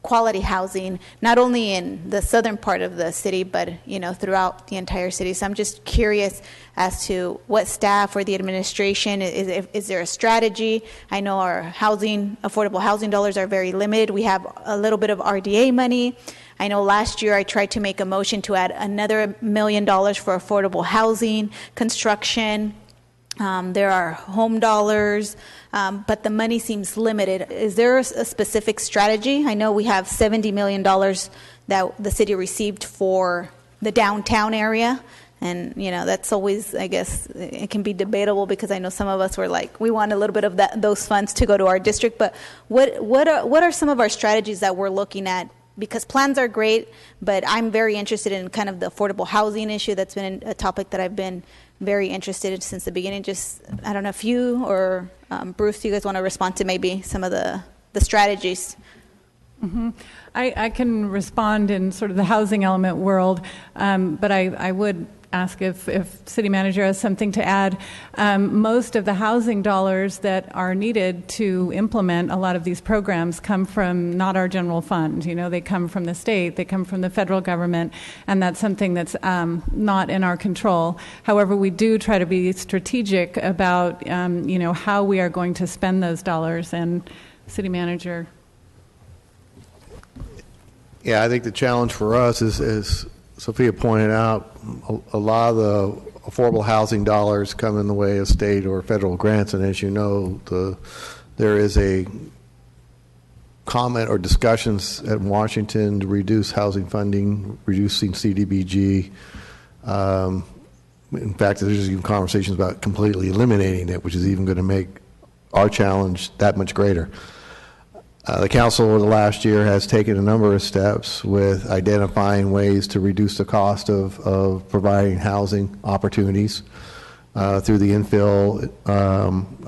quality housing, not only in the southern part of the city, but, you know, throughout the entire city. So I'm just curious as to what staff or the administration, is there a strategy? I know our affordable housing dollars are very limited. We have a little bit of RDA money. I know last year I tried to make a motion to add another $1 million for affordable housing construction. There are home dollars, but the money seems limited. Is there a specific strategy? I know we have $70 million that the city received for the downtown area. And, you know, that's always, I guess, it can be debatable because I know some of us were like, we want a little bit of those funds to go to our district. But what are some of our strategies that we're looking at? Because plans are great, but I'm very interested in kind of the affordable housing issue. That's been a topic that I've been very interested in since the beginning. Just, I don't know if you or Bruce, you guys want to respond to maybe some of the strategies? Mm-hmm. I can respond in sort of the housing element world, but I would ask if City Manager has something to add. Most of the housing dollars that are needed to implement a lot of these programs come from not our general fund. They come from the state, they come from the federal government, and that's something that's not in our control. However, we do try to be strategic about, how we are going to spend those dollars. And City Manager. Yeah, I think the challenge for us is, as Sophia pointed out, a lot of the affordable housing dollars come in the way of state or federal grants, and as you know, there is a comment or discussions at Washington to reduce housing funding, reducing CDBG. In fact, there's even conversations about completely eliminating it, which is even going to make our challenge that much greater. The council over the last year has taken a number of steps with identifying ways to reduce the cost of providing housing opportunities through the infill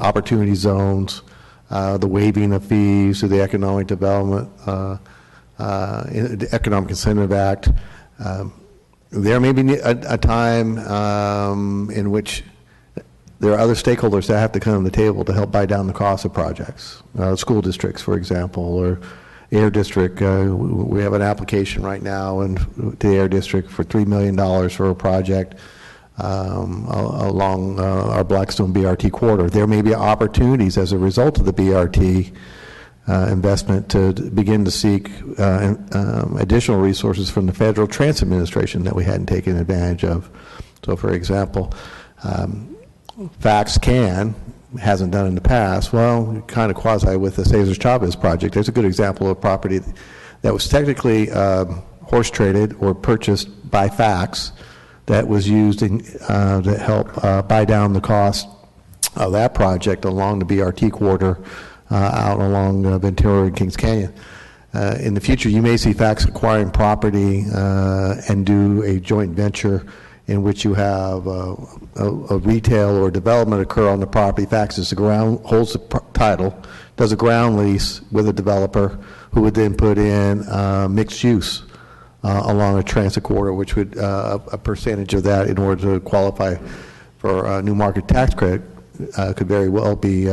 opportunity zones, the waiving of fees through the Economic Development, the Economic Incentive Act. There may be a time in which there are other stakeholders that have to come to the table to help buy down the cost of projects. School districts, for example, or Air District. We have an application right now to the Air District for $3 million for a project along our Blackstone BRT corridor. There may be opportunities as a result of the BRT investment to begin to seek additional resources from the Federal Transit Administration that we hadn't taken advantage of. So, for example, FACTS hasn't done in the past. Well, kind of quasi with the Cesar Chavez project. There's a good example of property that was technically horse traded or purchased by FACTS that was used to help buy down the cost of that project along the BRT corridor out along Ventura and Kings Canyon. In the future, you may see FACTS acquiring property and do a joint venture in which you have a retail or development occur on the property. FACTS is holds the title, does a ground lease with a developer who would then put in mixed use along a transit corridor, which would a percentage of that in order to qualify for a new market tax credit could very well be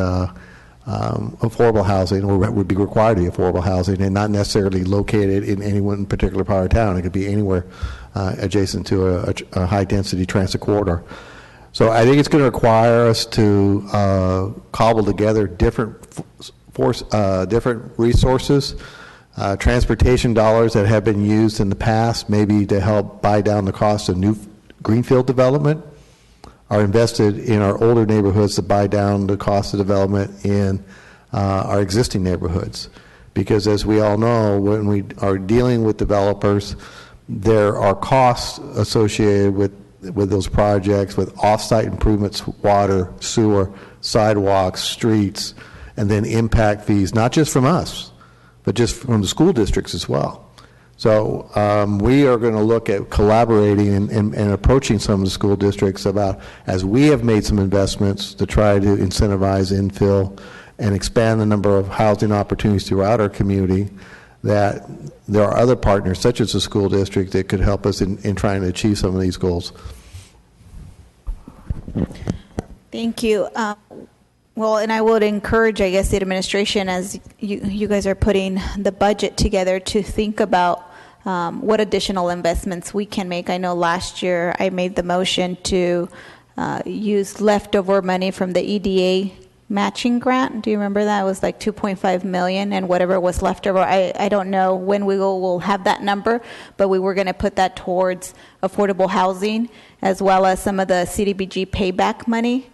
affordable housing, or would be required to be affordable housing, and not necessarily located in any one particular part of town. It could be anywhere adjacent to a high-density transit corridor. So I think it's going to require us to cobble together different resources, transportation dollars that have been used in the past, maybe to help buy down the cost of new greenfield development, are invested in our older neighborhoods to buy down the cost of development in our existing neighborhoods. Because as we all know, when we are dealing with developers, there are costs associated with those projects, with off-site improvements, water, sewer, sidewalks, streets, and then impact fees, not just from us, but just from the school districts as well. So we are going to look at collaborating and approaching some of the school districts about, as we have made some investments to try to incentivize infill and expand the number of housing opportunities throughout our community, that there are other partners, such as the school district, that could help us in trying to achieve some of these goals. Thank you. Well, and I would encourage, I guess, the administration, as you guys are putting the budget together, to think about what additional investments we can make. I know last year I made the motion to use leftover money from the EDA matching grant. Do you remember that? It was like $2.5 million, and whatever was left over. I don't know when we will have that number, but we were going to put that towards affordable housing, as well as some of the CDBG payback money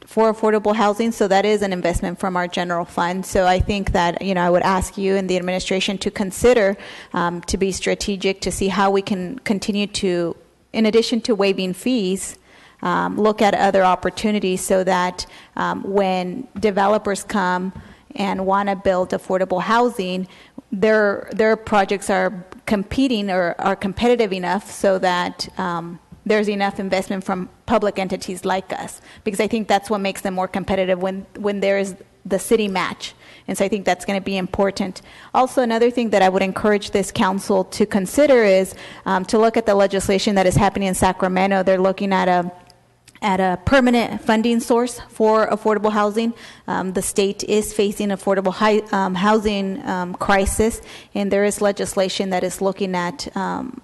for affordable housing. So that is an investment from our general fund. So I think that, I would ask you and the administration to consider to be strategic, to see how we can continue to, in addition to waiving fees, look at other opportunities so that when developers come and want to build affordable housing, their projects are competing or are competitive enough so that there's enough investment from public entities like us, because I think that's what makes them more competitive when there is the city match. And so I think that's going to be important. Also, another thing that I would encourage this council to consider is to look at the legislation that is happening in Sacramento. They're looking at a permanent funding source for affordable housing. The state is facing affordable housing crisis, and there is legislation that is looking at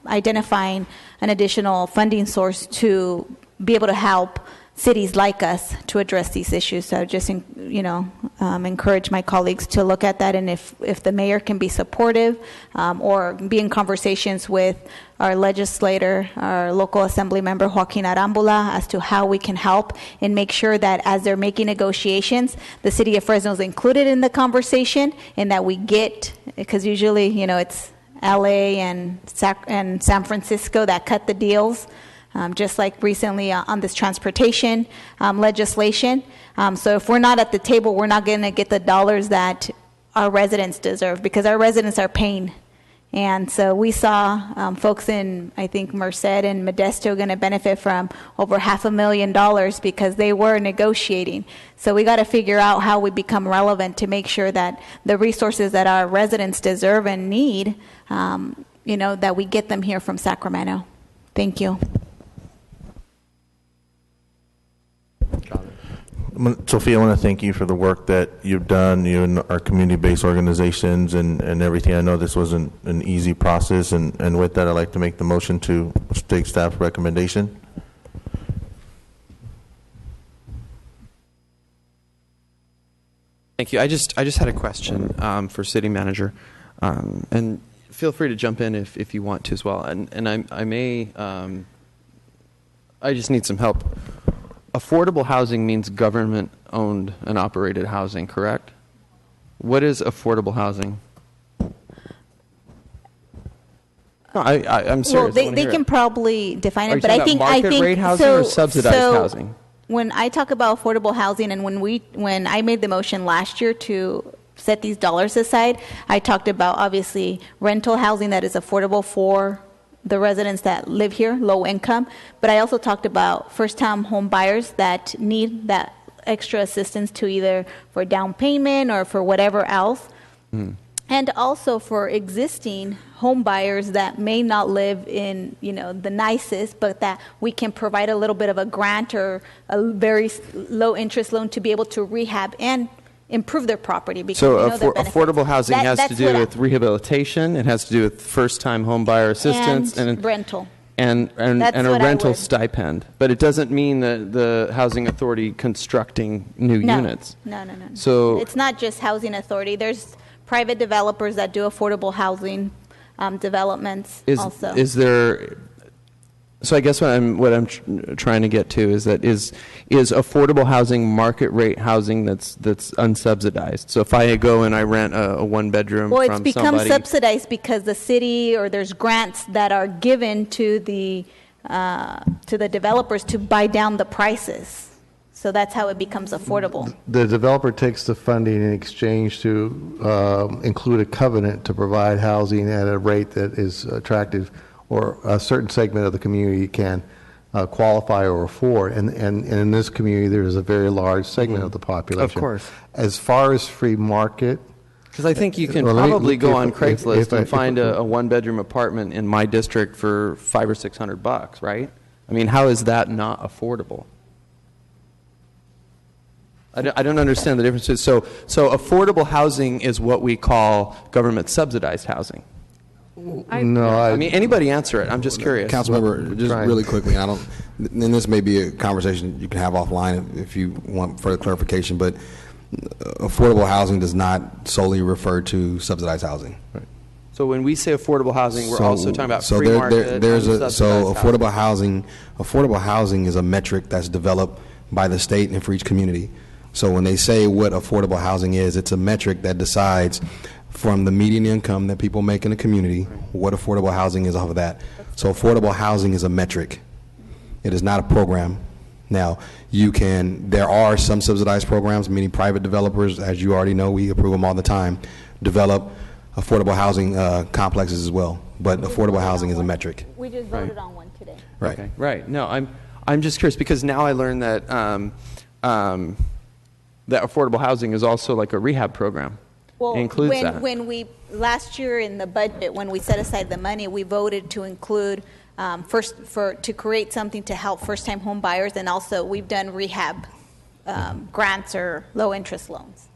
identifying an additional funding source to be able to help cities like us to address these issues. So just, encourage my colleagues to look at that, and if the mayor can be supportive or be in conversations with our legislator, our local assembly member, Joaquin Arambula, as to how we can help and make sure that as they're making negotiations, the city of Fresno is included in the conversation, and that we get, because usually, it's LA and San Francisco that cut the deals. Just like recently on this transportation legislation. So if we're not at the table, we're not going to get the dollars that our residents deserve, because our residents are paying. And so we saw folks in, I think, Merced and Modesto going to benefit from over $500,000 because they were negotiating. So we got to figure out how we become relevant to make sure that the resources that our residents deserve and need, that we get them here from Sacramento. Thank you. Sophia, I want to thank you for the work that you've done, you and our community-based organizations and everything. I know this wasn't an easy process, and with that, I'd like to make the motion to take staff recommendation. Thank you. I just had a question for City Manager, and feel free to jump in if you want to as well. And I just need some help. Affordable housing means government-owned and operated housing, correct? What is affordable housing? No, I'm serious. Well, they can probably define it, but I think market rate housing or subsidized housing? When I talk about affordable housing, and when I made the motion last year to set these dollars aside, I talked about obviously rental housing that is affordable for the residents that live here, low income, but I also talked about first-time home buyers that need that extra assistance to either for down payment or for whatever else. And also for existing home buyers that may not live in, the nicest, but that we can provide a little bit of a grant or a very low interest loan to be able to rehab and improve their property. Because so affordable housing has to do with rehabilitation. It has to do with first-time home buyer assistance and rental. And a rental stipend. But it doesn't mean that the Housing Authority constructing new units. No. So it's not just Housing Authority. There's private developers that do affordable housing developments also. Is there? So I guess what I'm trying to get to is that is affordable housing market rate housing that's unsubsidized. So if I go and I rent a one bedroom from somebody, it's become subsidized because the city or there's grants that are given to the developers to buy down the prices. So that's how it becomes affordable. The developer takes the funding in exchange to include a covenant to provide housing at a rate that is attractive, or a certain segment of the community can qualify or afford. And in this community, there is a very large segment of the population. Of course. As far as free market, because I think you can probably go on Craigslist and find a one-bedroom apartment in my district for $500 or $600, right? I mean, how is that not affordable? I don't understand the differences. So affordable housing is what we call government subsidized housing. I mean, anybody answer it. I'm just curious. Councilmember, just really quickly, and this may be a conversation you can have offline if you want further clarification, but affordable housing does not solely refer to subsidized housing. Right. So when we say affordable housing, we're also talking about free market. Affordable housing is a metric that's developed by the state and for each community. So when they say what affordable housing is, it's a metric that decides from the median income that people make in the community, what affordable housing is off of that. So affordable housing is a metric. It is not a program. Now, there are some subsidized programs, meaning private developers, as you already know, we approve them all the time, develop affordable housing complexes as well. But affordable housing is a metric. We just voted on one today. Right. Okay. Right. No, I'm just curious because now I learned that that affordable housing is also like a rehab program. Well, includes that. When we, last year in the budget, when we set aside the money, we voted to include to create something to help first-time home buyers, and also we've done rehab grants or low-interest loans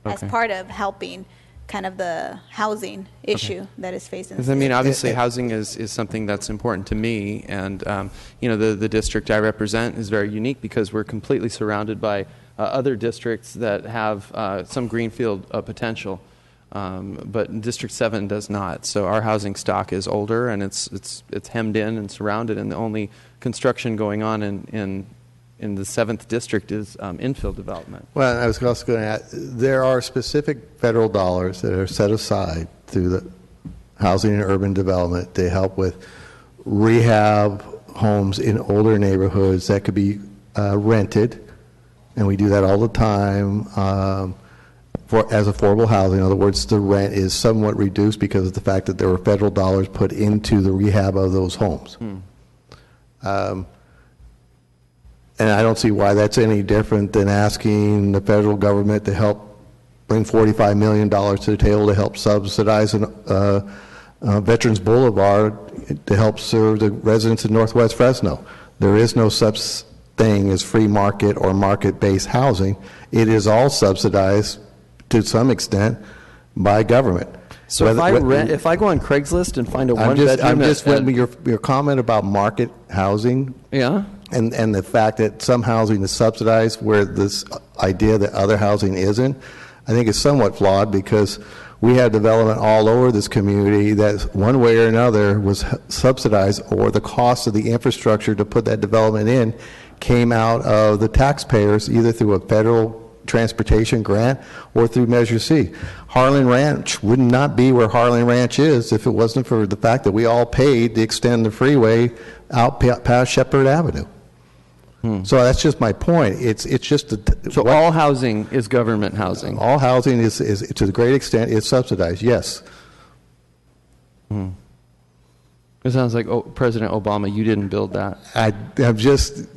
as part of helping kind of the housing issue that is facing the Because, I mean, city. obviously, housing is something that's important to me, and the district I represent is very unique because we're completely surrounded by other districts that have some greenfield potential, but District 7 does not. So our housing stock is older, and it's hemmed in and surrounded, and the only construction going on in the 7th district is infill development. Well, I was also going to add, there are specific federal dollars that are set aside through the Housing and Urban Development to help with rehab homes in older neighborhoods that could be rented, and we do that all the time as affordable housing. In other words, the rent is somewhat reduced because of the fact that there were federal dollars put into the rehab of those homes. And I don't see why that's any different than asking the federal government to help bring $45 million to the table to help subsidize Veterans Boulevard to help serve the residents in Northwest Fresno. There is no such thing as free market or market-based housing. It is all subsidized to some extent by government. So if I go on Craigslist and find a one-bedroom... I'm just your comment about market housing... Yeah? And the fact that some housing is subsidized where this idea that other housing isn't, I think is somewhat flawed because we had development all over this community that one way or another was subsidized, or the cost of the infrastructure to put that development in came out of the taxpayers either through a federal transportation grant or through Measure C. Harlan Ranch would not be where Harlan Ranch is if it wasn't for the fact that we all paid to extend the freeway out past Shepherd Avenue. So that's just my point. It's just all housing is government housing. All housing is to a great extent is subsidized. Yes. It sounds like President Obama. You didn't build that. I'm just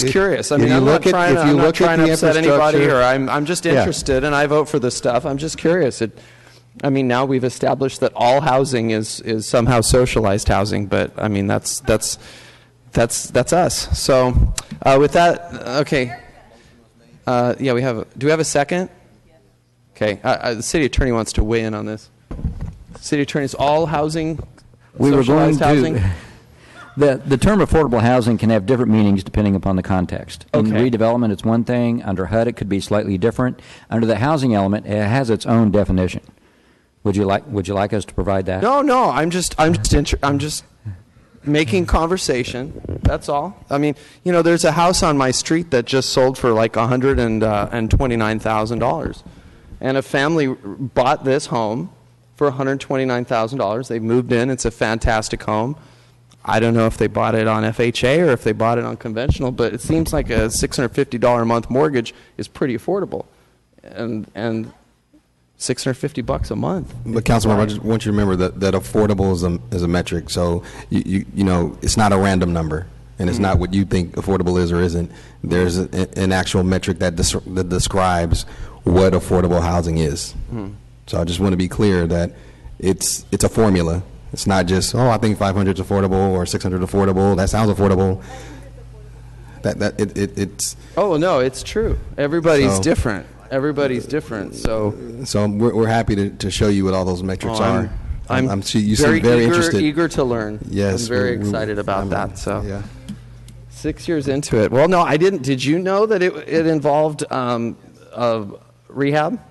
curious. I mean, I'm not trying to upset anybody, or I'm just interested, and I vote for this stuff. I'm just curious. I mean, now we've established that all housing is somehow socialized housing, but I mean that's us. So with that, okay. Yeah, we have. Do we have a second? Okay. The city attorney wants to weigh in on this. City attorney's all housing. We were going housing? to. The term affordable housing can have different meanings depending upon the context. In redevelopment, it's one thing. Under HUD, it could be slightly different. Under the housing element, it has its own definition. Would you like us to provide that? No. I'm just making conversation. That's all. I mean, there's a house on my street that just sold for like $129,000, and a family bought this home for $129,000. They moved in. It's a fantastic home. I don't know if they bought it on FHA or if they bought it on conventional, but it seems like a $650 a month mortgage is pretty affordable, and $650 a month. But Councilmember, I just want you to remember that affordable is a metric. So you know it's not a random number, and it's not what you think affordable is or isn't. There's an actual metric that describes what affordable housing is. So I just want to be clear that it's a formula. It's not just, I think 500 is affordable or 600 affordable. That sounds affordable. It's. Oh no, it's true. Everybody's different. Everybody's different. So we're happy to show you what all those metrics are. You seem very interested. Eager to learn. Yes, I'm very excited about that. So yeah. 6 years into it. Well, no, I didn't. Did you know that it involved rehab?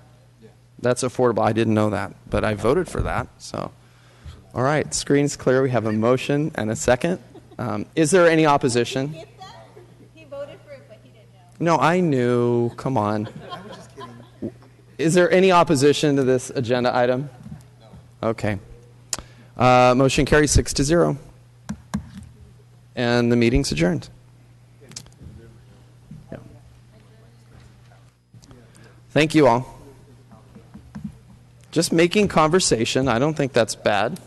Yeah. That's affordable. I didn't know that, but I voted for that. So. All right, screen's clear. We have a motion and a second. Is there any opposition? He voted for it, but he didn't know. No, I knew. Come on. I was just kidding. Is there any opposition to this agenda item? No. Okay. Motion carries 6-0. And the meeting's adjourned. Yeah. Thank you all. Just making conversation. I don't think that's bad.